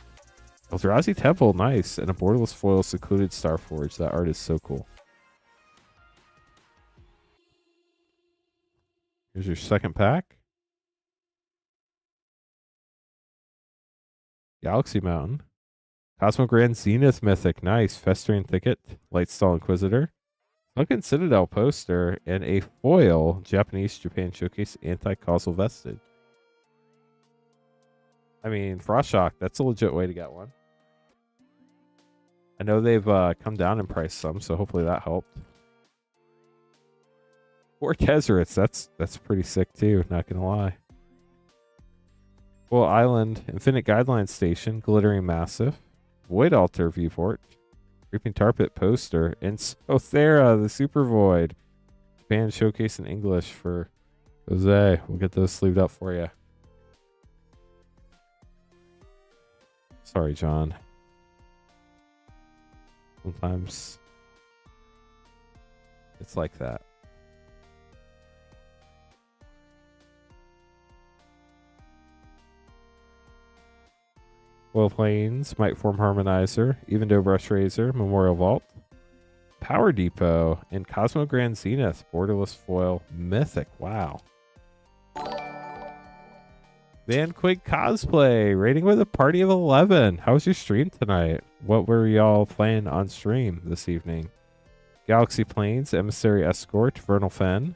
Eldrazi Temple, nice, and a borderless foil Secluded Starforge. That art is so cool. Here's your second pack. Galaxy Mountain. Cosmo Grand Zenith Mythic. Nice. Festering Thicket. Lightstall Inquisitor. Sunken Citadel poster. And a foil Japanese Japan Showcase Anti-Causal Vested. I mean, Frost Shock. That's a legit way to get one. I know they've come down in price some, so hopefully that helped. 4 Tezzerets. That's pretty sick too, not gonna lie. Well, Island, Infinite Guideline Station, Glittering Massive, Void Altar Viewport, Creeping Tar Pit poster. And Sothera, the Super Void. Band showcase in English for Jose. We'll get those sleeved up for you. Sorry, John. Sometimes it's like that. Oil Planes, Might Form Harmonizer, Even Though Brush Razor, Memorial Vault, Power Depot, and Cosmo Grand Zenith, Borderless Foil, Mythic. Wow. Van Quig Cosplay, rating with a party of 11. How was your stream tonight? What were y'all playing on stream this evening? Galaxy Planes, Emissary Escort, Vernal Fen.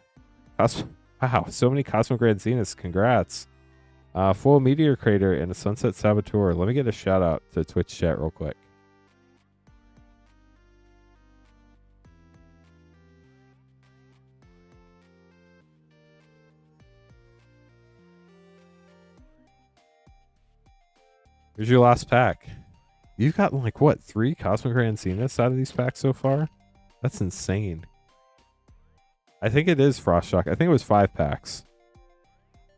Wow, so many Cosmo Grand Zeniths. Congrats. Full Meteor Crater and a Sunset Saboteur. Let me get a shout out to Twitch chat real quick. Here's your last pack. You've got like what, 3 Cosmic Grand Zeniths out of these packs so far? That's insane. I think it is Frost Shock. I think it was 5 packs.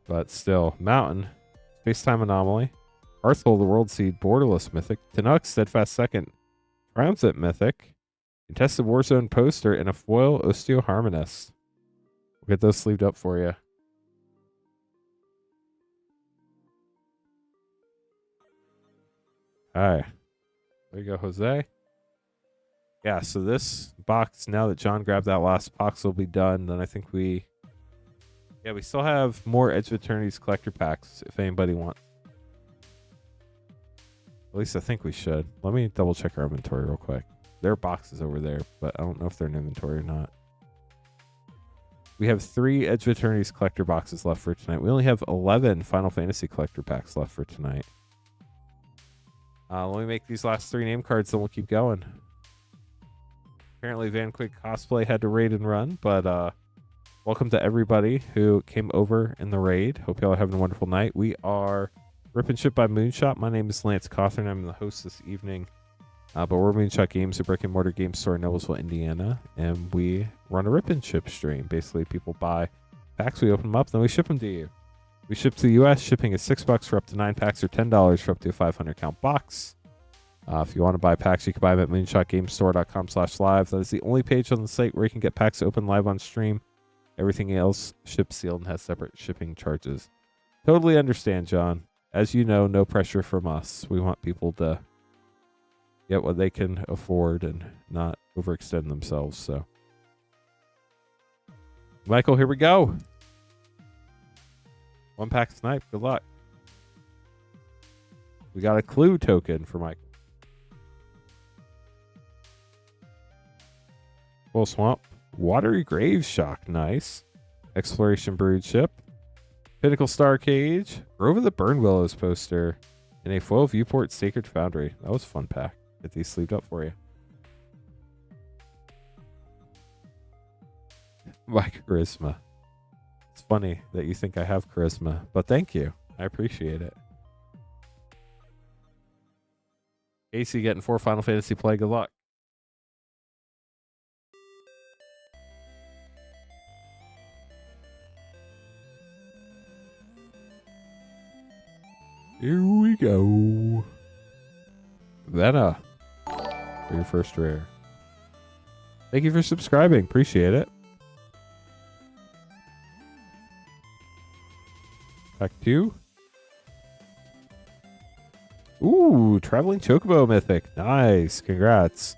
But still, Mountain, Space-Time Anomaly, Hearthhold, the World Seed, Borderless Mythic, Tanuk, Steadfast Second, Triumphant Mythic, Contested Warzone poster, and a foil Osteo Harmonist. We'll get those sleeved up for you. Alright. There you go, Jose. Yeah, so this box, now that John grabbed that last box, will be done. Then I think we still have more Edge of Eternities collector packs if anybody wants. At least I think we should. Let me double check our inventory real quick. There are boxes over there, but I don't know if they're in inventory or not. We have 3 Edge of Eternities collector boxes left for tonight. We only have 11 Final Fantasy collector packs left for tonight. Let me make these last 3 name cards, then we'll keep going. Apparently Van Quig Cosplay had to raid and run, but welcome to everybody who came over in the raid. Hope y'all are having a wonderful night. We are Rip and Ship by Moonshot. My name is Lance Cawthorn. I'm the host this evening. But we're Moonshot Games, a brick-and-mortar game store in Noblesville, Indiana. And we run a Rip and Ship stream. Basically, people buy packs, we open them up, then we ship them to you. We ship to the U.S. Shipping is $6 for up to 9 packs or $10 for up to a 500-count box. If you want to buy packs, you can buy them at moonshotgamestore.com/live. That is the only page on the site where you can get packs open live on stream. Everything else ships sealed and has separate shipping charges. Totally understand, John. As you know, no pressure from us. We want people to get what they can afford and not overextend themselves. So, Michael, here we go. 1 pack tonight. Good luck. We got a clue token for Michael. Full Swamp. Watery Grave Shock. Nice. Exploration Brood Ship. Pinnacle Star Cage. Grove of the Burn Willows poster. And a foil Viewport Sacred Foundry. That was a fun pack. Get these sleeved up for you. My charisma. It's funny that you think I have charisma, but thank you. I appreciate it. Casey getting 4 Final Fantasy play. Good luck. Here we go. Vena for your first rare. Thank you for subscribing. Appreciate it. Pack 2. Ooh, Traveling Chocobo Mythic. Nice. Congrats.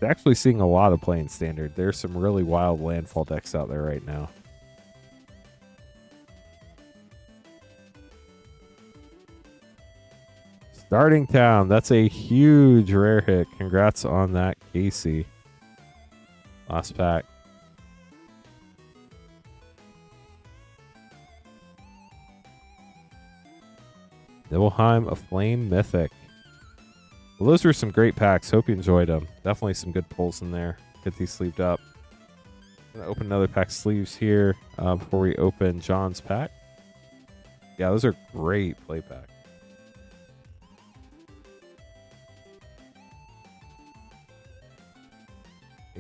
Actually seeing a lot of playing Standard. There's some really wild landfall decks out there right now. Starting Town. That's a huge rare hit. Congrats on that, Casey. Last pack. Nibelheim, a Flame Mythic. Well, those were some great packs. Hope you enjoyed them. Definitely some good pulls in there. Get these sleeved up. I'm going to open another pack of sleeves here before we open John's pack. Yeah, those are great play packs.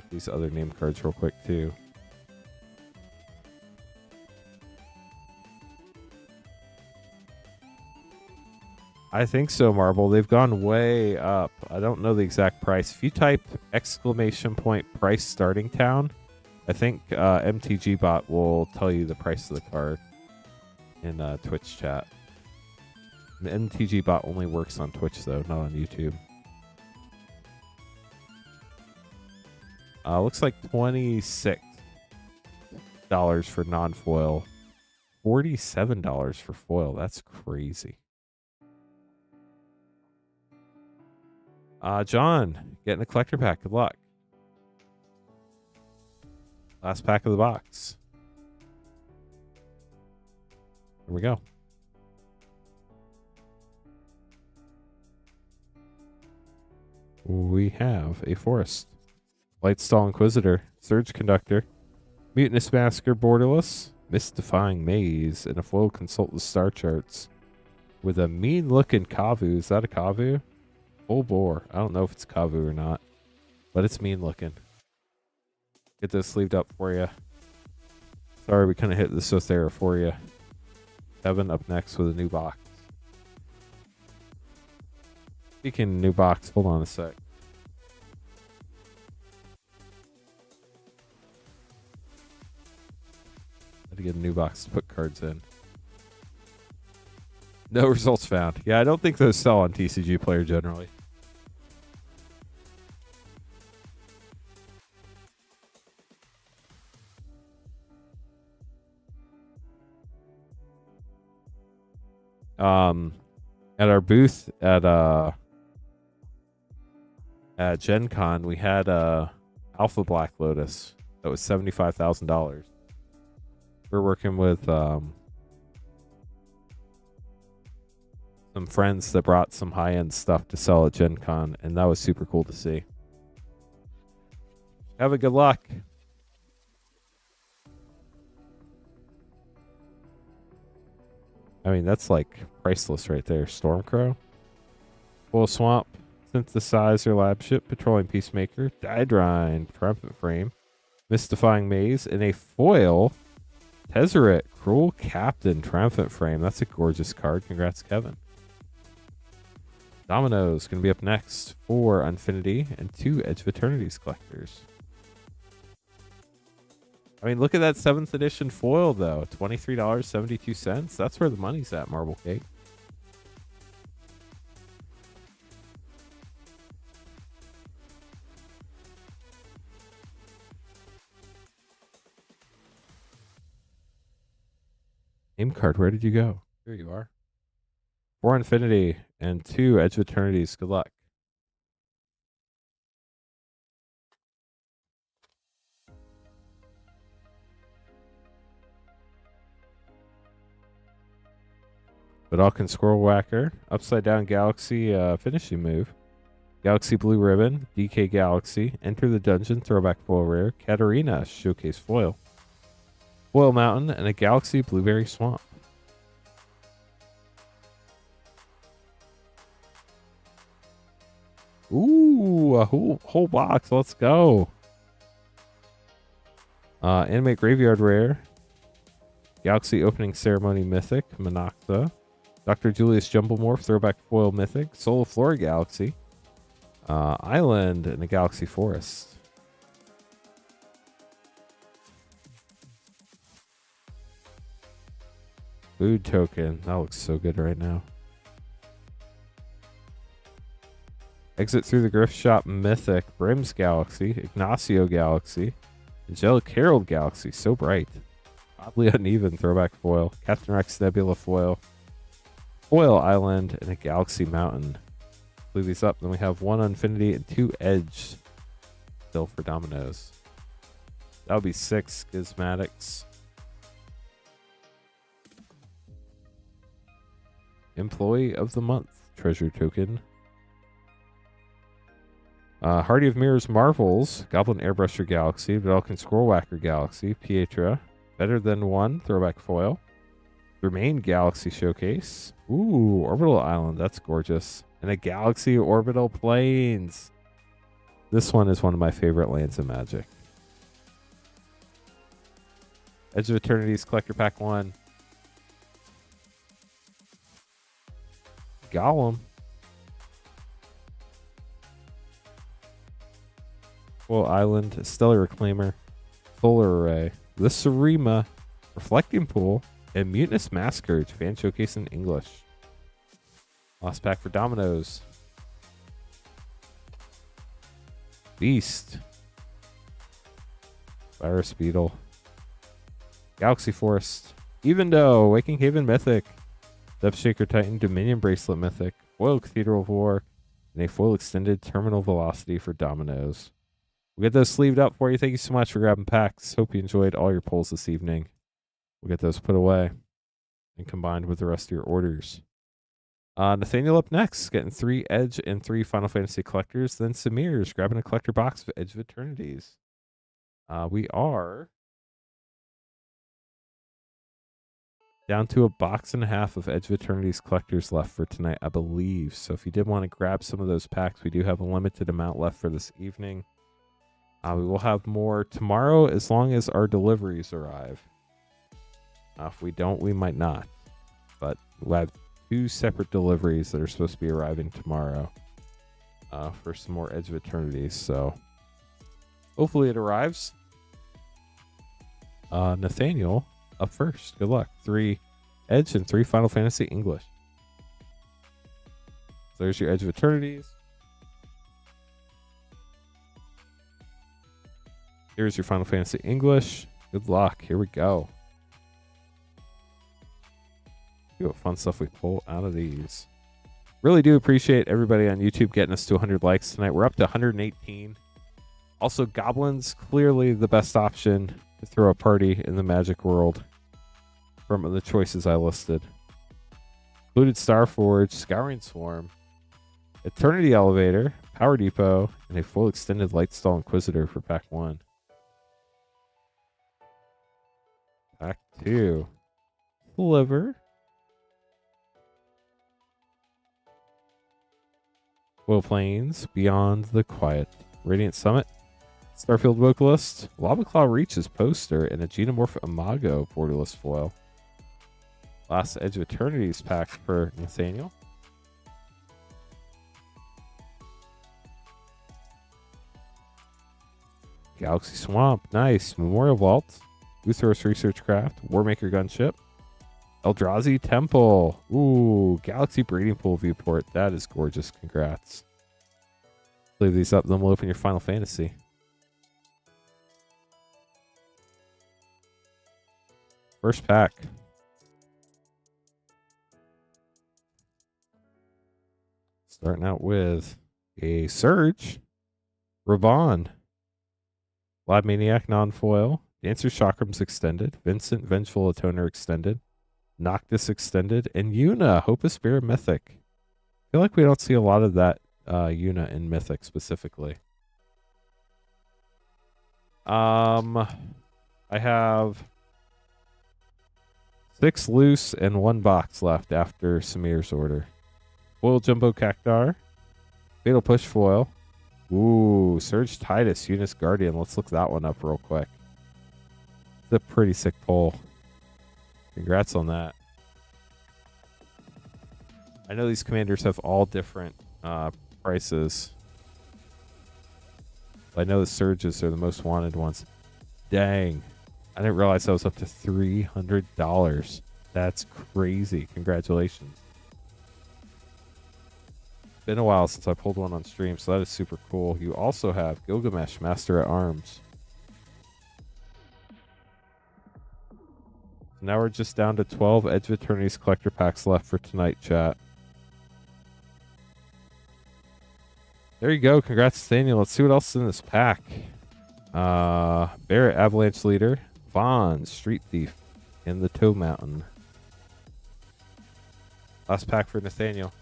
Take these other name cards real quick too. I think so, Marble. They've gone way up. I don't know the exact price. If you type ! price starting town, I think MTG Bot will tell you the price of the card in Twitch chat. The MTG Bot only works on Twitch though, not on YouTube. Looks like $26 for non-foil, $47 for foil. That's crazy. John, getting a collector pack. Good luck. Last pack of the box. Here we go. We have a Forest, Lightstall Inquisitor, Surge Conductor, Mutinous Masker Borderless, Mystifying Maze, and a foil Consult the Star Charts with a mean-looking Kavu. Is that a Kavu? Full bore. I don't know if it's Kavu or not, but it's mean-looking. Get this sleeved up for you. Sorry, we kind of hit the Sothera for you. Kevin up next with a new box. Speaking of new box, hold on a sec. Had to get a new box to put cards in. No results found. Yeah, I don't think those sell on TCG Player generally. At our booth at Gen Con, we had Alpha Black Lotus that was $75,000. We're working with some friends that brought some high-end stuff to sell at Gen Con, and that was super cool to see. Have a good luck. I mean, that's like priceless right there. Stormcrow, Full Swamp, Synthesizer, Lab Ship, Patrolling Peacemaker, Daedrine, Triumphant Frame, Mystifying Maze, and a foil Tezzeret, Cruel Captain, Triumphant Frame. That's a gorgeous card. Congrats, Kevin. Domino's going to be up next. 4 Infinity and 2 Edge of Eternities collectors. I mean, look at that 7th edition foil, though. $23.72. That's where the money's at, Marble Cake. Name card, where did you go? Here you are. 4 Infinity and 2 Edge of Eternities. Good luck. Vidalcan Squirrel Whacker, Upside Down Galaxy finishing move, Galaxy Blue Ribbon, DK Galaxy, Enter the Dungeon, Throwback Foil Rare, Katarina, Showcase Foil, Foil Mountain, and a Galaxy Blueberry Swamp. Ooh, a whole box. Let's go. Anime Graveyard Rare, Galaxy Opening Ceremony Mythic, Monoxa, Dr. Julius Jumblemorph, Throwback Foil Mythic, Soul Flora Galaxy, Island, and a Galaxy Forest. Food token. That looks so good right now. Exit Through the Grift Shop Mythic, Brim's Galaxy, Ignacio Galaxy, Angelic Herald Galaxy, so bright. Oddly uneven Throwback Foil, Captain Rex Nebula Foil, Foil Island, and a Galaxy Mountain. Leave these up. Then we have 1 Infinity and 2 Edge still for Domino's. That would be 6 Schismatics. Employee of the Month Treasure Token. Hardy of Mirrors Marvels, Goblin Airbrusher Galaxy, Vidalcan Squirrelwhacker Galaxy, Pietra, Better Than One, Throwback Foil, Remain Galaxy Showcase, ooh, Orbital Island, that's gorgeous, and a Galaxy Orbital Plains. This one is one of my favorite lands in Magic. Edge of Eternities Collector Pack 1. Golem. Full Island, Stellar Reclaimer, Solar Array, the Sarima, Reflecting Pool, and Mutinous Masquerade, Fan Showcase in English. Last pack for Dominoes. Beast. Virus Beetle. Galaxy Forest. Evendo, Waking Haven Mythic. Depth Shaker Titan, Dominion Bracelet Mythic, Foil Cathedral of War, and a foil extended Terminal Velocity for Dominoes. We'll get those sleeved up for you. Thank you so much for grabbing packs. Hope you enjoyed all your pulls this evening. We'll get those put away and combined with the rest of your orders. Nathaniel up next, getting 3 Edge and 3 Final Fantasy collectors. Then Samir's grabbing a collector box of Edge of Eternities. We are down to a box and a half of Edge of Eternities collectors left for tonight, I believe. So if you did want to grab some of those packs, we do have a limited amount left for this evening. We will have more tomorrow as long as our deliveries arrive. If we don't, we might not. But we'll have 2 separate deliveries that are supposed to be arriving tomorrow for some more Edge of Eternities. So hopefully it arrives. Nathaniel up first. Good luck. 3 Edge and 3 Final Fantasy English. So there's your Edge of Eternities. Here's your Final Fantasy English. Good luck. Here we go. See what fun stuff we pull out of these. Really do appreciate everybody on YouTube getting us to 100 likes tonight. We're up to 118. Also, Goblins, clearly the best option to throw a party in the Magic world from the choices I listed. Included Starforge, Scouring Swarm, Eternity Elevator, Power Depot, and a full extended Lightstall Inquisitor for pack 1. Pack 2. Sliver. Will Plains, Beyond the Quiet. Radiant Summit, Starfield Vocalist, Lava Claw Reaches poster, and a Genomorph Imago borderless foil. Last Edge of Eternities pack for Nathaniel. Galaxy Swamp, nice. Memorial Vault, Uthros Research Craft, Warmaker Gunship, Eldrazi Temple. Ooh, Galaxy Breeding Pool Viewport. That is gorgeous. Congrats. Leave these up, then we'll open your Final Fantasy. First pack. Starting out with a Surge, Raban, Lab Maniac Non-Foil, Dancer Chakrams Extended, Vincent Vengeful Atoner Extended, Noctis Extended, and Yuna, Hope of Spirit Mythic. I feel like we don't see a lot of that Yuna in Mythic specifically. I have 6 loose and 1 box left after Samir's order. Foil Jumbo Cactar, Fatal Push Foil. Ooh, Surge Titus, Eunice Guardian. Let's look that one up real quick. It's a pretty sick pull. Congrats on that. I know these commanders have all different prices. I know the Surges are the most wanted ones. Dang. I didn't realize that was up to $300. That's crazy. Congratulations. Been a while since I pulled one on stream, so that is super cool. You also have Gilgamesh, Master at Arms. Now we're just down to 12 Edge of Eternities collector packs left for tonight, chat. There you go. Congrats, Daniel. Let's see what else is in this pack. Barrett, Avalanche Leader, Vaughn, Street Thief, and the Toe Mountain. Last pack for Nathaniel.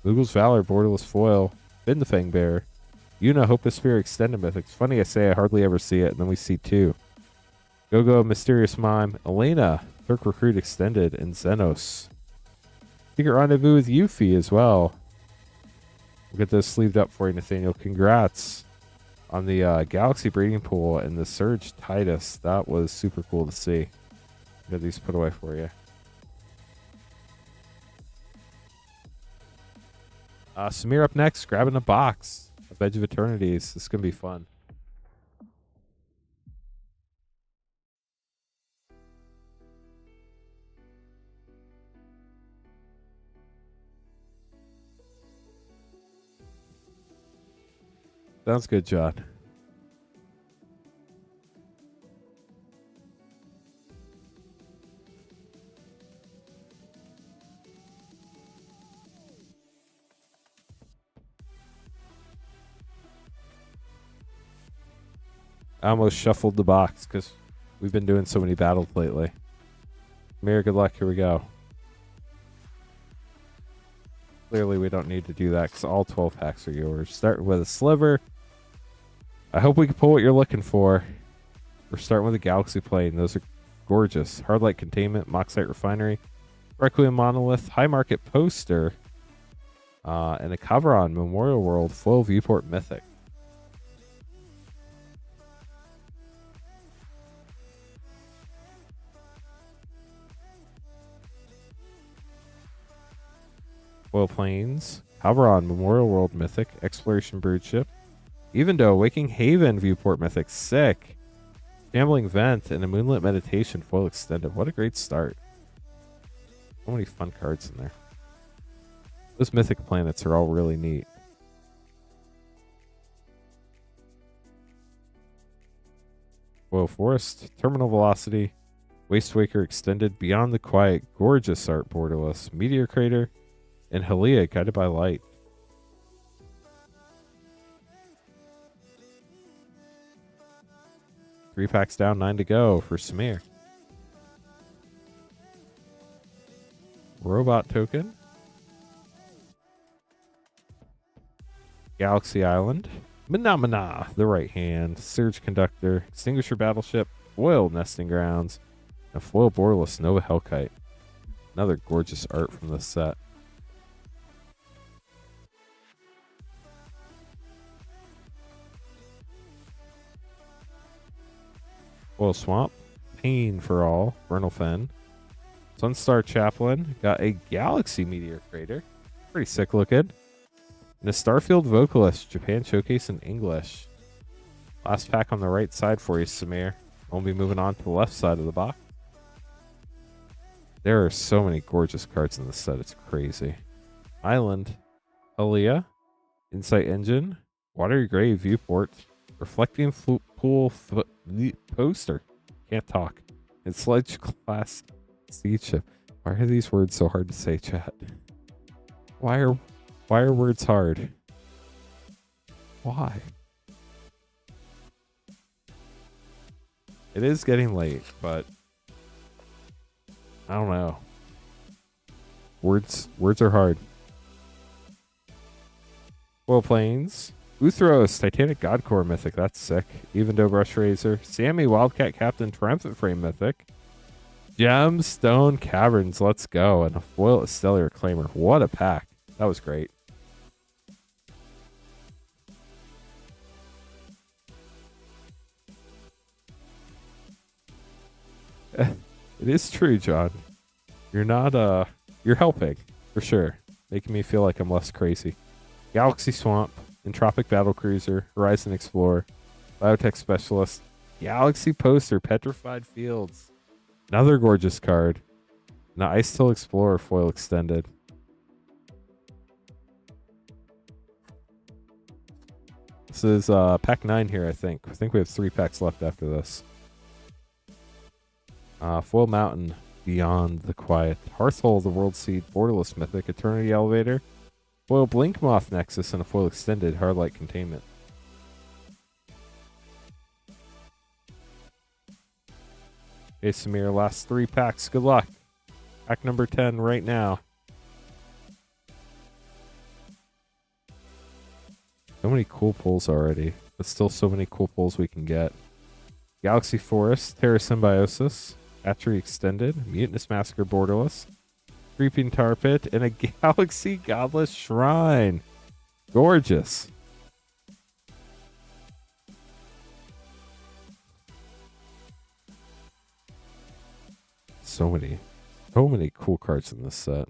Lugal's Valor, borderless foil, Finn the Fang Bear, Yuna, Hope of Spirit Extended Mythic. It's funny I say I hardly ever see it, and then we see 2. Go-Go, Mysterious Mime, Elena, Turk Recruit Extended, and Xenos. Secret Rendezvous with Yuffie as well. We'll get those sleeved up for you, Nathaniel. Congrats on the Galaxy Breeding Pool and the Surge Titus. That was super cool to see. Get these put away for you. Samir up next, grabbing a box of Edge of Eternities. This is going to be fun. Sounds good, John. I almost shuffled the box because we've been doing so many battles lately. Mir, good luck. Here we go. Clearly, we don't need to do that because all 12 packs are yours. Starting with a sliver. I hope we can pull what you're looking for. We're starting with a Galaxy Plane. Those are gorgeous. Hardlight Containment, Moxite Refinery, Requiem Monolith, High Market Poster, and a Kavaron Memorial World Foil Viewport Mythic. Foil Plains, Kavaron Memorial World Mythic, Exploration Broodship, Evendo, Waking Haven Viewport Mythic, sick. Gambling Vent and a Moonlit Meditation Foil Extended. What a great start. So many fun cards in there. Those Mythic Planets are all really neat. Foil Forest, Terminal Velocity, Wastewaker Extended, Beyond the Quiet, gorgeous art borderless, Meteor Crater, and Halia, Guided by Light. Three packs down, 9 to go for Samir. Robot Token. Galaxy Island. Mana, the right hand. Surge Conductor. Extinguisher Battleship. Foil Nesting Grounds. And Foil Borderless Nova Hellkite. Another gorgeous art from this set. Foil Swamp, Pain for All, Vernal Fen, Sunstar Chaplain, got a Galaxy Meteor Crater, pretty sick looking, and a Starfield Vocalist, Japan Showcase in English. Last pack on the right side for you, Samir. We'll be moving on to the left side of the box. There are so many gorgeous cards in this set, it's crazy. Island, Aaliyah, Insight Engine, Watery Grave Viewport, Reflecting Pool Poster. Can't talk. And Sledge Class Seed Ship. Why are these words so hard to say, chat? Why are words hard? Why? It is getting late, but I don't know. Words are hard. Foil Plains. Uthros, Titanic Godcore Mythic, that's sick. Evendo Brush Razor, Sammy Wildcat Captain Triumphant Frame Mythic, Gemstone Caverns, let's go, and a Foil Stellar Reclaimer. What a pack. That was great. It is true, John. You're not, you're helping, for sure. Making me feel like I'm less crazy. Galaxy Swamp, Entropic Battlecruiser, Horizon Explorer, Biotech Specialist, Galaxy Poster, Petrified Fields. Another gorgeous card. Now Ice Till Explorer Foil Extended. This is pack 9 here, I think. I think we have 3 packs left after this. Foil Mountain, Beyond the Quiet, Hearthhole, the World Seed, Borderless Mythic, Eternity Elevator, Foil Blinkmoth Nexus, and a Foil Extended Hardlight Containment. Okay, Samir, last 3 packs. Good luck. Pack number 10 right now. So many cool pulls already, but still so many cool pulls we can get. Galaxy Forest, Terra Symbiosis, Hatchery Extended, Mutinous Massacre Borderless, Creeping Tar Pit, and a Galaxy Godless Shrine. Gorgeous. So many cool cards in this set.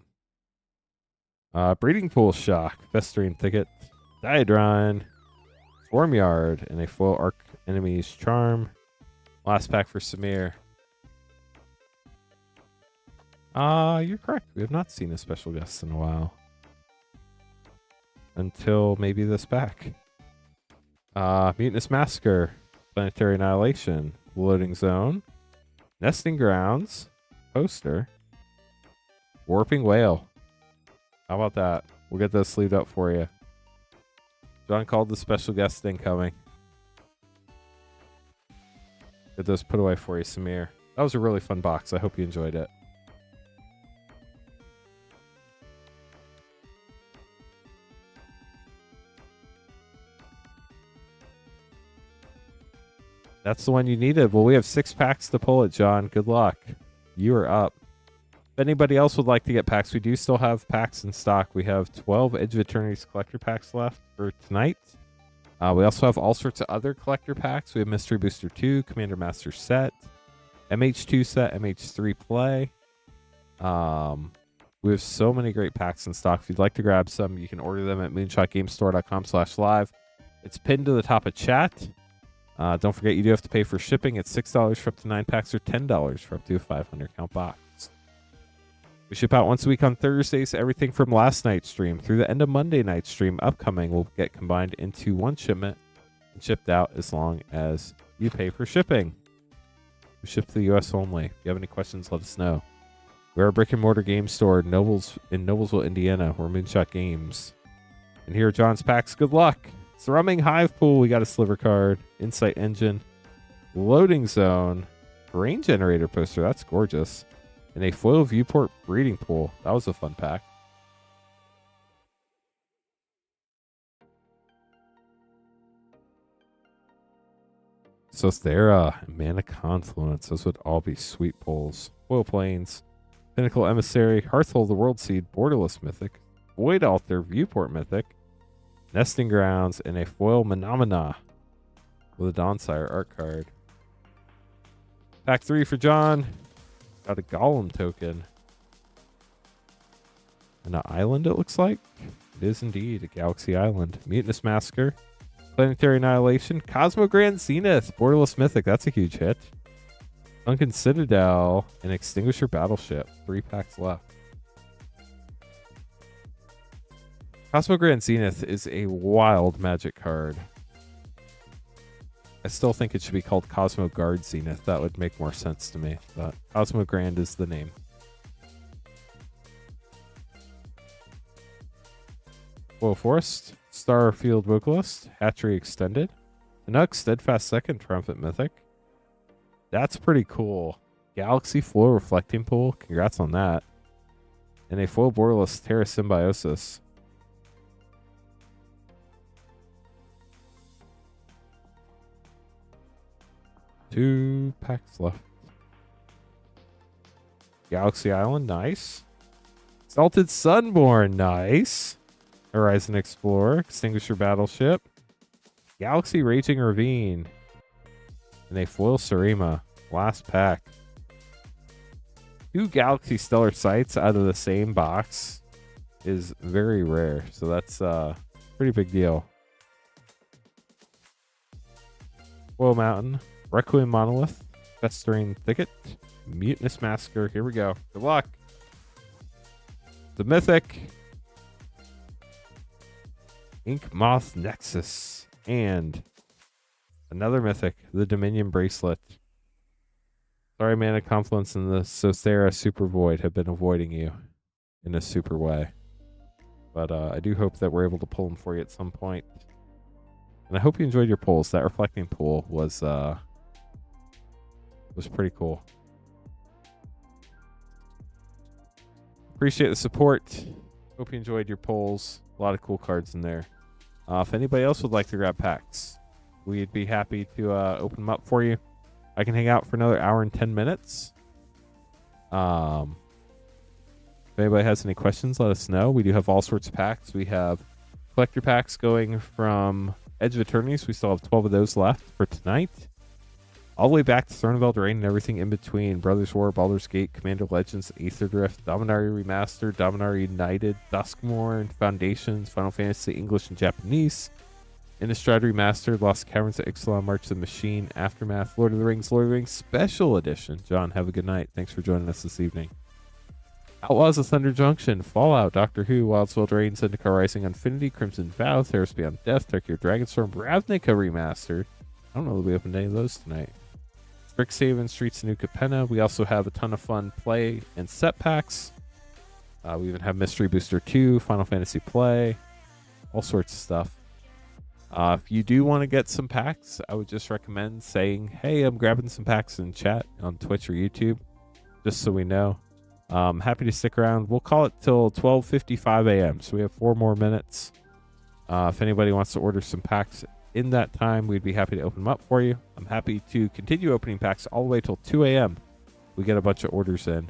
Breeding Pool Shock, Festering Thicket, Diadron, Swarmyard, and a full Arc Enemy's Charm. Last pack for Samir. You're correct. We have not seen a special guest in a while. Until maybe this pack. Mutinous Massacre, Planetary Annihilation, Loading Zone, Nesting Grounds, Poster, Warping Whale. How about that? We'll get those sleeved up for you. John called the special guest incoming. Get those put away for you, Samir. That was a really fun box. I hope you enjoyed it. That's the one you needed. Well, we have 6 packs to pull it, John. Good luck. You are up. If anybody else would like to get packs, we do still have packs in stock. We have 12 Edge of Eternities collector packs left for tonight. We also have all sorts of other collector packs. We have Mystery Booster 2, Commander Master set, MH2 set, MH3 play. We have so many great packs in stock. If you'd like to grab some, you can order them at moonshotgamestore.com/live. It's pinned to the top of chat. Don't forget, you do have to pay for shipping. It's $6 for up to 9 packs or $10 for up to a 500 count box. We ship out once a week on Thursdays. Everything from last night's stream through the end of Monday night's stream upcoming will get combined into one shipment and shipped out as long as you pay for shipping. We ship to the U.S. only. If you have any questions, let us know. We're a brick and mortar game store in Noblesville, Indiana. We're Moonshot Games. And here are John's packs. Good luck. Thrumming Hive Pool, we got a sliver card. Insight Engine, Loading Zone, Brain Generator poster, that's gorgeous. And a Foil Viewport Breeding Pool. That was a fun pack. Sothera and Mana Confluence, those would all be sweet pulls. Foil Plains, Pinnacle Emissary, Hearthhold the World Seed, Borderless Mythic, Void Altar, Viewport Mythic, Nesting Grounds, and a Foil Menomina with a Dawnsire art card. Pack 3 for John. Got a Golem token. And an island, it looks like. It is indeed a Galaxy Island. Mutinous Massacre, Planetary Annihilation, Cosmo Grand Zenith, Borderless Mythic. That's a huge hit. Sunken Citadel, and Extinguisher Battleship. 3 packs left. Cosmo Grand Zenith is a wild Magic card. I still think it should be called Cosmo Guard Zenith. That would make more sense to me. But Cosmo Grand is the name. Foil Forest, Starfield Vocalist, Hatchery Extended, Canuck, Steadfast Second, Triumphant Mythic. That's pretty cool. Galaxy Foil Reflecting Pool. Congrats on that. And a Foil Borderless Terra Symbiosis. Two packs left. Galaxy Island, nice. Exalted Sunborn, nice. Horizon Explorer, Extinguisher Battleship, Galaxy Raging Ravine, and a Foil Surima. Last pack. 2 Galaxy Stellar Sights out of the same box is very rare, so that's a pretty big deal. Foil Mountain, Requiem Monolith, Festering Thicket, Mutinous Massacre. Here we go. Good luck. The Mythic, Ink Moth Nexus, and another Mythic, the Dominion Bracelet. Sorry, Mana Confluence and the Sothera Super Void have been avoiding you in a super way. But I do hope that we're able to pull them for you at some point. And I hope you enjoyed your pulls. That reflecting pool was pretty cool. Appreciate the support. Hope you enjoyed your pulls. A lot of cool cards in there. If anybody else would like to grab packs, we'd be happy to open them up for you. I can hang out for another hour and 10 minutes. If anybody has any questions, let us know. We do have all sorts of packs. We have collector packs going from Edge of Eternities. We still have 12 of those left for tonight. All the way back to Throne of Eldraine and everything in between. Brothers War, Baldur's Gate, Commander Legends, Aether Drift, Dominaria Remastered, Dominaria United, Duskmourn, Foundations, Final Fantasy English and Japanese, Innistrad Remastered, Lost Caverns of Ixalan, March of the Machine, Aftermath, Lord of the Rings Special Edition. John, have a good night. Thanks for joining us this evening. Outlaws of Thunder Junction, Fallout, Doctor Who, Wildsville Drain, Zendikar Rising, Infinity, Crimson Vow, Theros Beyond Death, Tarkir Dragonstorm, Ravnica Remastered. I don't know that we opened any of those tonight. Strixhaven, Streets of New Capenna. We also have a ton of fun play and set packs. We even have Mystery Booster 2, Final Fantasy Play, all sorts of stuff. If you do want to get some packs, I would just recommend saying, hey, I'm grabbing some packs in chat on Twitch or YouTube, just so we know. Happy to stick around. We'll call it till 12:55 a.m. So we have 4 more minutes. If anybody wants to order some packs in that time, we'd be happy to open them up for you. I'm happy to continue opening packs all the way till 2 a.m. We get a bunch of orders in.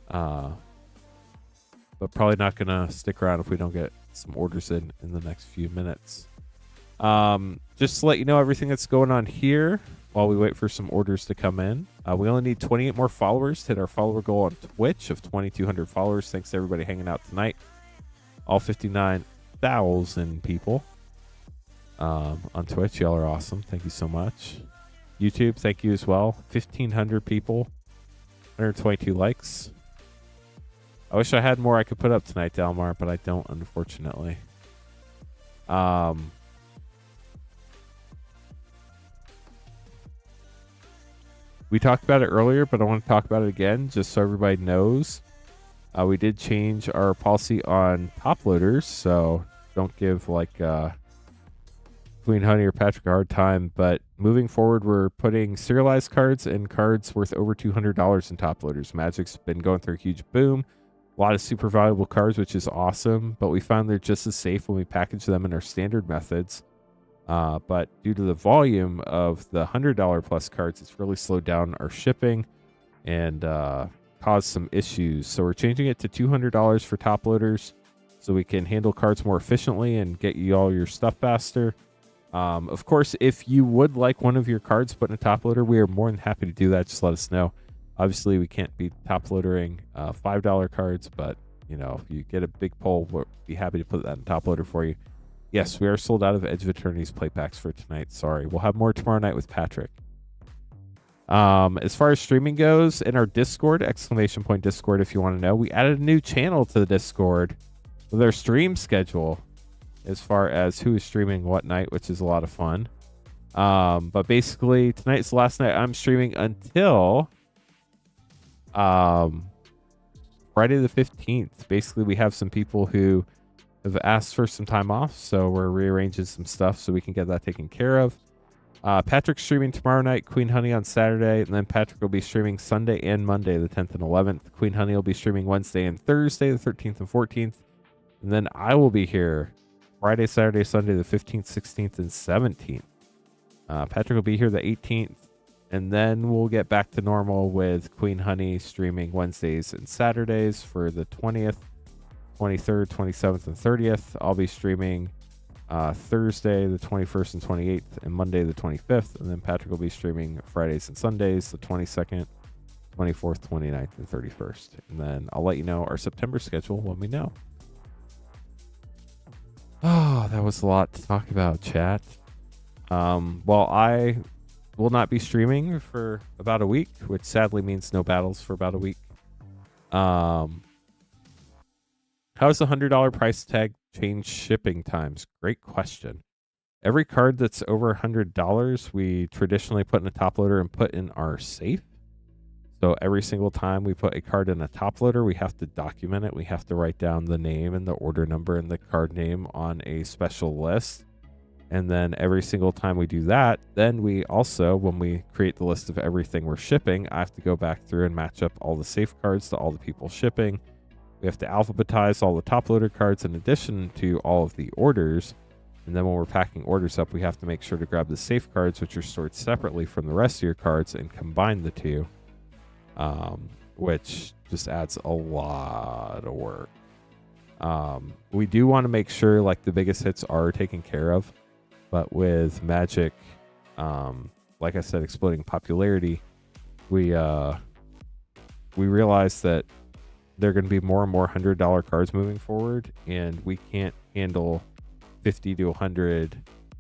But probably not going to stick around if we don't get some orders in the next few minutes. Just to let you know everything that's going on here while we wait for some orders to come in. We only need 28 more followers to hit our follower goal on Twitch of 2,200 followers. Thanks to everybody hanging out tonight. All 59,000 people on Twitch. Y'all are awesome. Thank you so much. YouTube, thank you as well. 1,500 people. 122 likes. I wish I had more I could put up tonight, Dalmar, but I don't, unfortunately. We talked about it earlier, but I want to talk about it again just so everybody knows. We did change our policy on top loaders, so don't give Queen Honey or Patrick a hard time. But moving forward, we're putting serialized cards and cards worth over $200 in top loaders. Magic's been going through a huge boom. A lot of super valuable cards, which is awesome, but we found they're just as safe when we package them in our standard methods. But due to the volume of the $100 plus cards, it's really slowed down our shipping and caused some issues. So we're changing it to $200 for top loaders so we can handle cards more efficiently and get you all your stuff faster. Of course, if you would like one of your cards put in a top loader, we are more than happy to do that. Just let us know. Obviously, we can't be top loadering $5 cards, but you know, if you get a big pull, we'll be happy to put that in top loader for you. Yes, we are sold out of Edge of Eternities play packs for tonight. Sorry. We'll have more tomorrow night with Patrick. As far as streaming goes, in our Discord, !Discord if you want to know, we added a new channel to the Discord with our stream schedule as far as who is streaming what night, which is a lot of fun. But basically, tonight's the last night I'm streaming until Friday the 15th. Basically, we have some people who have asked for some time off, so we're rearranging some stuff so we can get that taken care of. Patrick's streaming tomorrow night, Queen Honey on Saturday, and then Patrick will be streaming Sunday and Monday, the 10th and 11th. Queen Honey will be streaming Wednesday and Thursday, the 13th and 14th. And then I will be here Friday, Saturday, Sunday, the 15th, 16th, and 17th. Patrick will be here the 18th, and then we'll get back to normal with Queen Honey streaming Wednesdays and Saturdays for the 20th. 23rd, 27th, and 30th. I'll be streaming Thursday, the 21st and 28th, and Monday, the 25th. And then Patrick will be streaming Fridays and Sundays, the 22nd, 24th, 29th, and 31st. And then I'll let you know our September schedule when we know. Oh, that was a lot to talk about, chat. Well, I will not be streaming for about a week, which sadly means no battles for about a week. How does the $100 price tag change shipping times? Great question. Every card that's over $100, we traditionally put in a top loader and put in our safe. So every single time we put a card in a top loader, we have to document it. We have to write down the name and the order number and the card name on a special list. And then every single time we do that, then we also, when we create the list of everything we're shipping, I have to go back through and match up all the safe cards to all the people shipping. We have to alphabetize all the top loader cards in addition to all of the orders. And then when we're packing orders up, we have to make sure to grab the safe cards, which are stored separately from the rest of your cards, and combine the two. which just adds a lot of work. We do want to make sure like the biggest hits are taken care of, but with Magic, like I said, exploding popularity, we realized that there are going to be more and more $100 cards moving forward, and we can't handle 50 to 100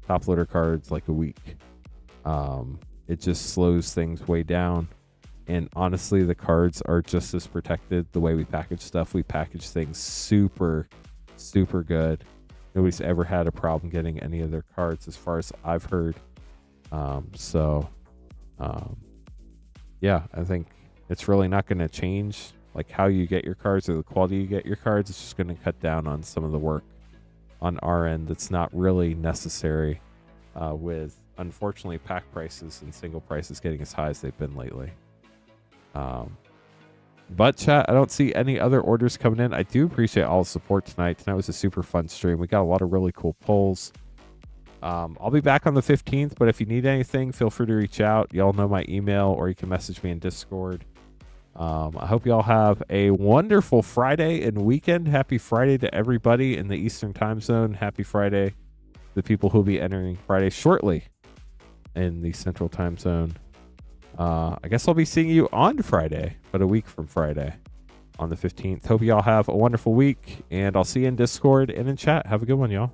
top loader cards like a week. It just slows things way down. And honestly, the cards are just as protected the way we package stuff. We package things super, super good. Nobody's ever had a problem getting any of their cards as far as I've heard. Yeah, I think it's really not going to change like how you get your cards or the quality you get your cards. It's just going to cut down on some of the work on our end that's not really necessary, with unfortunately pack prices and single prices getting as high as they've been lately. But chat, I don't see any other orders coming in. I do appreciate all the support tonight. Tonight was a super fun stream. We got a lot of really cool polls. I'll be back on the 15th, but if you need anything, feel free to reach out. Y'all know my email, or you can message me in Discord. I hope y'all have a wonderful Friday and weekend. Happy Friday to everybody in the Eastern time zone. Happy Friday to the people who will be entering Friday shortly in the Central time zone. I guess I'll be seeing you on Friday, but a week from Friday on the 15th. Hope y'all have a wonderful week, and I'll see you in Discord and in chat. Have a good one, y'all.